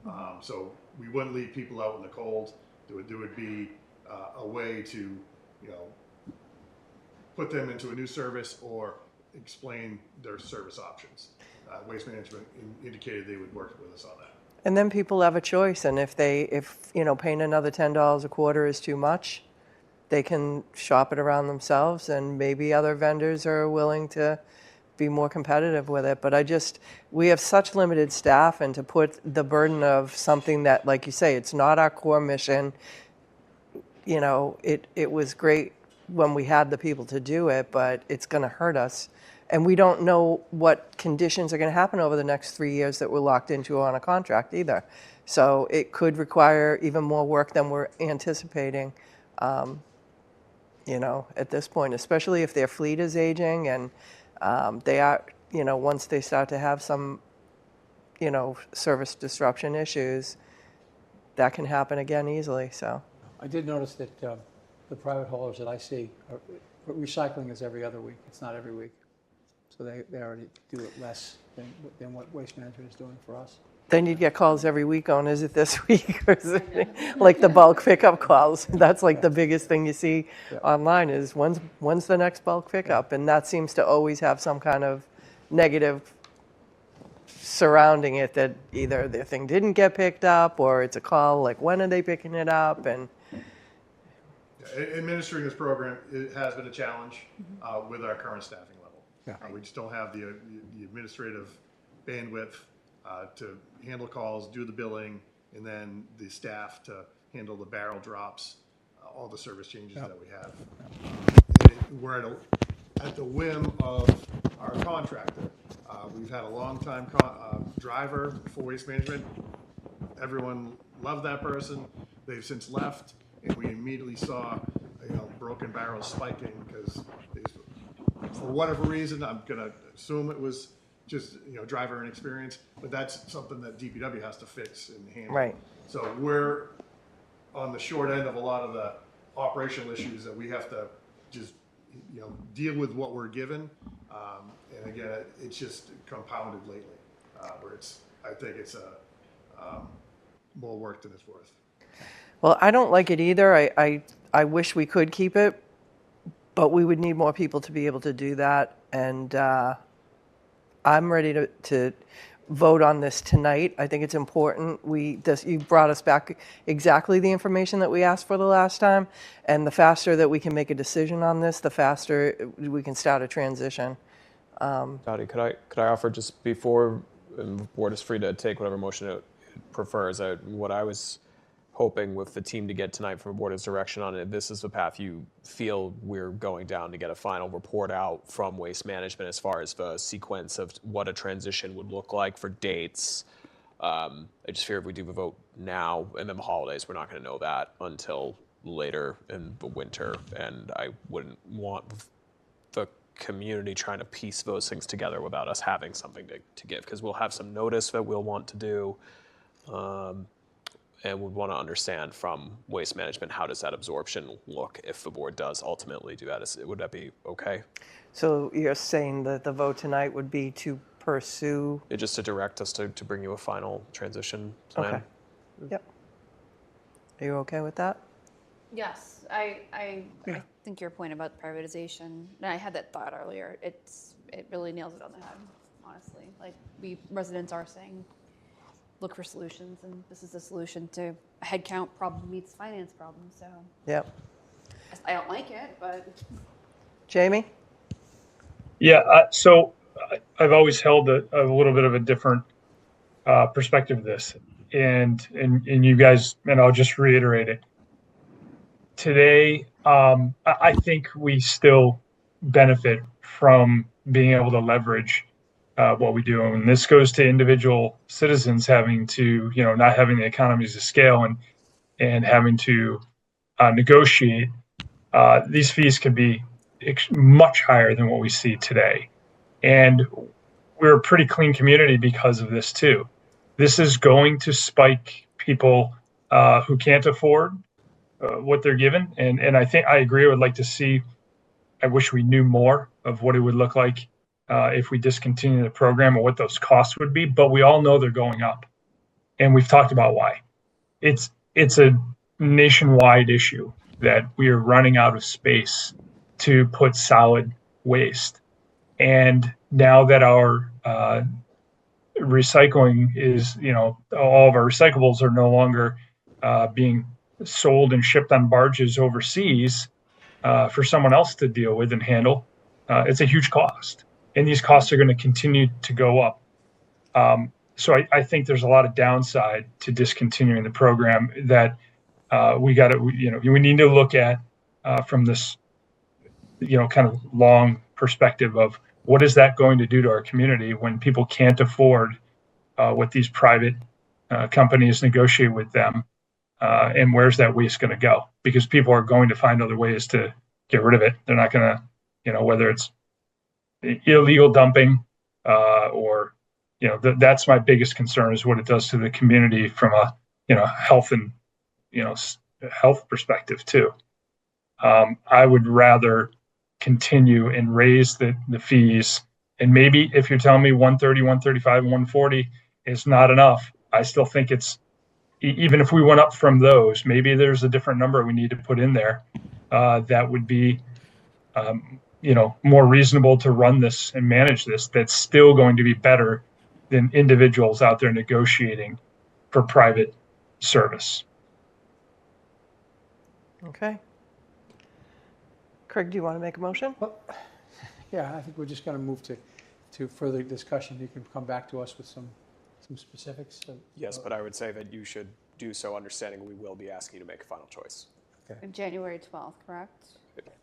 it. So we wouldn't leave people out in the cold. There would be a way to, you know, put them into a new service or explain their service options. Waste Management indicated they would work with us on that. And then people have a choice, and if you know, paying another $10 a quarter is too much, they can shop it around themselves, and maybe other vendors are willing to be more competitive with it. But we have such limited staff, and to put the burden of something that, like you say, it's not our core mission. You know, it was great when we had the people to do it, but it's going to hurt us And we don't know what conditions are going to happen over the next 3 years that we're locked into on a contract either. So it could require even more work than we're anticipating, at this point, especially if their fleet is aging and they are, once they start to have some, service disruption issues, that can happen again easily, so. I did notice that the private haulers that I see, recycling is every other week. It's not every week. So they already do it less than what Waste Management is doing for us. Then you'd get calls every week on, is it this week? Or is it like the bulk pickup calls? That's like the biggest thing you see online is when's the next bulk pickup? And that seems to always have some kind of negative surrounding it, that either their thing didn't get picked up or it's a call like, when are they picking it up? And administering this program, it has been a challenge with our current staffing level. Yeah. We just don't have the administrative bandwidth to handle calls, do the billing, and then the staff to handle the barrel drops, all the service changes that we have. And we're at the whim of our contractor. We've had a long-time driver for Waste Management. Everyone loved that person. They've since left, and we immediately saw, broken barrels spiking because, for whatever reason, I'm gonna assume it was just driver inexperience, but that's something that DPW has to fix and handle. Right. So we're on the short end of a lot of the operational issues that we have to just deal with what we're given. And again, it's just compounded lately, where I think it's more work than it's worth. well, I don't like it either. I wish we could keep it, but we would need more people to be able to do that. And I'm ready to vote on this tonight. I think it's important. You brought us back exactly the information that we asked for the last time, and the faster that we can make a decision on this, the faster we can start a transition. Dottie, could I offer just before, and the board is free to take whatever motion it prefers, what I was hoping with the team to get tonight from a board's direction on it, this is the path you feel we're going down to get a final report out from Waste Management as far as the sequence of what a transition would look like for dates. I just fear if we do the vote now and then the holidays, we're not going to know that until later in the winter, and I wouldn't want the community trying to piece those things together without us having something to give, because we'll have some notice that we'll want to do, and would want to understand from Waste Management, how does that absorption look if the board does ultimately do that? Would that be okay? So you're saying that the vote tonight would be to pursue? Just to direct us to bring you a final transition plan? Okay. Yep. Are you okay with that? Yes, I think your point about privatization, and I had that thought earlier, it really nails it on the head, honestly. Like, we residents are saying, look for solutions, and this is a solution to a headcount problem meets finance problem, so. Yep. I don't like it, but. Jamie? Yeah, so I've always held a little bit of a different perspective of this, and you guys, and I'll just reiterate it. Today, I think we still benefit from being able to leverage what we do, and this goes to individual citizens having to, not having the economies of scale and having to negotiate. These fees can be much higher than what we see today, and we're a pretty clean community because of this too. This is going to spike people who can't afford what they're given, and I think I agree. I would like to see. I wish we knew more of what it would look like if we discontinue the program, or what those costs would be. But we all know they're going up, and we've talked about why. It's a nationwide issue that we are running out of space to put solid waste, and now that our recycling is, all of our recyclables are no longer being sold and shipped on barges overseas for someone else to deal with and handle. It's a huge cost, and these costs are going to continue to go up. So I think there's a lot of downside to discontinuing the program that we need to look at from this, kind of long perspective of what is that going to do to our community when people can't afford what these private companies negotiate with them? And where's that waste going to go? Because people are going to find other ways to get rid of it. They're not going to, whether it's illegal dumping or, that's my biggest concern is what it does to the community from a, health and, health perspective too. I would rather continue and raise the fees. And maybe if you're telling me 130, 135, 140 is not enough, I still think it's, even if we went up from those, maybe there's a different number we need to put in there that would be, more reasonable to run this and manage this. That's still going to be better than individuals out there negotiating for private service. Okay. Craig, do you want to make a motion? Well, yeah, I think we're just going to move to further discussion. You can come back to us with some specifics. Yes, but I would say that you should do so understanding we will be asking you to make a final choice. January 12th, correct?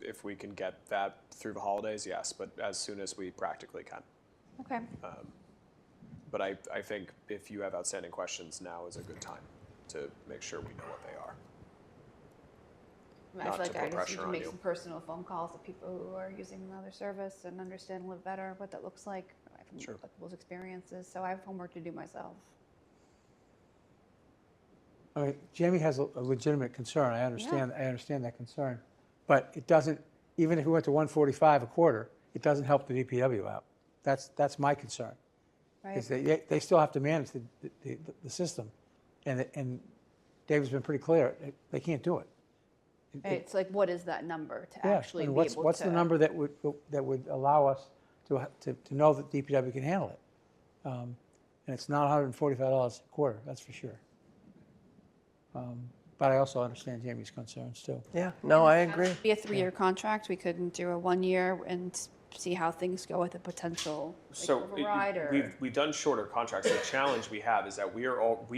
If we can get that through the holidays, yes, but as soon as we practically can. Okay. But I think if you have outstanding questions, now is a good time to make sure we know what they are. I Not feel to like I put just need pressure to on make you. some personal phone calls to people who are using another service and understand a little better what that looks like from Sure. other people's experiences. So I have homework to do myself. I mean, Jamie has a legitimate concern. I understand that concern. But it doesn't, even if we went to 145 a quarter, it doesn't help the DPW out. That's my concern. Right. Is that they still have to manage the system. And David's been pretty clear, they can't do it. It's like, what is that number to Yeah, actually and be able what's to? the number that would allow us to know that DPW can handle it? And it's not $145 a quarter, that's for sure. But I also understand Jamie's concerns too. Yeah, no, I agree. Be a 3-year contract. We couldn't do a 1 year and see how things go with a potential override or. We've done shorter contracts. The challenge we have is that we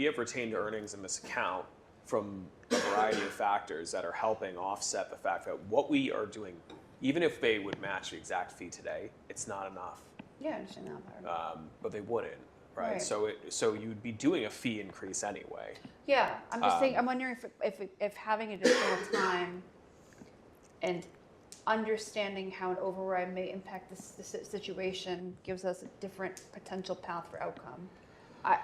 have retained earnings in this account from a variety of factors that are helping offset the fact that what we are doing, even if they would match the exact fee today, it's not enough. Yeah, I understand that part. But they wouldn't, right? Right. So you'd be doing a fee increase anyway. Yeah, I'm just saying. I'm wondering if having additional time and understanding how an override may impact the situation gives us a different potential path for outcome.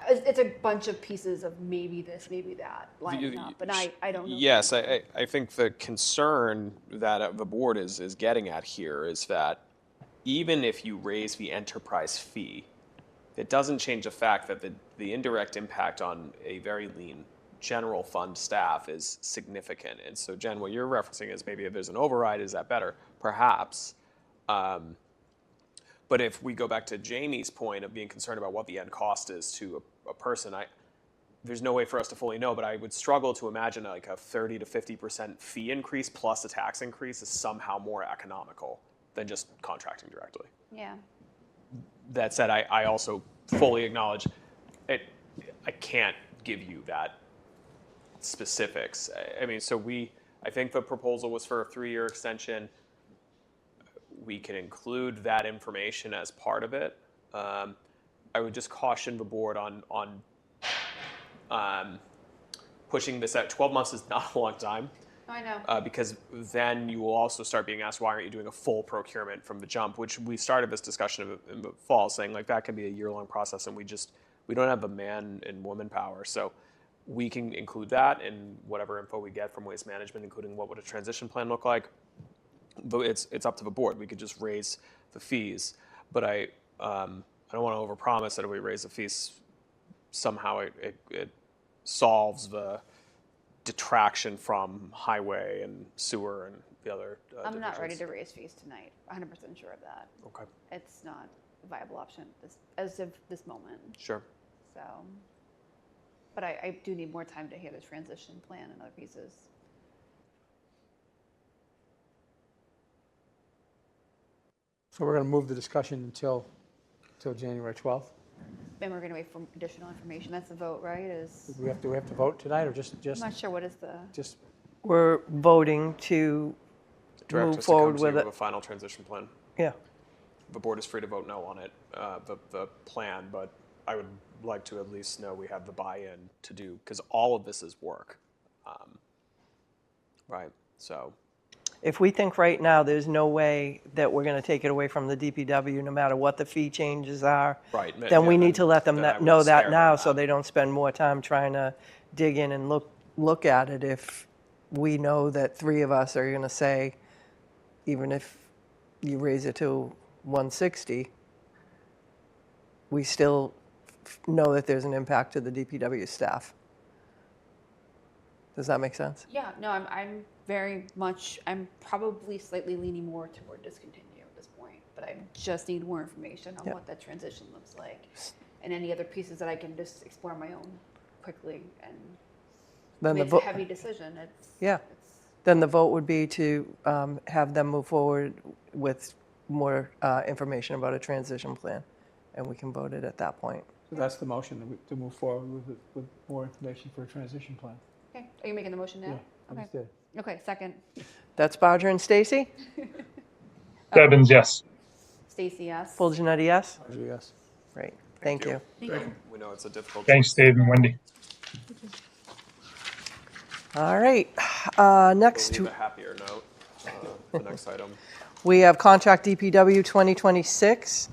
It's a bunch of pieces of maybe this, maybe that lining up, but I don't know. Yes, I think the concern that the board is getting at here is that even if you raise the enterprise fee, it doesn't change the fact that the indirect impact on a very lean general fund staff is significant. And so, Jen, what you're referencing is maybe if there's an override, is that better? Perhaps. But if we go back to Jamie's point of being concerned about what the end cost is to a person, there's no way for us to fully know, but I would struggle to imagine like a 30 to 50% fee increase plus a tax increase is somehow more economical than just contracting directly. Yeah. That said, I also fully acknowledge it. I can't give you that specifics. I mean, so I think the proposal was for a 3-year extension. We can include that information as part of it. I would just caution the board on pushing this out. 12 months is not a long time. I know. Because then you will also start being asked, why aren't you doing a full procurement from the jump, which we started this discussion in the fall saying like that can be a year-long process and we don't have the man and woman power. So we can include that in whatever info we get from Waste Management, including what would a transition plan look like. But it's up to the board. We could just raise the fees. But I don't want to overpromise that if we raise the fees, somehow it solves the detraction from highway and sewer and the other I'm not ready divisions. to raise fees tonight. 100% sure of that. Okay. It's not a viable option as of this moment. Sure. So, but I do need more time to hear the transition plan and other pieces. So we're going to move the discussion until January 12th. Then we're going to wait for additional information. That's the vote, right? Do we have to vote tonight or just I'm not sure what is the. just We're voting to Direct move us to come forward to you with it. a final transition plan. Yeah. the board is free to vote no on it, the plan, but I would like to at least know we have the buy-in to do, because all of this is work. Right, so. If we think right now there's no way that we're going to take it away from the DPW, no matter what the fee changes are, Right, then we yeah, need to let them then I would know that spare now them so that. they don't spend more time trying to dig in and look at it if we know that 3 of us are going to say, even if you raise it to 160, we still know that there's an impact to the DPW staff. Does that make sense? Yeah, no, I'm very much, I'm probably slightly leaning more toward discontinue at this point, but I just need more information on Yep. what that transition looks like, and any other pieces that I can just explore my own quickly. And Then it's a heavy decision. Yeah. Then the vote would be to have them move forward with more information about a transition plan, and we can vote it at that point. So that's the motion, to move forward with more information for a transition plan. Okay, are you making the motion now? Yeah, I Okay. just did. Okay, second. That's Bodger and Stacy. Stebbins, yes. Stacy, yes. Full Janetti, yes? Yes. Great, thank you. Thank you. We know it's a difficult. Thanks, Dave and Wendy. All right, next We'll leave a happier note, the next item. we have contract DPW 2026.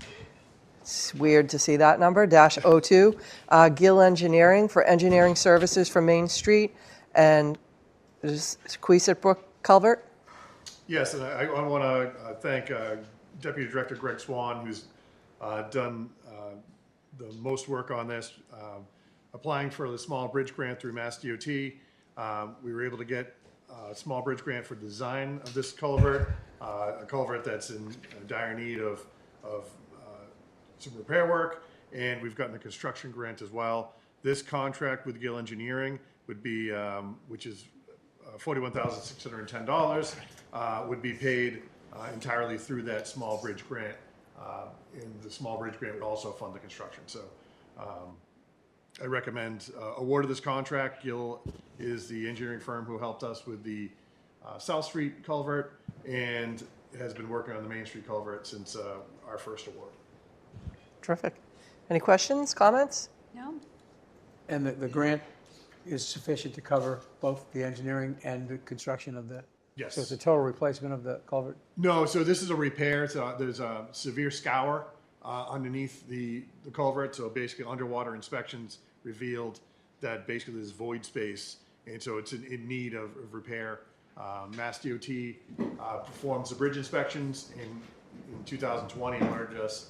It's weird to see that number, -02. Gill Engineering for engineering services for Main Street and Queeset Brook Culvert. Yes, and I want to thank Deputy Director Greg Swan, who's done the most work on this. Applying for the small bridge grant through Mass DOT, we were able to get a small bridge grant for design of this culvert, a culvert that's in dire need of some repair work, and we've gotten a construction grant as well. This contract with Gill Engineering would be, which is $41,610, would be paid entirely through that small bridge grant. And the small bridge grant would also fund the construction. So I recommend award of this contract. Gill is the engineering firm who helped us with the South Street culvert and has been working on the Main Street culvert since our first award. Terrific. Any questions, comments? No? And the grant is sufficient to cover both the engineering and the construction of the? Yes. So it's a total replacement of the culvert? No, so this is a repair. So there's a severe scour underneath the culvert. So basically underwater inspections revealed that basically there's void space. And so it's in need of repair. Mass DOT performs the bridge inspections in 2020 and alerted us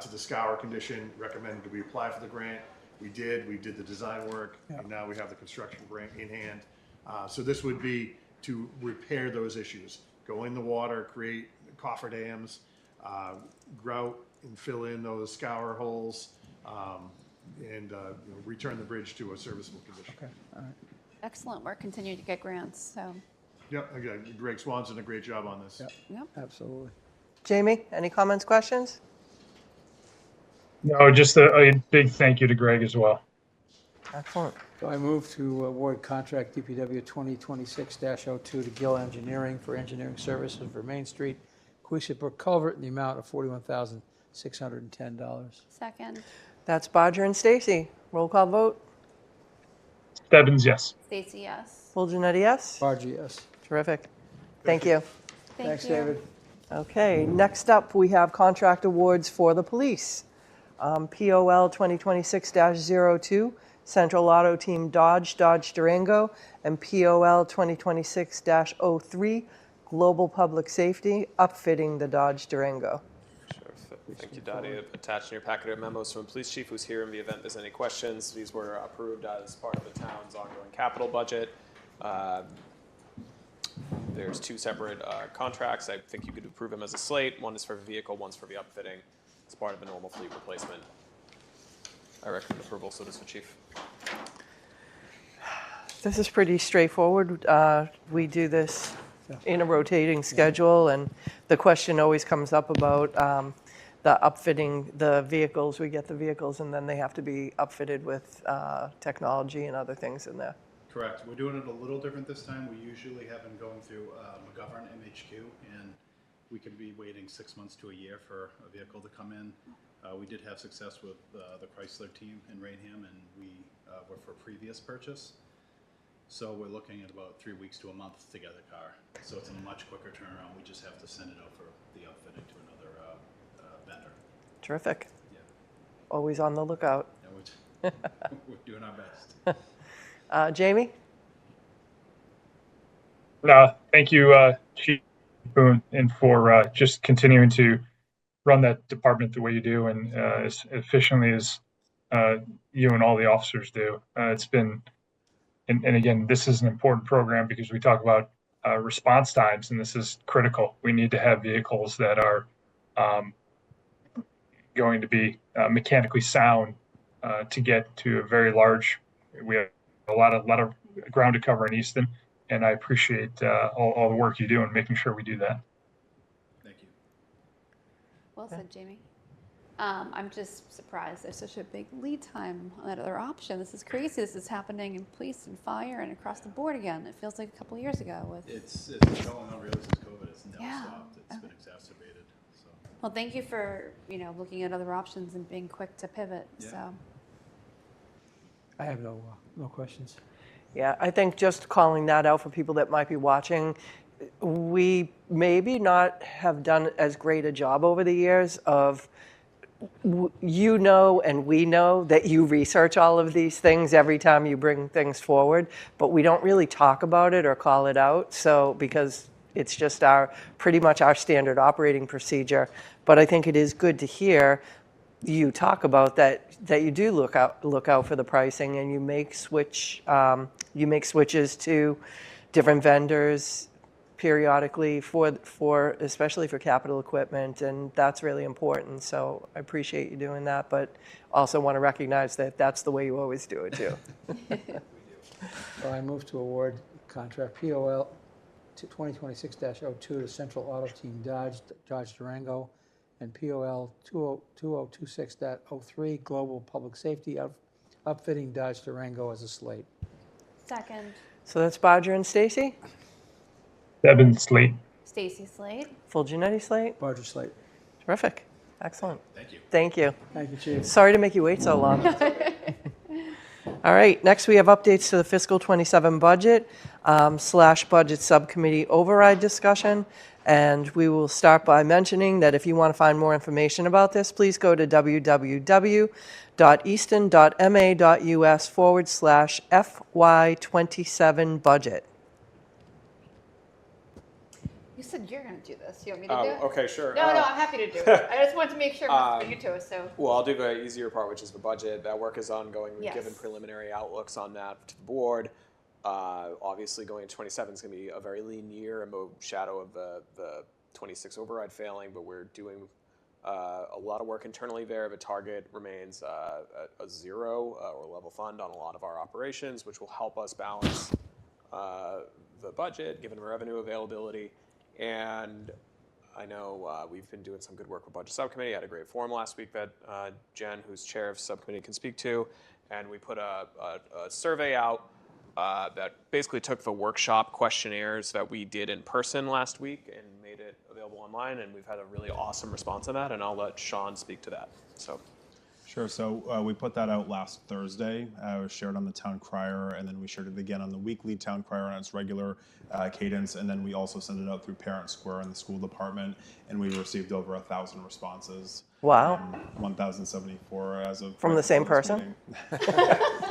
to the scour condition, recommended we apply for the grant. We did the design work, and now we have the construction grant in hand. So this would be to repair those issues. Go in the water, create coffer dams, grout and fill in those scour holes, and return the bridge to a serviceable condition. Okay, all right. Excellent work, continue to get grants, so. Yep, again, Greg Swan's done a great job on this. Yep. Absolutely. Jamie, any comments, questions? No, just a big thank you to Greg as well. Excellent. So I move to award contract DPW 2026-02 to Gill Engineering for engineering services for Main Street, Queeset Brook Culvert in the amount of $41,610. Second. That's Bodger and Stacy. Roll call vote. Stebbins, yes. Stacy, yes. Full Janetti, yes? Bargy, yes. Terrific. Thank you. Thanks, you. David. Okay, next up, we have contract awards for the police. POL 2026-02, Central Auto Team Dodge Durango, and POL 2026-03, Global Public Safety, upfitting the Dodge Durango. Sure. Thank you, Dottie. Attached in your packet are memos from the police chief who's here in the event there's any questions. These were approved as part of the town's ongoing capital budget. There's 2 separate contracts. I think you could approve them as a slate. One is for vehicle, one's for the upfitting. It's part of the normal fleet replacement. I recommend approval, so does the chief. This is pretty straightforward. We do this in a rotating schedule, and the question always comes up about the upfitting the vehicles. We get the vehicles, and then they have to be upfitted with technology and other things in there. Correct. We're doing it a little different this time. We usually have been going through McGovern MHQ, and we could be waiting 6 months to a year for a vehicle to come in. We did have success with the Chrysler team in Rainham, and we were for previous purchase. So we're looking at about 3 weeks to a month to get a car. So it's a much quicker turnaround. We just have to send it out for the outfitting to another vendor. Terrific. Yeah. Always on the lookout. Yeah, we're doing our best. Jamie? Thank you, Chief Boone, and for just continuing to run that department the way you do and as efficiently as you and all the officers do. It's been, and again, this is an important program because we talk about response times, and this is critical. We need to have vehicles that are going to be mechanically sound to get to a very large. We have a lot of ground to cover in Easton, and I appreciate all the work you do in making sure we do that. Thank you. Well said, Jamie. I'm just surprised there's such a big lead time on that other option. This is crazy. This is happening in police and fire and across the board again. It feels like a couple years ago. With It's been going on really since COVID. It's never stopped. It's been exacerbated. So. Well, thank you for looking at other options and being quick to pivot. Yeah. So I have no questions. Yeah, I think just calling that out for people that might be watching, we maybe not have done as great a job over the years of, and we know that you research all of these things every time you bring things forward, but we don't really talk about it or call it out. So because it's just pretty much our standard operating procedure. But I think it is good to hear you talk about that you do look out for the pricing, and you make switches to different vendors periodically for especially for capital equipment, and that's really important. So I appreciate you doing that, but also want to recognize that that's the way you always do it too. So I move to award contract POL 2026-02 to Central Auto Team Dodge Durango, and POL 2026-03 Global Public Safety Upfitting Dodge Durango as a slate. second, So that's Bodger and Stacy. Devin Slate. Stacy Slate. Full Genetti slate. Barger slate. Terrific. Excellent. Thank you. Thank you. Thank you, Chief. Sorry to make you wait so long. All right, next we have updates to the fiscal 27 budget / budget subcommittee override discussion. And we will start by mentioning that if you want to find more information about this, please go to www.easton.ma.us/FY27 budget. You said you're going to do this. You want me to do it? Okay, sure. No, I'm happy to do it. I just wanted to make sure I'm for you two. So. Well, I'll do the easier part, which is the budget. That work is ongoing. We've Yes. given preliminary outlooks on that to the board. Obviously, going into 27 is going to be a very lean year, a shadow of the 26 override failing, but we're doing a lot of work internally there. The target remains a zero or level fund on a lot of our operations, which will help us balance the budget, given revenue availability. And I know we've been doing some good work with Budget Subcommittee. I had a great forum last week that Jen, who's chair of subcommittee, can speak to. And we put a survey out that basically took the workshop questionnaires that we did in person last week and made it available online. And we've had a really awesome response on that. And I'll let Sean speak to that. So. Sure. So we put that out last Thursday. It was shared on the Town Crier, and then we shared it again on the weekly Town Crier on its regular cadence. And then we also sent it out through Parent Square and the school department, and we received over 1,000 responses. Wow. 1,074 as of From the same person?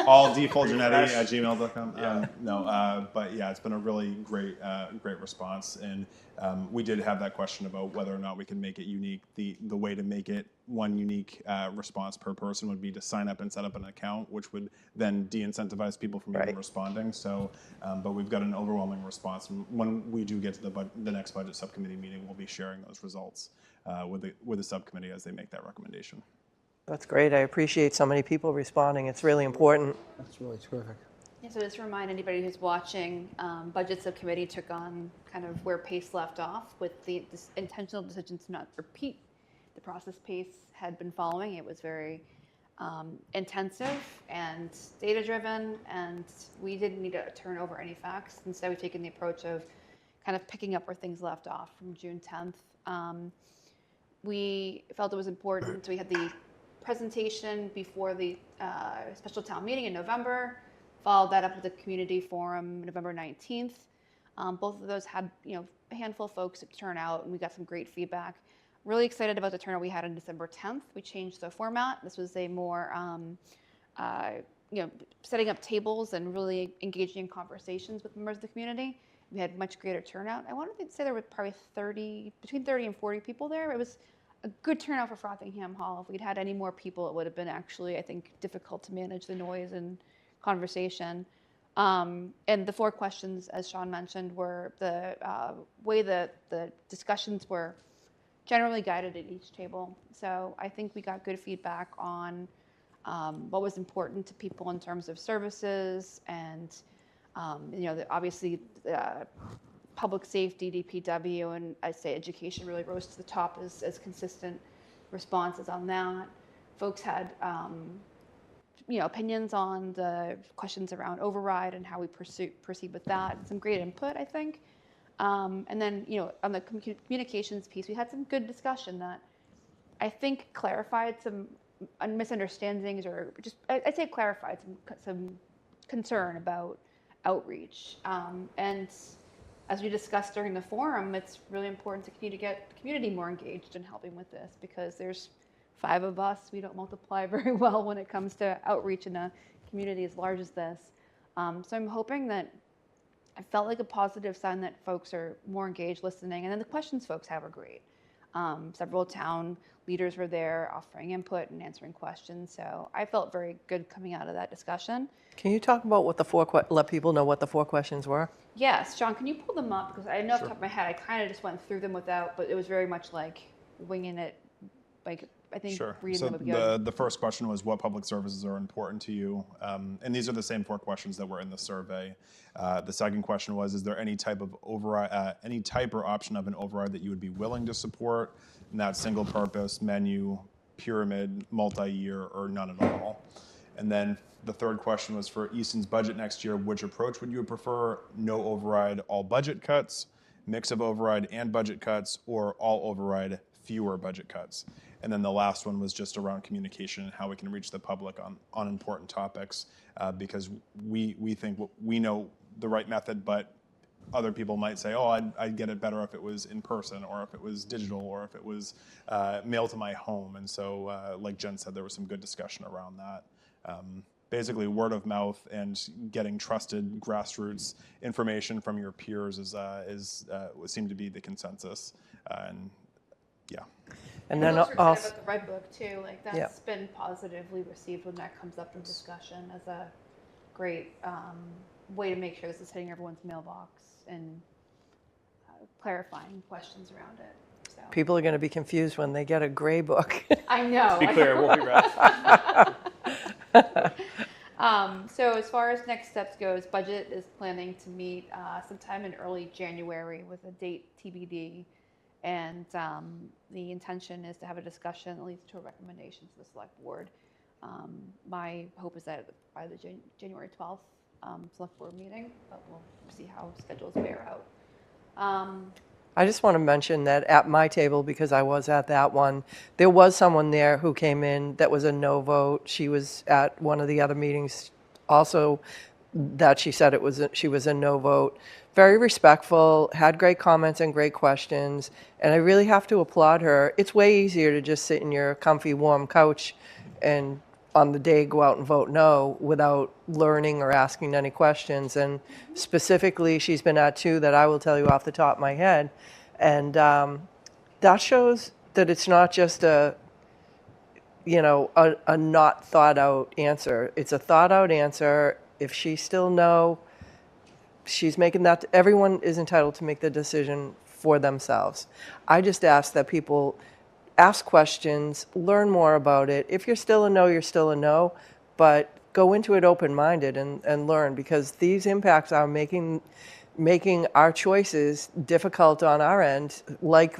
All dfullgenetti@gmail.com. But yeah, it's been a really great response, and we did have that question about whether or not we can make it unique. The way to make it one unique response per person would be to sign up and set up an account, which would then de-incentivize people from even responding. So, but we've got an overwhelming response, and when we do get to the next budget subcommittee meeting, we'll be sharing those results with the subcommittee as they make that recommendation. That's great. I appreciate so many people responding. It's really important. That's really terrific. Yeah, so just to remind anybody who's watching, Budget Subcommittee took on kind of where PACE left off with the intentional decision to not repeat the process PACE had been following. It was very intensive and data-driven, and we didn't need to turn over any facts. Instead, we've taken the approach of kind of picking up where things left off from June 10th. We felt it was important, so we had the presentation before the special town meeting in November, followed that up with a community forum November 19th. Both of those had, a handful of folks turn out, and we got some great feedback. Really excited about the turnout we had on December 10th. We changed the format. This was a more, setting up tables and really engaging in conversations with members of the community. We had much greater turnout. I wanted to say there were probably between 30 and 40 people there. It was a good turnout for Frothingham Hall. If we'd had any more people, it would have been actually, I think, difficult to manage the noise and conversation. And the 4 questions, as Sean mentioned, were the way the discussions were generally guided at each table. So I think we got good feedback on what was important to people in terms of services and, obviously public safety, DPW, and I'd say education really rose to the top as consistent responses on that. Folks had, opinions on the questions around override and how we proceed with that. Some great input, I think. And then, on the communications piece, we had some good discussion that I think clarified some misunderstandings, or just, I'd say clarified some concern about outreach. And as we discussed during the forum, it's really important to continue to get the community more engaged in helping with this, because there's 5 of us. We don't multiply very well when it comes to outreach in a community as large as this. So I'm hoping that I felt like a positive sign that folks are more engaged listening. And then the questions folks have are great. Several town leaders were there offering input and answering questions. So I felt very good coming out of that discussion. Can you talk about what let people know what the 4 questions were? Yes, John, can you pull them up? Because I know off the top of my head, I kind of just went through them without, but it was very much like winging it. Like, I think Sure. reading So them would be good. the first question was, what public services are important to you? And these are the same 4 questions that were in the survey. The second question was, is there any type of override, any type or option of an override that you would be willing to support? And that's single purpose, menu, pyramid, multi-year, or none at all. And then the third question was, for Easton's budget next year, which approach would you prefer? No override, all budget cuts, mix of override and budget cuts, or all override, fewer budget cuts. And then the last one was just around communication and how we can reach the public on important topics, because we think we know the right method, but other people might say, oh, I'd get it better if it was in person, or if it was digital, or if it was mailed to my home. And so, like Jen said, there was some good discussion around that. Basically, word of mouth and getting trusted grassroots information from your peers seemed to be the consensus. And yeah. And then folks are also, excited about the Red Book too. Like, that's been positively received when that comes up in discussion as a great way to make sure this is hitting everyone's mailbox and clarifying questions around it. So. people are going to be confused when they get a gray book. I know. Be clear, it won't be red. So as far as next steps goes, budget is planning to meet sometime in early January with a date TBD. And the intention is to have a discussion that leads to a recommendation to the select board. My hope is that by the January 12th select board meeting, but we'll see how schedules bear out. I just want to mention that at my table, because I was at that one, there was someone there who came in that was a no vote. She was at one of the other meetings also that she said she was a no vote. Very respectful, had great comments and great questions, and I really have to applaud her. It's way easier to just sit in your comfy, warm couch and on the day go out and vote no without learning or asking any questions. And specifically, she's been at 2 that I will tell you off the top of my head. And that shows that it's not just a not thought out answer. It's a thought out answer. If she still no, she's making that. Everyone is entitled to make the decision for themselves. I just ask that people ask questions, learn more about it. If you're still a no, you're still a no, but go into it open-minded and learn, because these impacts are making our choices difficult on our end, like,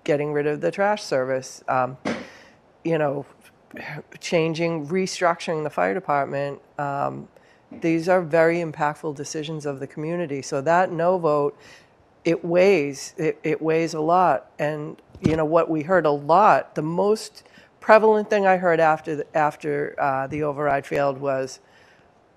getting rid of the trash service, restructuring the fire department. These are very impactful decisions of the community. So that no vote it weighs. It weighs a lot. And, you know, what we heard a lot, the most prevalent thing I heard after the override failed was,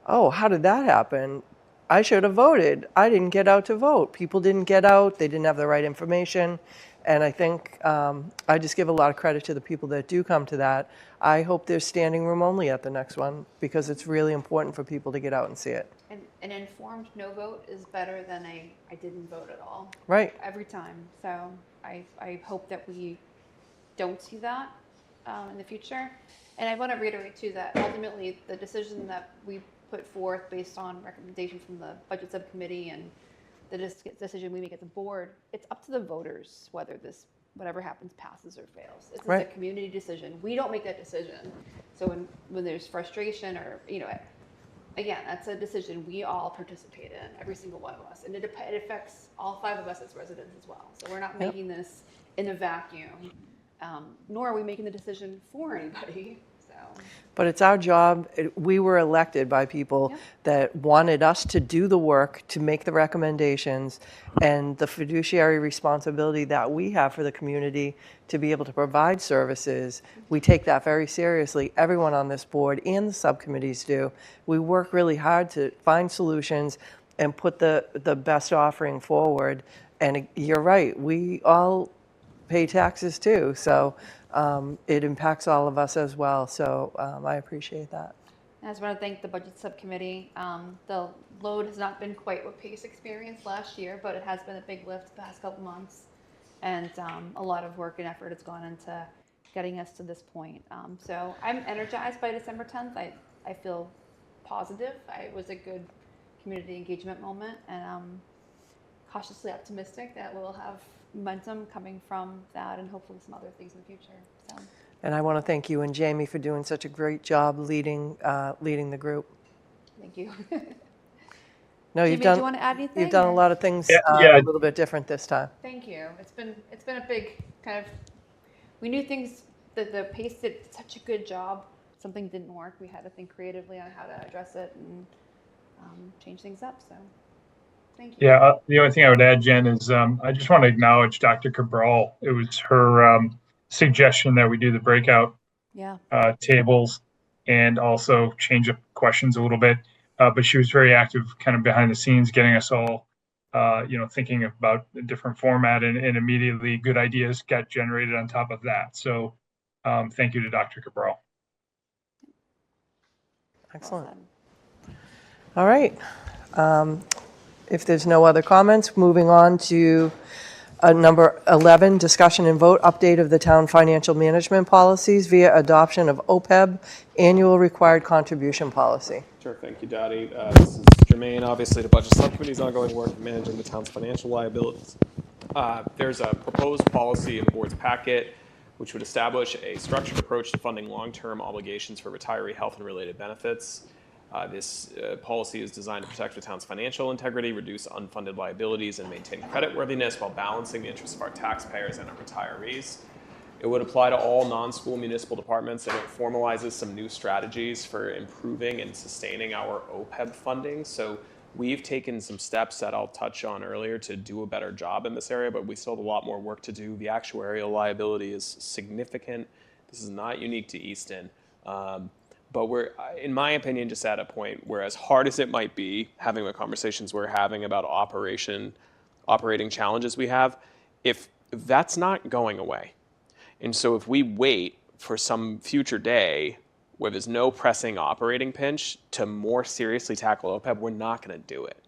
oh, how did that happen? I should have voted. I didn't get out to vote. People didn't get out. They didn't have the right information. And I think I just give a lot of credit to the people that do come to that. I hope there's standing room only at the next one because it's really important for people to get out and see it. And an informed no vote is better than I didn't vote at all. Right. Every time. So I hope that we don't see that in the future. And I want to reiterate too that ultimately the decision that we put forth based on recommendation from the budget subcommittee and the decision we make at the board, it's up to the voters whether whatever happens passes or fails. It's Right. a community decision. We don't make that decision. So when there's frustration or, you know, again, that's a decision we all participate in, every single one of us. And it affects all 5 of us as residents as well. So we're not making this in a vacuum, nor are we making the decision for anybody. But it's our job. We were elected by people that wanted us to do the work, to make the recommendations, and the fiduciary responsibility that we have for the community to be able to provide services. We take that very seriously. Everyone on this board and the subcommittees do. We work really hard to find solutions and put the best offering forward. And you're right, we all pay taxes too. So it impacts all of us as well. So I appreciate that. I just want to thank the budget subcommittee. The load has not been quite what PACE experienced last year, but it has been a big lift the past couple months. And a lot of work and effort has gone into getting us to this point. So I'm energized by December 10th. I feel positive. It was a good community engagement moment, and I'm cautiously optimistic that we'll have momentum coming from that and hopefully some other things in the future. So. And I want to thank you and Jamie for doing such a great job leading the group. Thank you. No, Jamie, do you want to add anything? You've done a lot of things Yeah. a little bit different this time. Thank you. It's been a big kind of. We knew things that the PACE did such a good job. Something didn't work. We had to think creatively on how to address it and change things up. So. Thank you. Yeah, the only thing I would add, Jen, is I just want to acknowledge Dr. Cabral. It was her suggestion that we do the breakout tables and also change up questions a little bit. But she was very active kind of behind the scenes, getting us all, thinking about a different format, and immediately good ideas got generated on top of that. So thank you to Dr. Cabral. Excellent. All right. If there's no other comments, moving on to number 11, discussion and vote, update of the town financial management policies via adoption of OPEB, annual required contribution policy. Sure, thank you, Dottie. This is germane, obviously, to budget subcommittee's ongoing work in managing the town's financial liabilities. There's a proposed policy in the board's packet, which would establish a structured approach to funding long-term obligations for retiree health and related benefits. This policy is designed to protect the town's financial integrity, reduce unfunded liabilities, and maintain creditworthiness while balancing the interests of our taxpayers and our retirees. It would apply to all non-school municipal departments, and it formalizes some new strategies for improving and sustaining our OPEB funding. So we've taken some steps that I'll touch on earlier to do a better job in this area, but we still have a lot more work to do. The actuarial liability is significant. This is not unique to Easton. But we're, in my opinion, just at a point where, as hard as it might be, having the conversations we're having about operating challenges we have, if that's not going away. And so if we wait for some future day where there's no pressing operating pinch to more seriously tackle OPEB, we're not going to do it.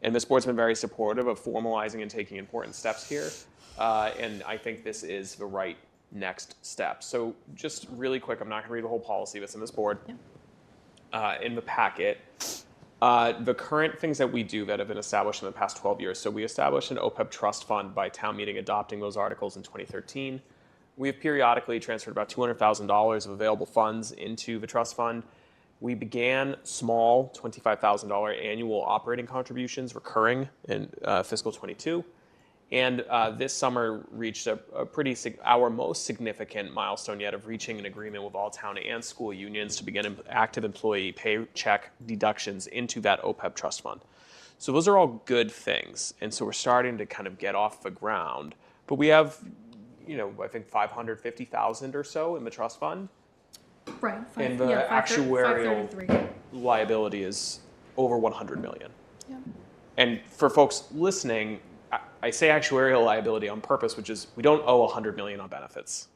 And this board's been very supportive of formalizing and taking important steps here. And I think this is the right next step. So just really quick, I'm not going to read the whole policy that's in this board. In the packet, the current things that we do that have been established in the past 12 years. So we established an OPEB trust fund by town meeting adopting those articles in 2013. We have periodically transferred about $200,000 of available funds into the trust fund. We began small $25,000 annual operating contributions recurring in fiscal 22. And this summer reached our most significant milestone yet of reaching an agreement with all town and school unions to begin active employee paycheck deductions into that OPEB trust fund. So those are all good things. And so we're starting to kind of get off the ground. But we have, I think 550,000 or so in the trust fund. Right. And the actuarial liability is over 100 million. Yeah. And for folks listening, I say actuarial liability on purpose, which is we don't owe 100 million on benefits.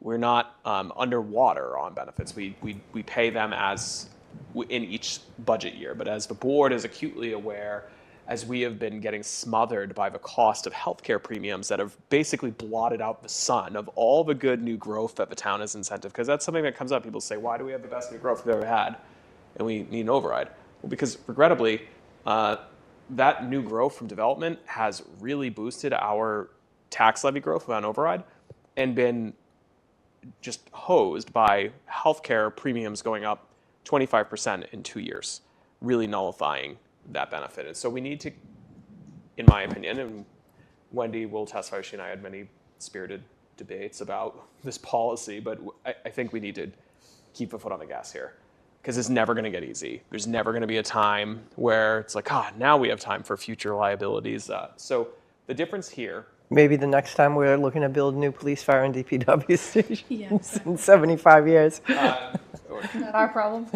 We're not underwater on benefits. We pay them as in each budget year. But as the board is acutely aware, as we have been getting smothered by the cost of healthcare premiums that have basically blotted out the sun of all the good new growth that the town has incentive, because that's something that comes up. People say, why do we have the best new growth we've ever had? And we need an override. Well, because regrettably, that new growth from development has really boosted our tax levy growth without an override and been just hosed by healthcare premiums going up 25% in 2 years, really nullifying that benefit. And so we need to, in my opinion, and Wendy will testify, she and I had many spirited debates about this policy, but I think we need to keep a foot on the gas here, because it's never going to get easy. There's never going to be a time where it's like, now we have time for future liabilities. So the difference here. Maybe the next time we're looking to build new police, fire, and DPW stations Yes. in 75 years. Not our problem.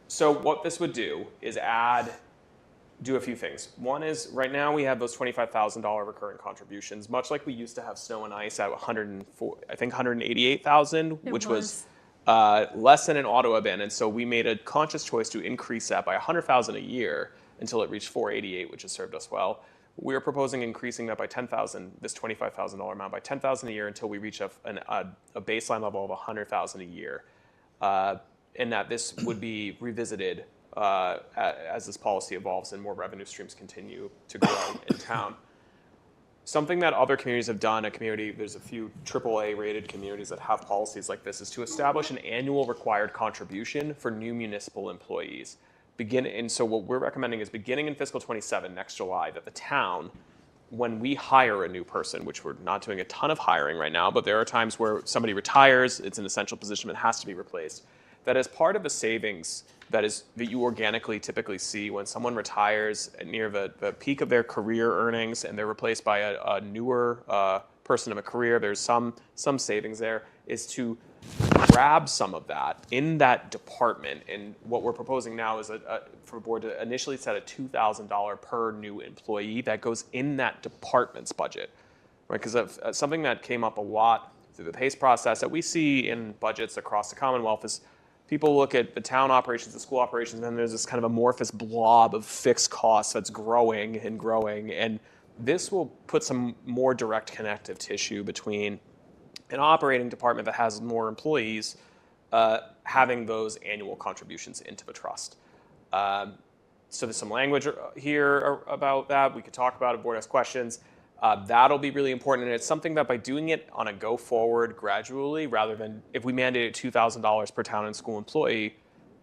So what this would do is do a few things. One is right now we have those $25,000 recurring contributions, much like we used to have snow and ice at 188,000, which was less than an auto bin. And so we made a conscious choice to increase that by 100,000 a year until it reached 488, which has served us well. We're proposing increasing that by 10,000, this $25,000 amount by 10,000 a year until we reach a baseline level of 100,000 a year. And that this would be revisited as this policy evolves and more revenue streams continue to grow in town. Something that other communities have done, there's a few AAA rated communities that have policies like this, is to establish an annual required contribution for new municipal employees. And so what we're recommending is beginning in fiscal 27 next July, that the town, when we hire a new person, which we're not doing a ton of hiring right now, but there are times where somebody retires, it's an essential position that has to be replaced, that as part of the savings that you organically typically see when someone retires near the peak of their career earnings and they're replaced by a newer person of a career, there's some savings there, is to grab some of that in that department. And what we're proposing now is for a board to initially set a $2,000 per new employee that goes in that department's budget, right? Because something that came up a lot through the PACE process that we see in budgets across the Commonwealth is people look at the town operations, the school operations, and then there's this kind of amorphous blob of fixed costs that's growing and growing. And this will put some more direct connective tissue between an operating department that has more employees having those annual contributions into the trust. So there's some language here about that. We could talk about it, board has questions. That'll be really important, and it's something that by doing it on a go forward gradually, rather than if we mandated $2,000 per town and school employee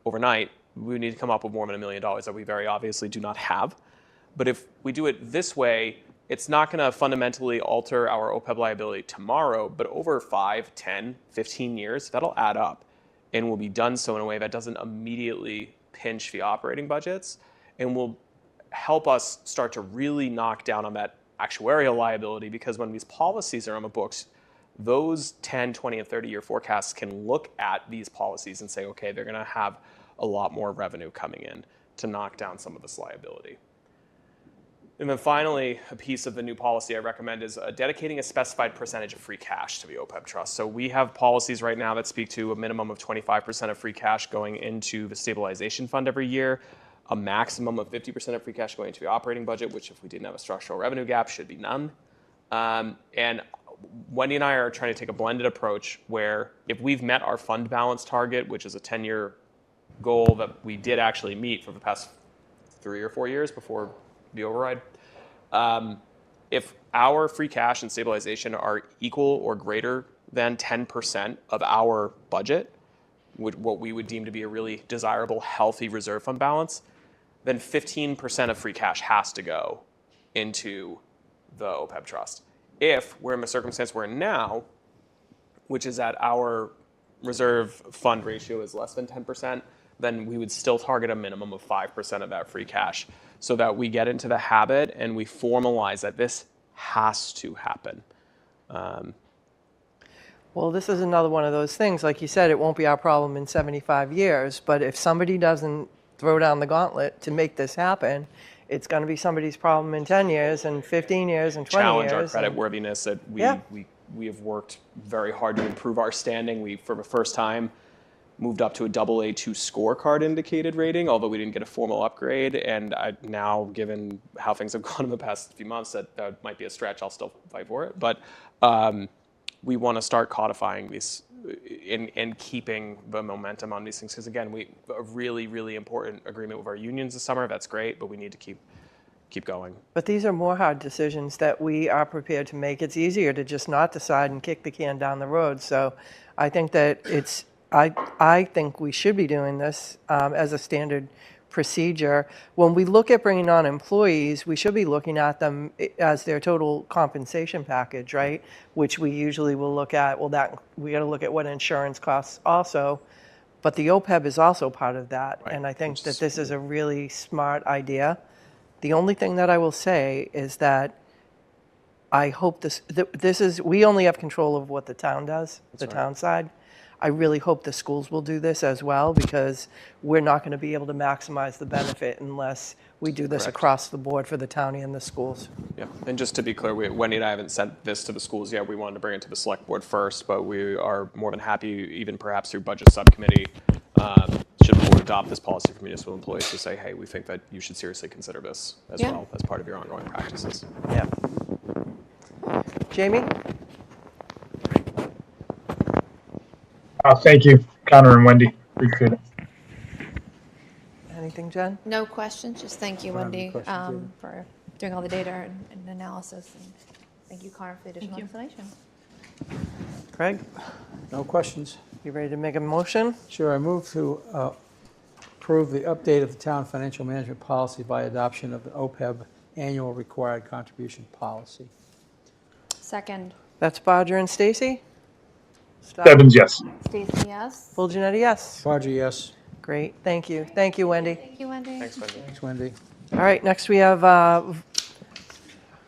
overnight, we need to come up with more than $1 million that we very obviously do not have. But if we do it this way, it's not going to fundamentally alter our OPEB liability tomorrow, but over 5, 10, 15 years, that'll add up and will be done so in a way that doesn't immediately pinch the operating budgets and will help us start to really knock down on that actuarial liability, because when these policies are on the books, those 10, 20, and 30-year forecasts can look at these policies and say, okay, they're going to have a lot more revenue coming in to knock down some of this liability. And then finally, a piece of the new policy I recommend is dedicating a specified percentage of free cash to the OPEB trust. So we have policies right now that speak to a minimum of 25% of free cash going into the stabilization fund every year, a maximum of 50% of free cash going into the operating budget, which if we didn't have a structural revenue gap should be none. And Wendy and I are trying to take a blended approach where if we've met our fund balance target, which is a 10-year goal that we did actually meet for the past 3 or 4 years before the override, if our free cash and stabilization are equal or greater than 10% of our budget, what we would deem to be a really desirable, healthy reserve fund balance, then 15% of free cash has to go into the OPEB trust. If we're in the circumstance we're in now, which is that our reserve fund ratio is less than 10%, then we would still target a minimum of 5% of that free cash so that we get into the habit and we formalize that this has to happen. Well, this is another one of those things, like you said, it won't be our problem in 75 years, but if somebody doesn't throw down the gauntlet to make this happen, it's going to be somebody's problem in 10 years and 15 years and 20 Challenge years. our credit worthiness that we have worked very hard to improve our standing. We, for the first time, moved up to a AA2 scorecard indicated rating, although we didn't get a formal upgrade. And now, given how things have gone in the past few months, that might be a stretch. I'll still fight for it. But we want to start codifying these and keeping the momentum on these things. Because again, a really, really important agreement with our unions this summer. That's great, but we need to keep going. But these are more hard decisions that we are prepared to make. It's easier to just not decide and kick the can down the road. So I think that I think we should be doing this as a standard procedure. When we look at bringing on employees, we should be looking at them as their total compensation package, right? Which we usually will look at, well, that we got to look at what insurance costs also, but the OPEB is also part of that. Right. And I think that this is a really smart idea. The only thing that I will say is that I hope we only have control of what the town does, the town side. I really hope the schools will do this as well, because we're not going to be able to maximize the benefit unless we do this across the board for the town and the schools. Yeah, and just to be clear, Wendy and I haven't sent this to the schools yet. We wanted to bring it to the select board first, but we are more than happy, even perhaps through budget subcommittee, should the board adopt this policy for municipal employees, to say, hey, we think that you should seriously consider this as well as part of your ongoing practices. Yeah. Jamie? Thank you, Connor and Wendy. Appreciate it. Anything, Jen? No questions, just thank you, I don't have any Wendy, questions for doing all the data and analysis, and thank you, Connor, for the additional explanation. Craig? No questions. You ready to make a motion? Sure, I move to approve the update of the town financial management policy by adoption of the OPEB annual required contribution policy. Second. That's Bodger and Stacy? Stebbins, yes. Stacy, yes. Full Janetti, yes. Barger, yes. Great, thank you. Thank you, Wendy. Thank you, Wendy. Thanks, Wendy. Thanks, Wendy. All right, next we have, I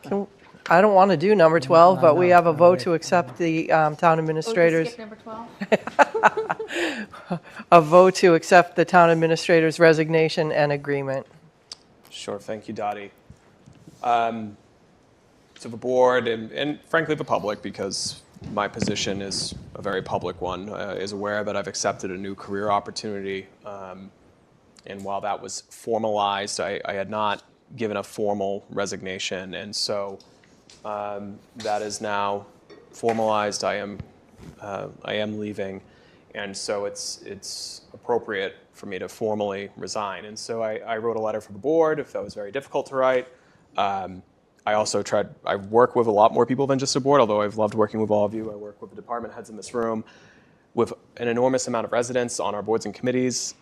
don't want to do number 12, but we have a vote to accept the town administrators. Skip number 12. A vote to accept the town administrator's resignation and agreement. Sure, thank you, Dottie. To the board and frankly the public, because my position is a very public one, is aware that I've accepted a new career opportunity. And while that was formalized, I had not given a formal resignation. And so that is now formalized. I am leaving. And so it's appropriate for me to formally resign. And so I wrote a letter for the board, if that was very difficult to write. I also I work with a lot more people than just the board, although I've loved working with all of you. I work with the department heads in this room, with an enormous amount of residents on our boards and committees,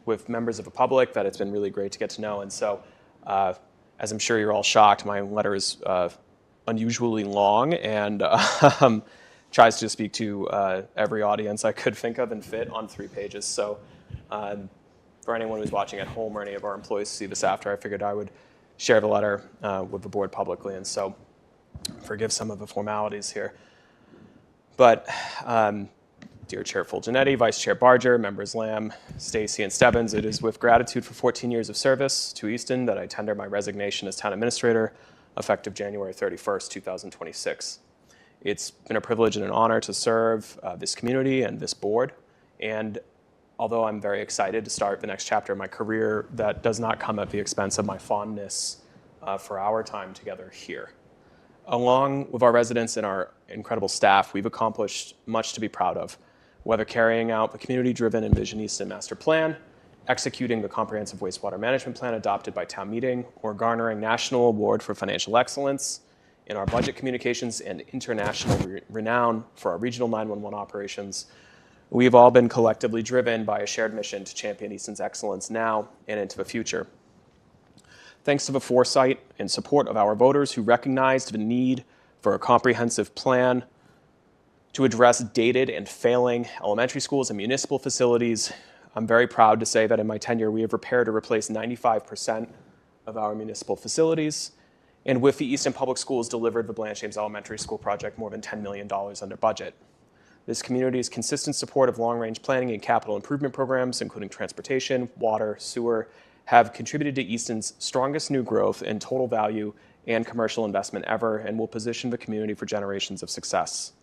with members of the public that it's been really great to get to know. And so, as I'm sure you're all shocked, my letter is unusually long and tries to speak to every audience I could think of and fit on 3 pages. So for anyone who's watching at home or any of our employees see this after, I figured I would share the letter with the board publicly, and so forgive some of the formalities here. But dear Chair Fulgenetti, Vice Chair Barger, Members Lamb, Stacy, and Stebbins, it is with gratitude for 14 years of service to Easton that I tender my resignation as Town Administrator, effective January 31st, 2026. It's been a privilege and an honor to serve this community and this board, and although I'm very excited to start the next chapter of my career, that does not come at the expense of my fondness for our time together here. Along with our residents and our incredible staff, we've accomplished much to be proud of, whether carrying out the community-driven Envision Easton Master Plan, executing the comprehensive wastewater management plan adopted by town meeting, or garnering national award for financial excellence in our budget communications and international renown for our regional 911 operations. We've all been collectively driven by a shared mission to champion Easton's excellence now and into the future. Thanks to the foresight and support of our voters who recognized the need for a comprehensive plan to address dated and failing elementary schools and municipal facilities, I'm very proud to say that in my tenure, we have repaired or replaced 95% of our municipal facilities. And with the Easton Public Schools delivered the Blanche James Elementary School project more than $10 million under budget. This community's consistent support of long-range planning and capital improvement programs, including transportation, water, sewer, have contributed to Easton's strongest new growth in total value and commercial investment ever, and will position the community for generations of success.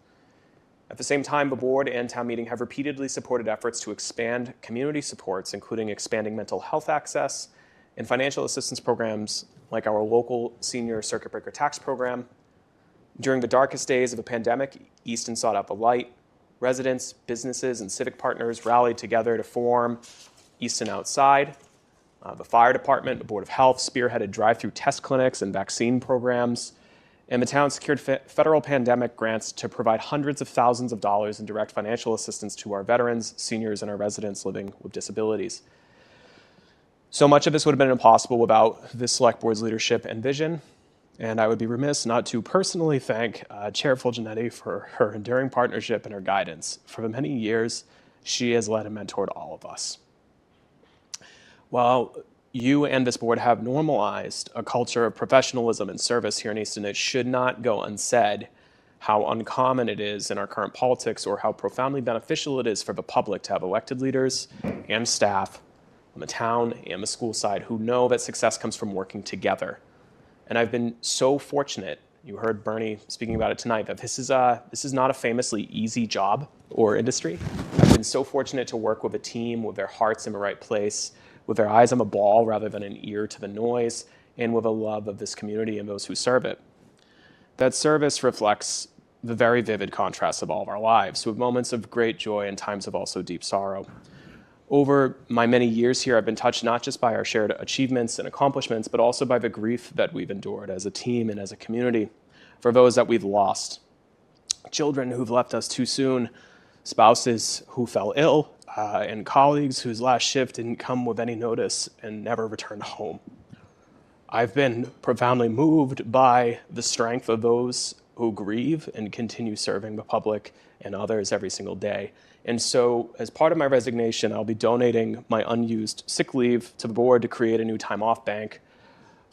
At the same time, the board and town meeting have repeatedly supported efforts to expand community supports, including expanding mental health access and financial assistance programs like our local senior circuit breaker tax program. During the darkest days of the pandemic, Easton sought out the light. Residents, businesses, and civic partners rallied together to form Easton Outside. The fire department, the Board of Health spearheaded drive-through test clinics and vaccine programs. And the town secured federal pandemic grants to provide hundreds of thousands of dollars in direct financial assistance to our veterans, seniors, and our residents living with disabilities. So much of this would have been impossible without this select board's leadership and vision. And I would be remiss not to personally thank Chair Fulgenetti for her enduring partnership and her guidance. For the many years she has led and mentored all of us. While you and this board have normalized a culture of professionalism and service here in Easton, it should not go unsaid how uncommon it is in our current politics, or how profoundly beneficial it is for the public to have elected leaders and staff on the town and the school side who know that success comes from working together. And I've been so fortunate, you heard Bernie speaking about it tonight, that this is not a famously easy job or industry. I've been so fortunate to work with a team with their hearts in the right place, with their eyes on the ball rather than an ear to the noise, and with a love of this community and those who serve it. That service reflects the very vivid contrast of all of our lives, with moments of great joy and times of also deep sorrow. Over my many years here, I've been touched not just by our shared achievements and accomplishments, but also by the grief that we've endured as a team and as a community, for those that we've lost. Children who've left us too soon, spouses who fell ill, and colleagues whose last shift didn't come with any notice and never returned home. I've been profoundly moved by the strength of those who grieve and continue serving the public and others every single day. And so, as part of my resignation, I'll be donating my unused sick leave to the board to create a new time off bank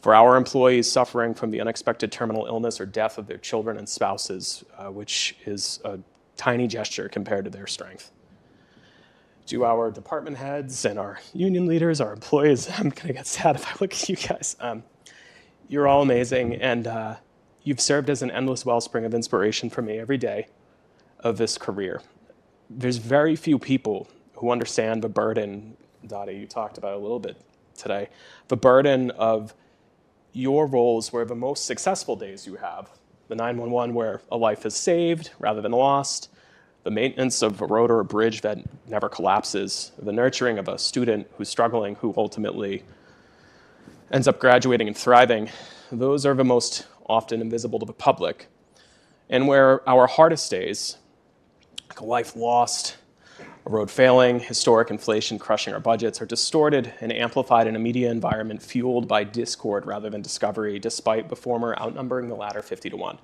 for our employees suffering from the unexpected terminal illness or death of their children and spouses, which is a tiny gesture compared to their strength. To our department heads and our union leaders, our employees, I'm gonna get sad if I look at you guys. You're all amazing, and you've served as an endless wellspring of inspiration for me every day of this career. There's very few people who understand the burden, Dottie, you talked about a little bit today, the burden of your roles where the most successful days you have, the 911 where a life is saved rather than lost, the maintenance of a road or a bridge that never collapses, the nurturing of a student who's struggling, who ultimately ends up graduating and thriving, those are the most often invisible to the public. And where our hardest days, like a life lost, a road failing, historic inflation crushing our budgets, are distorted and amplified in a media environment fueled by discord rather than discovery, despite the former outnumbering the latter 50-1.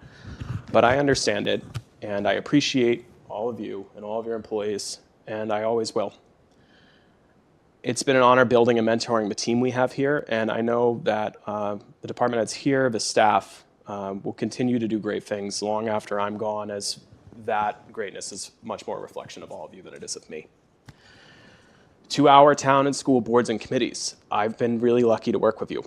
But I understand it, and I appreciate all of you and all of your employees, and I always will. It's been an honor building and mentoring the team we have here, and I know that the department heads here, the staff, will continue to do great things long after I'm gone, as that greatness is much more a reflection of all of you than it is of me. To our town and school boards and committees, I've been really lucky to work with you.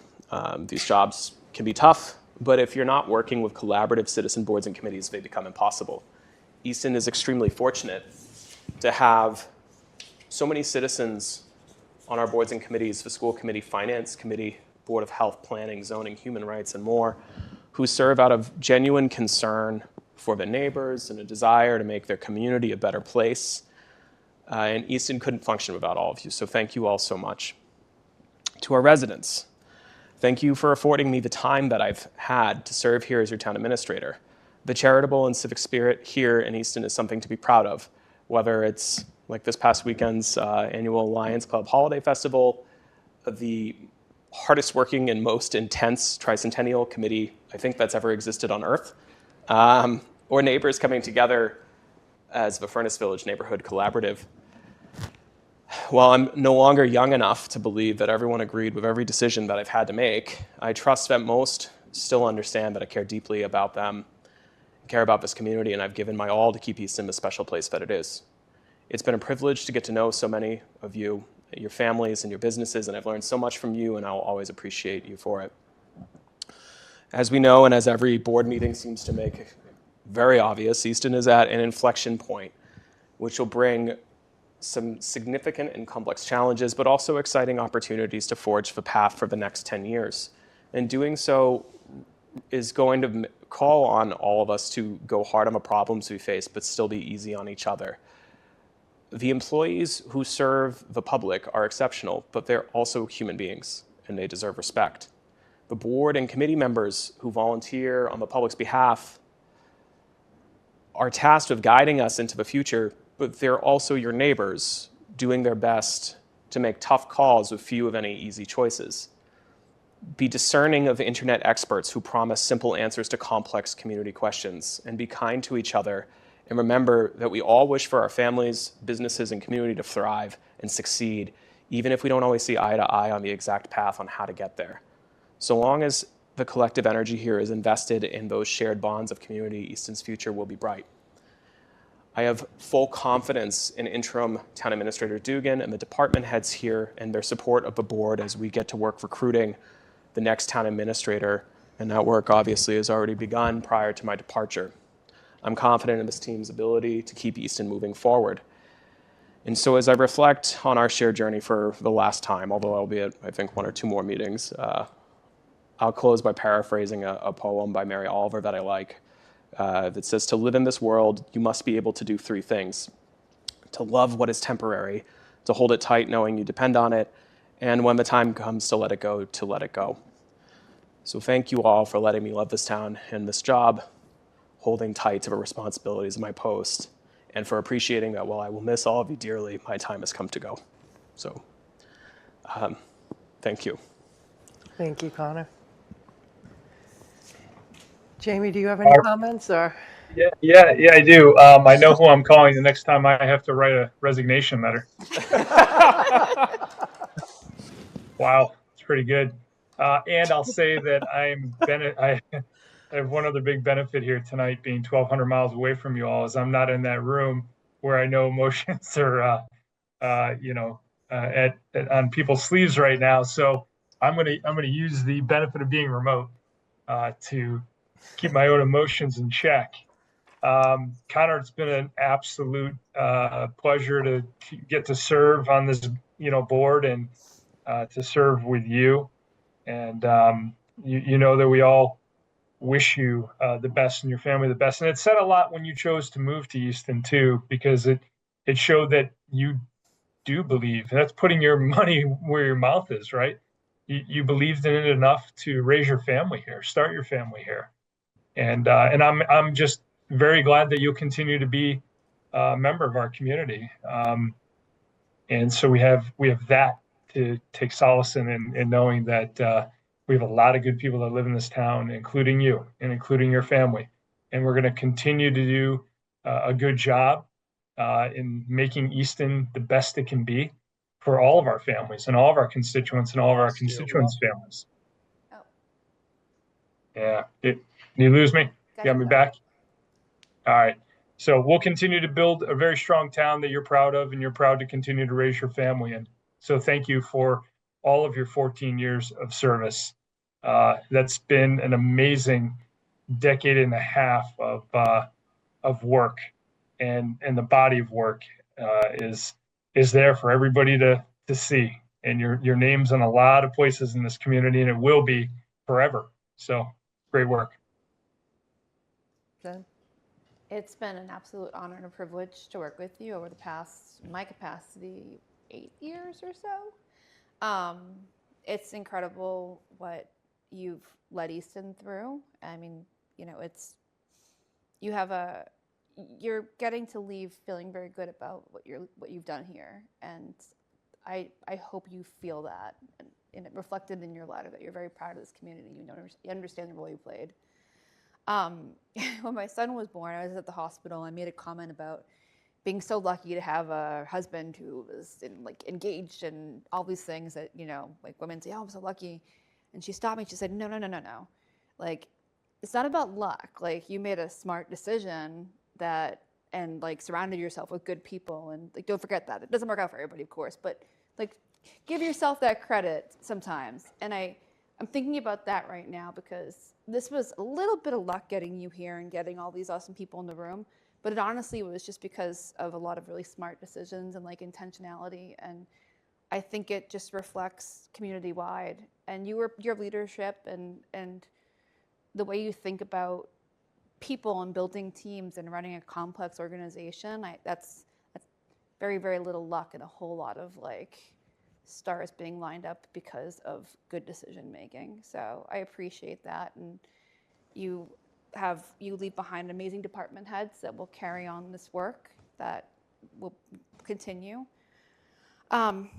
These jobs can be tough, but if you're not working with collaborative citizen boards and committees, they become impossible. Easton is extremely fortunate to have so many citizens on our boards and committees, the school committee, finance committee, board of health, planning, zoning, human rights, and more, who serve out of genuine concern for the neighbors and a desire to make their community a better place. And Easton couldn't function without all of you, so thank you all so much. To our residents, thank you for affording me the time that I've had to serve here as your town administrator. The charitable and civic spirit here in Easton is something to be proud of, whether it's like this past weekend's annual Lions Club Holiday Festival, the hardest working and most intense tricentennial committee I think that's ever existed on earth, or neighbors coming together as the Furnace Village Neighborhood Collaborative. while I'm no longer young enough to believe that everyone agreed with every decision that I've had to make, I trust that most still understand that I care deeply about them, care about this community, and I've given my all to keep Easton the special place that it is. It's been a privilege to get to know so many of you, your families and your businesses, and I've learned so much from you, and I'll always appreciate you for it. As we know, and as every board meeting seems to make very obvious, Easton is at an inflection point, which will bring some significant and complex challenges, but also exciting opportunities to forge the path for the next 10 years. And doing so is going to call on all of us to go hard on the problems we face, but still be easy on each other. The employees who serve the public are exceptional, but they're also human beings, and they deserve respect. The board and committee members who volunteer on the public's behalf are tasked with guiding us into the future, but they're also your neighbors, doing their best to make tough calls with few of any easy choices. Be discerning of internet experts who promise simple answers to complex community questions, and be kind to each other, and remember that we all wish for our families, businesses, and community to thrive and succeed, even if we don't always see eye to eye on the exact path on how to get there. So long as the collective energy here is invested in those shared bonds of community, Easton's future will be bright. I have full confidence in Interim Town Administrator Dugan and the department heads here and their support of the board as we get to work recruiting the next town administrator, and that work obviously has already begun prior to my departure. I'm confident in this team's ability to keep Easton moving forward. And so as I reflect on our shared journey for the last time, although I'll be at, I think, 1 or 2 more meetings, I'll close by paraphrasing a poem by Mary Oliver that I like, that says, "To live in this world, you must be able to do 3 things. To love what is temporary, to hold it tight knowing you depend on it, and when the time comes to let it go, to let it go." So thank you all for letting me love this town and this job, holding tight to the responsibilities of my post, and for appreciating that while I will miss all of you dearly, my time has come to go. So thank you. Thank you, Connor. Jamie, do you have any comments or? Yeah, I do. I know who I'm calling the next time I have to write a resignation letter. Wow, it's pretty good. And I'll say that I have one other big benefit here tonight, being 1,200 miles away from you all, is I'm not in that room where I know emotions are, on people's sleeves right now. So I'm gonna use the benefit of being remote to keep my own emotions in check. Connor, it's been an absolute pleasure to get to serve on this, board and to serve with you. And you know that we all wish you the best and your family the best. And it said a lot when you chose to move to Easton too, because it showed that you do believe. That's putting your money where your mouth is, right? You believed in it enough to raise your family here, start your family here. And I'm just very glad that you'll continue to be a member of our community. And so we have that to take solace in knowing that we have a lot of good people that live in this town, including you and including your family. And we're going to continue to do a good job in making Easton the best it can be for all of our families and all of our constituents and all of our constituents' families. Oh. Yeah. Did you lose me? You got me back? All right. So we'll continue to build a very strong town that you're proud of and you're proud to continue to raise your family in. So thank you for all of your 14 years of service. That's been an amazing decade and a half of work, and the body of work is there for everybody to see. And your name's in a lot of places in this community, and it will be forever. So great work. Jen? It's been an absolute honor and a privilege to work with you over the past, in my capacity, 8 years or so. It's incredible what you've led Easton through. I mean, you're getting to leave feeling very good about what you've done here, and I hope you feel that and it reflected in your letter that you're very proud of this community. You understand the role you played. When my son was born, I was at the hospital. I made a comment about being so lucky to have a husband who was engaged and all these things that, like women say, oh, I'm so lucky. And she stopped me. She said, no. Like, it's not about luck. Like, you made a smart decision and surrounded yourself with good people. And like, don't forget that. It doesn't work out for everybody, of course, but like, give yourself that credit sometimes. And I'm thinking about that right now because this was a little bit of luck getting you here and getting all these awesome people in the room. But it honestly was just because of a lot of really smart decisions and like intentionality. And I think it just reflects community-wide. And your leadership and the way you think about people and building teams and running a complex organization, that's very, very little luck and a whole lot of like stars being lined up because of good decision making. So I appreciate that. And you leave behind amazing department heads that will carry on this work that will continue. And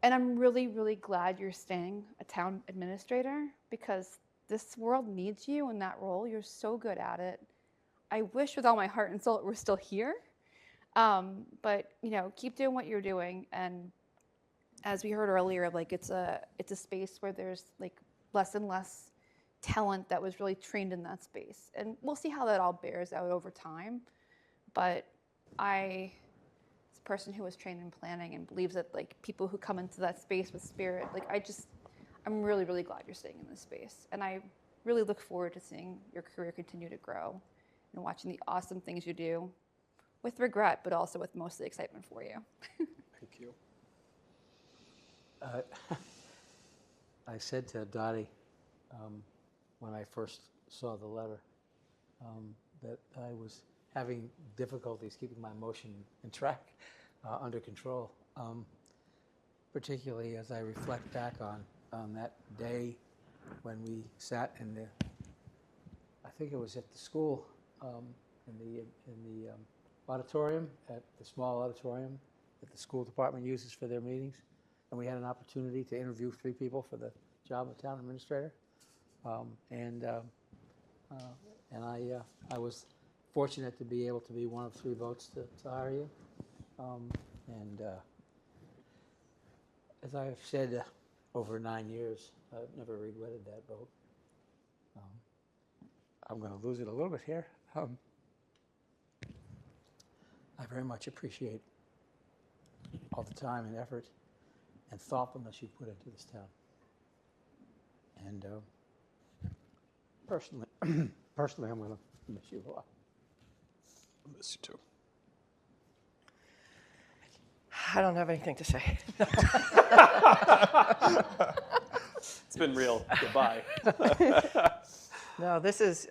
I'm really, really glad you're staying a town administrator because this world needs you in that role. You're so good at it. I wish with all my heart and soul it were still here. But keep doing what you're doing. And as we heard earlier, like it's a space where there's like less and less talent that was really trained in that space. And we'll see how that all bears out over time. But as a person who was trained in planning and believes that like people who come into that space with spirit, like I'm really, really glad you're staying in this space. And I really look forward to seeing your career continue to grow and watching the awesome things you do with regret, but also with mostly excitement for you. Thank you. I said to Dottie when I first saw the letter that I was having difficulties keeping my emotion in track, under control, particularly as I reflect back on that day when we sat in I think it was at the school, in the auditorium, at the small auditorium that the school department uses for their meetings. And we had an opportunity to interview 3 people for the job of town administrator. I was fortunate to be able to be one of 3 votes to hire you. As I have said over 9 years, I've never regretted that vote. I'm going to lose it a little bit here. I very much appreciate all the time and effort and thoughtfulness you put into this town. And personally, I'm going to miss you a lot. I miss you too. I don't have anything to say. It's been real. Goodbye. No, this is,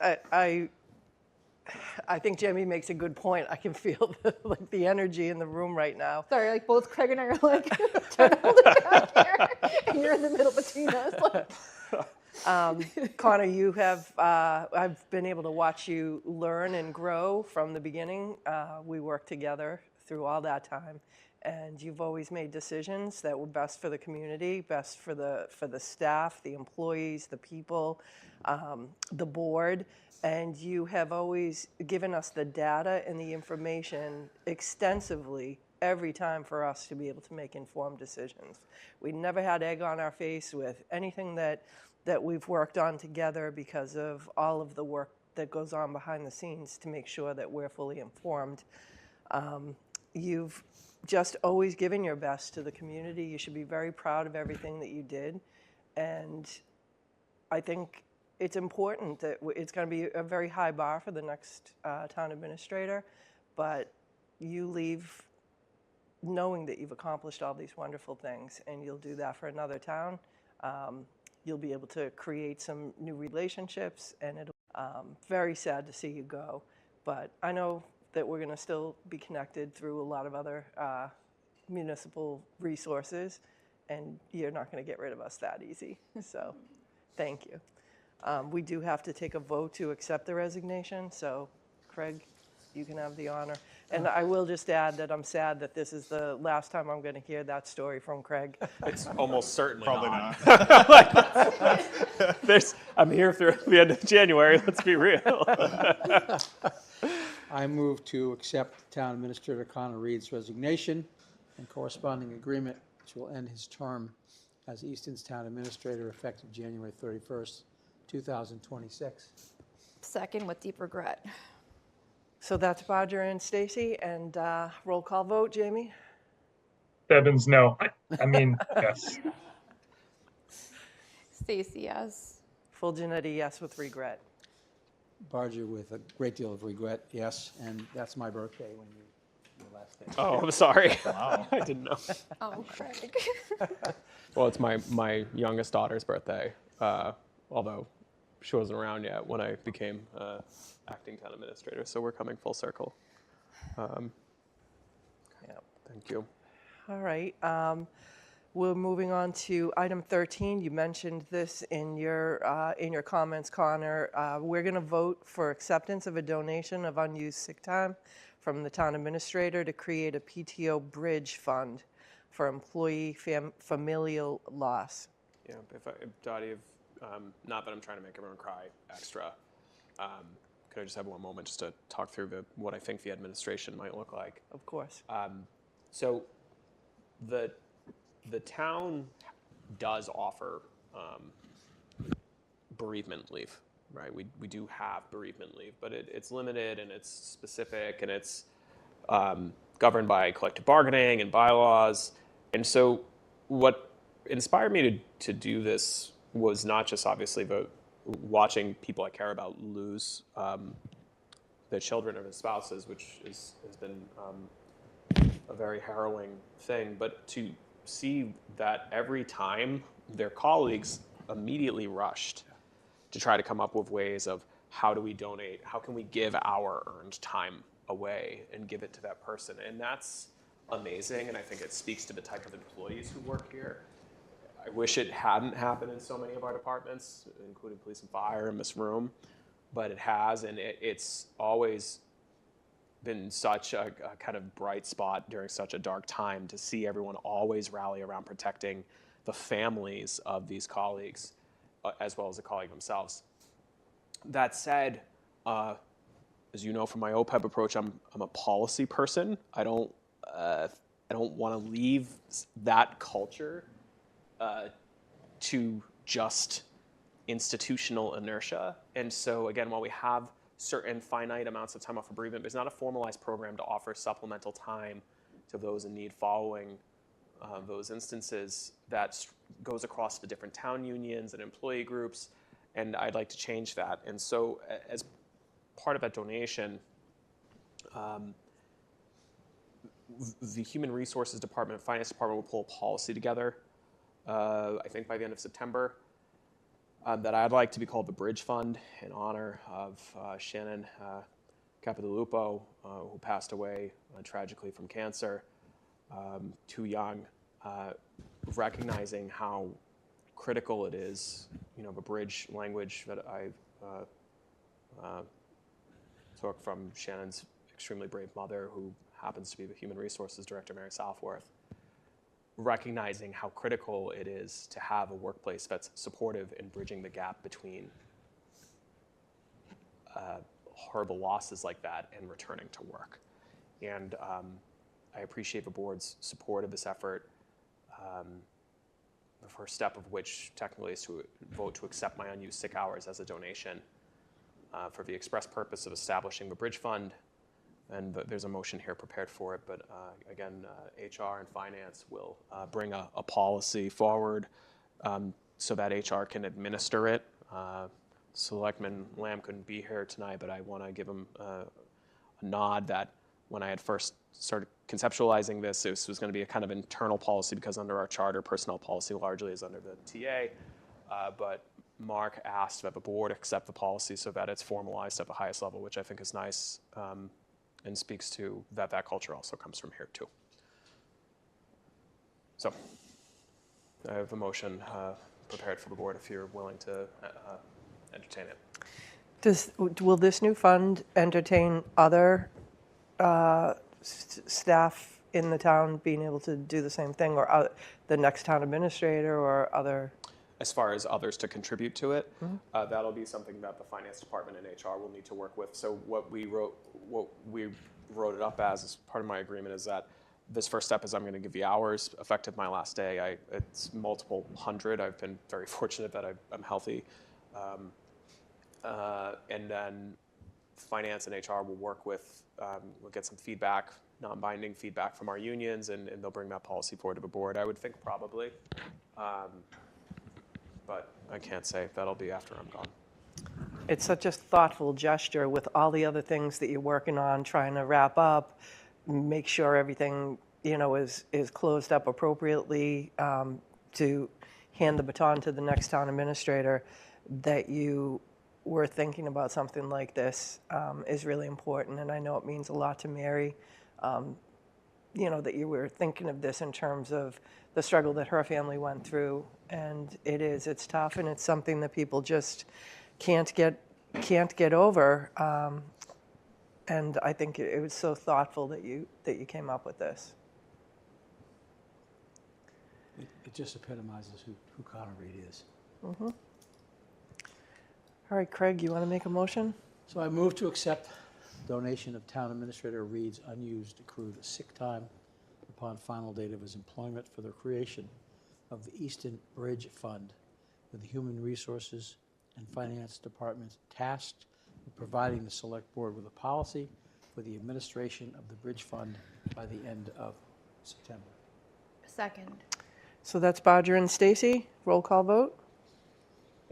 I think Jamie makes a good point. I can feel the energy in the room right now. Sorry, like both Craig and I are like trying to hold it back here, and you're in the middle between us. Like. Connor, you have, I've been able to watch you learn and grow from the beginning. We worked together through all that time, and you've always made decisions that were best for the community, best for the staff, the employees, the people, the board. And you have always given us the data and the information extensively every time for us to be able to make informed decisions. We never had egg on our face with anything that we've worked on together because of all of the work that goes on behind the scenes to make sure that we're fully informed. You've just always given your best to the community. You should be very proud of everything that you did. And I think it's important that it's going to be a very high bar for the next town administrator, but you leave knowing that you've accomplished all these wonderful things, and you'll do that for another town. You'll be able to create some new relationships, and it'll very sad to see you go, but I know that we're going to still be connected through a lot of other municipal resources, and you're not going to get rid of us that easy, so thank you. We do have to take a vote to accept the resignation, so Craig, you can have the honor. And I will just add that I'm sad that this is the last time I'm going to hear that story from Craig. It's almost certainly Probably not. not. I'm here through the end of January, let's be real. I move to accept Town Administrator Connor Reed's resignation and corresponding agreement, which will end his term as Easton's Town Administrator effective January 31st, 2026. Second with deep regret. So that's Bodger and Stacy, and roll call vote, Jamie? Stebbins, no. I mean, yes. Stacy, yes. Full Janetti, yes, with regret. Barger with a great deal of regret, yes, and that's my birthday when your last day. Oh, I'm sorry. Wow. I didn't know. Oh, Craig. Well, it's my youngest daughter's birthday, although she wasn't around yet when I became acting town administrator, so we're coming full circle. Yep. Thank you. All right. We're moving on to item 13. You mentioned this in your comments, Connor. We're going to vote for acceptance of a donation of unused sick time from the town administrator to create a PTO bridge fund for employee familial loss. Yeah, Dottie, not that I'm trying to make everyone cry extra, could I just have one moment just to talk through what I think the administration might look like? Of course. So the town does offer bereavement leave, right? We do have bereavement leave, but it's limited and it's specific and it's governed by collective bargaining and bylaws. And so what inspired me to do this was not just obviously watching people I care about lose their children or their spouses, which has been a very harrowing thing, but to see that every time their colleagues immediately rushed to try to come up with ways of how do we donate, how can we give our earned time away and give it to that person. And that's amazing, and I think it speaks to the type of employees who work here. I wish it hadn't happened in so many of our departments, including police and fire in this room, but it has, and it's always been such a kind of bright spot during such a dark time to see everyone always rally around protecting the families of these colleagues, as well as the colleague themselves. That said, as you know from my OPEB approach, I'm a policy person. I don't want to leave that culture to just institutional inertia. And so again, while we have certain finite amounts of time off for bereavement, there's not a formalized program to offer supplemental time to those in need following those instances that goes across the different town unions and employee groups, and I'd like to change that. And so as part of that donation, the Human Resources Department, Finance Department will pull a policy together, I think by the end of September, that I'd like to be called the Bridge Fund in honor of Shannon Capodilupo, who passed away tragically from cancer, too young, recognizing how critical it is, the bridge language that I took from Shannon's extremely brave mother, who happens to be the Human Resources Director, Mary Southworth, recognizing how critical it is to have a workplace that's supportive in bridging the gap between horrible losses like that and returning to work. And I appreciate the board's support of this effort. The first step of which technically is to vote to accept my unused sick hours as a donation for the express purpose of establishing the Bridge Fund. And there's a motion here prepared for it, but again, HR and Finance will bring a policy forward so that HR can administer it. Selectman Lamb couldn't be here tonight, but I want to give him a nod that when I had first started conceptualizing this was going to be a kind of internal policy because under our charter, personnel policy largely is under the TA, but Mark asked that the board accept the policy so that it's formalized at the highest level, which I think is nice. And speaks to that culture also comes from here too. So I have a motion prepared for the board if you're willing to entertain it. Will this new fund entertain other staff in the town being able to do the same thing, or the next town administrator or other? As far as others to contribute to it, that'll be something that the finance department and HR will need to work with. So what we wrote, what we wrote it up as part of my agreement is that this first step is I'm going to give you hours effective my last day. It's multiple hundred. I've been very fortunate that I'm healthy. And then finance and HR will work with, we'll get some feedback, non-binding feedback from our unions, and they'll bring that policy forward to the board. I would think probably, but I can't say. That'll be after I'm gone. It's such a thoughtful gesture with all the other things that you're working on, trying to wrap up, make sure everything, is closed up appropriately, to hand the baton to the next town administrator. That you were thinking about something like this is really important, and I know it means a lot to Mary. That you were thinking of this in terms of the struggle that her family went through, and it's tough, and it's something that people just can't get over. And I think it was so thoughtful that you came up with this. It just epitomizes who Connor Reed is. Mm-hmm. All right, Craig, you want to make a motion? So I move to accept donation of Town Administrator Reed's unused accrued sick time upon final date of his employment for the creation of the Easton Bridge Fund, with the Human Resources and Finance Departments tasked with providing the Select Board with a policy for the administration of the Bridge Fund by the end of September. Second. So that's Bodger and Stacy. Roll call vote.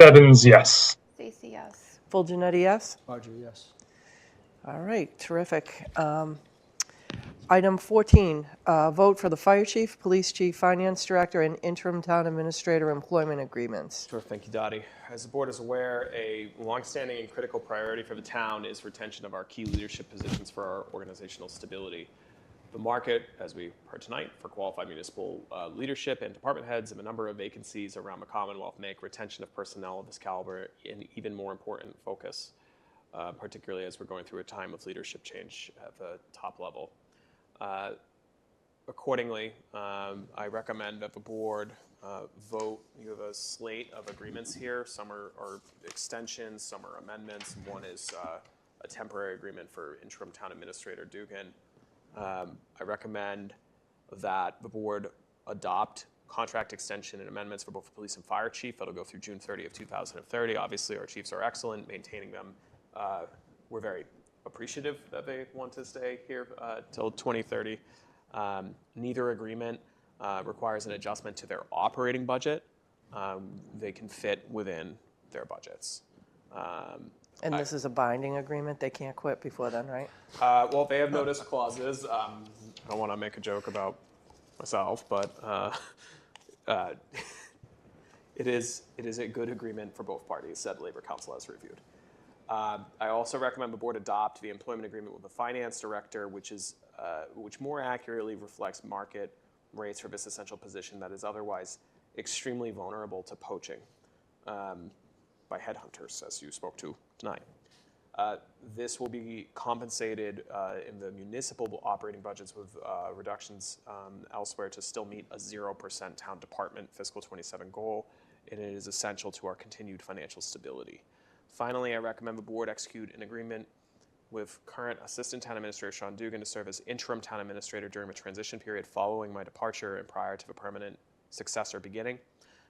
Evans, yes. Stacy, yes. Full Janetti, yes. Bodger, yes. All right, terrific. Item 14, vote for the fire chief, police chief, finance director, and interim town administrator employment agreements. Sure, thank you, Dottie. As the board is aware, a longstanding and critical priority for the town is retention of our key leadership positions for our organizational stability. The market, as we heard tonight, for qualified municipal leadership and department heads, and a number of vacancies around the Commonwealth make retention of personnel of this caliber an even more important focus, particularly as we're going through a time of leadership change at the top level. Accordingly, I recommend that the board vote. You have a slate of agreements here. Some are extensions, some are amendments. One is a temporary agreement for interim town administrator Dugan. I recommend that the board adopt contract extension and amendments for both the police and fire chief. That'll go through June 30 of 2030. Obviously, our chiefs are excellent. Maintaining them, we're very appreciative that they want to stay here till 2030. Neither agreement requires an adjustment to their operating budget. They can fit within their budgets. And this is a binding agreement? They can't quit before then, right? Well, they have notice clauses. I don't want to make a joke about myself, but it is a good agreement for both parties, said Labor Council has reviewed. I also recommend the board adopt the employment agreement with the finance director, which more accurately reflects market rates for this essential position that is otherwise extremely vulnerable to poaching by headhunters, as you spoke to tonight. This will be compensated in the municipal operating budgets with reductions elsewhere to still meet a 0% town department fiscal 27 goal, and it is essential to our continued financial stability. Finally, I recommend the board execute an agreement with current Assistant Town Administrator Sean Dugan to serve as interim town administrator during the transition period following my departure and prior to the permanent successor beginning.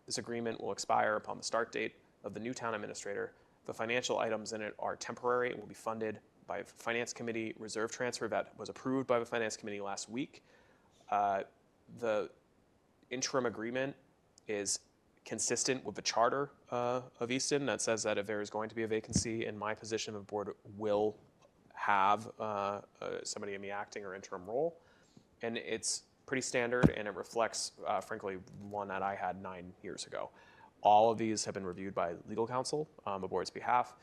This agreement will expire upon the start date of the new town administrator. The financial items in it are temporary and will be funded by a Finance Committee reserve transfer that was approved by the Finance Committee last week. The interim agreement is consistent with the charter of Easton that says that if there is going to be a vacancy in my position, the board will have somebody in the acting or interim role. And it's pretty standard, and it reflects, frankly, one that I had 9 years ago. All of these have been reviewed by legal counsel on the board's behalf.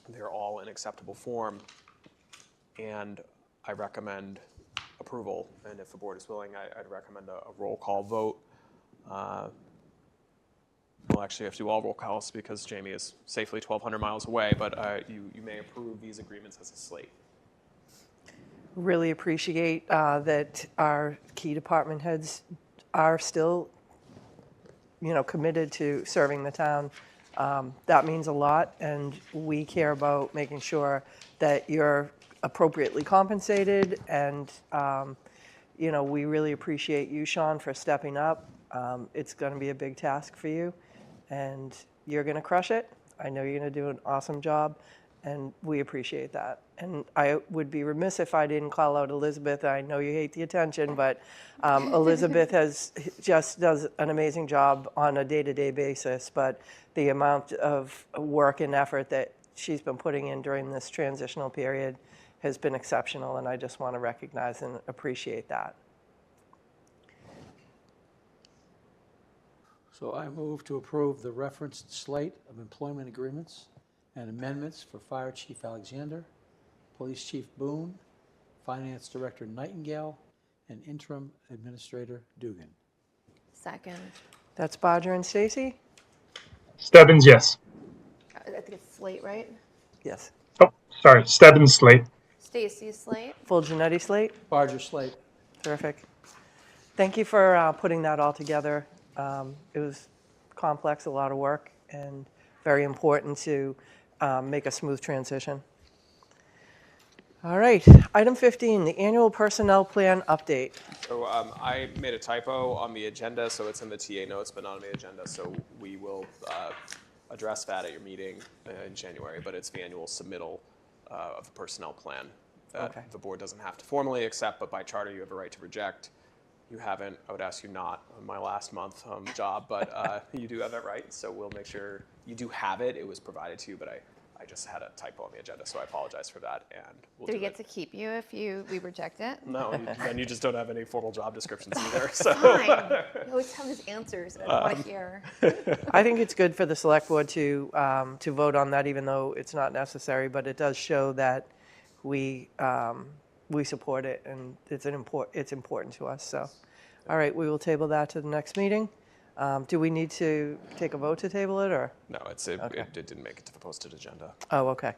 They're all in acceptable form, and I recommend approval. And if the board is willing, I'd recommend a roll call vote. We'll actually have to do all roll calls because Jamie is safely 1,200 miles away, but you may approve these agreements as a slate. Really appreciate that our key department heads are still, committed to serving the town That means a lot, and we care about making sure that you're appropriately compensated, and we really appreciate you, Sean, for stepping up. It's going to be a big task for you, and you're going to crush it. I know you're going to do an awesome job, and we appreciate that. And I would be remiss if I didn't call out Elizabeth. I know you hate the attention, but Elizabeth just does an amazing job on a day-to-day basis, but the amount of work and effort that she's been putting in during this transitional period has been exceptional, and I just want to recognize and appreciate that. So I move to approve the referenced slate of employment agreements and amendments for Fire Chief Alexander, Police Chief Boone, Finance Director Nightingale, and Interim Administrator Dugan. Second. That's Bodger and Stacy? Stebbins, yes. I think it's Slate, right? Yes. Oh, sorry, Stebbins, Slate. Stacy Slate. Full Genetti slate? Barger slate. Terrific. Thank you for putting that all together. It was complex, a lot of work, and very important to make a smooth transition. All right, item 15, the annual personnel plan update. So I made a typo on the agenda, so it's in the TA notes, but not on the agenda. So we will address that at your meeting in January, but it's the annual submittal of the personnel plan that the board doesn't have to formally accept, but by charter you have a right to reject. You haven't. I would ask you not on my last month job, but you do have that right. So we'll make sure you do have it. It was provided to you, but I just had a typo on the agenda, so I apologize for that. And we'll Do we get to keep you if we reject it? No, then you just don't have any formal job descriptions either. So. Fine. You always have these answers that I don't want to hear. I think it's good for the select board to vote on that, even though it's not necessary, but it does show that we support it, and it's important to us. So, all right, we will table that to the next meeting. Do we need to take a vote to table it, or? No, it didn't make it to the posted agenda. Oh, okay.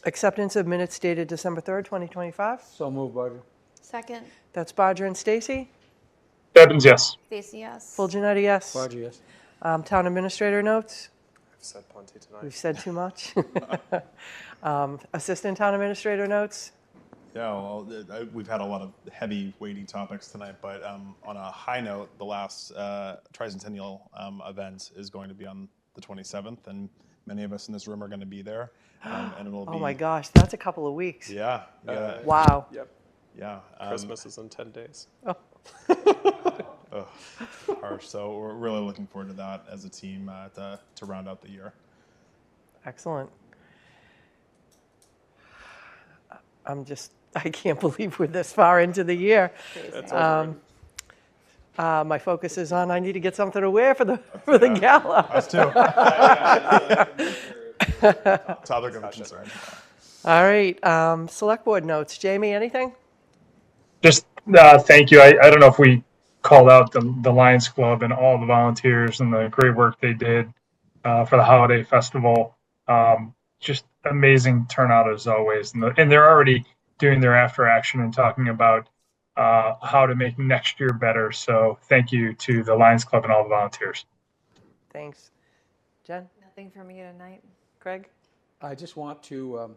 Acceptance of minutes dated December 3rd, 2025. So moved, Barger. Second. That's Bodger and Stacy. Stebbins, yes. Stacy, yes. Full Genetti, yes. Barger, yes. Town administrator notes. I've said plenty tonight. We've said too much. Assistant town administrator notes. Yeah, well, we've had a lot of heavy, weighty topics tonight, but on a high note, the last tricentennial event is going to be on the 27th, and many of us in this room are going to be there, and it'll be. Oh my gosh, that's a couple of weeks. Yeah. Wow. Yep. Yeah. Christmas is in 10 days. Oh. Ugh, harsh. So we're really looking forward to that as a team to round out the year. Excellent. I can't believe we're this far into the year. My focus is on I need to get something to wear for the gala. Us too. Topic of concern. All right, select board notes. Jamie, anything? Just thank you. I don't know if we called out the Lions Club and all the volunteers and the great work they did for the holiday festival. Just amazing turnout as always. And they're already doing their after action and talking about how to make next year better. So thank you to the Lions Club and all the volunteers. Thanks. Jen? Nothing for me tonight. Craig? I just want to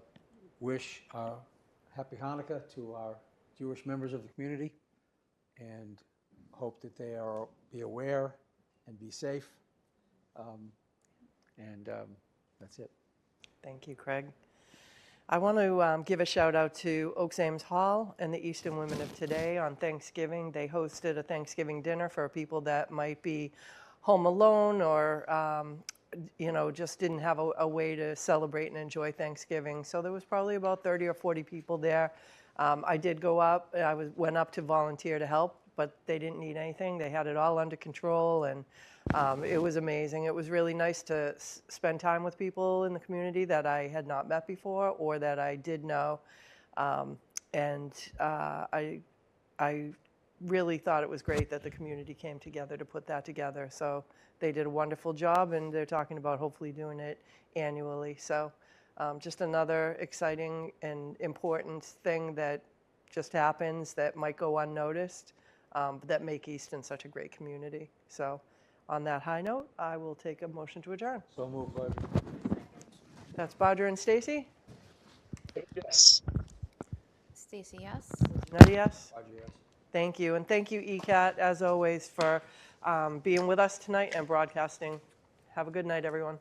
wish Happy Hanukkah to our Jewish members of the community, and hope that they be aware and be safe. That's it. Thank you, Craig. I want to give a shout out to Oaks Ames Hall and the Easton Women of Today on Thanksgiving. They hosted a Thanksgiving dinner for people that might be home alone or just didn't have a way to celebrate and enjoy Thanksgiving. So there was probably about 30 or 40 people there. I did go up. Went up to volunteer to help, but they didn't need anything. They had it all under control, and it was amazing. It was really nice to spend time with people in the community that I had not met before or that I did know. I really thought it was great that the community came together to put that together. So they did a wonderful job, and they're talking about hopefully doing it annually. So just another exciting and important thing that just happens that might go unnoticed, but that make Easton such a great community. So On that high note, I will take a motion to adjourn. So moved, Bud. That's Bodger and Stacy. Yes. Stacy, yes. Janetti, yes? Thank you, and thank you, ECAT, as always, for being with us tonight and broadcasting. Have a good night, everyone.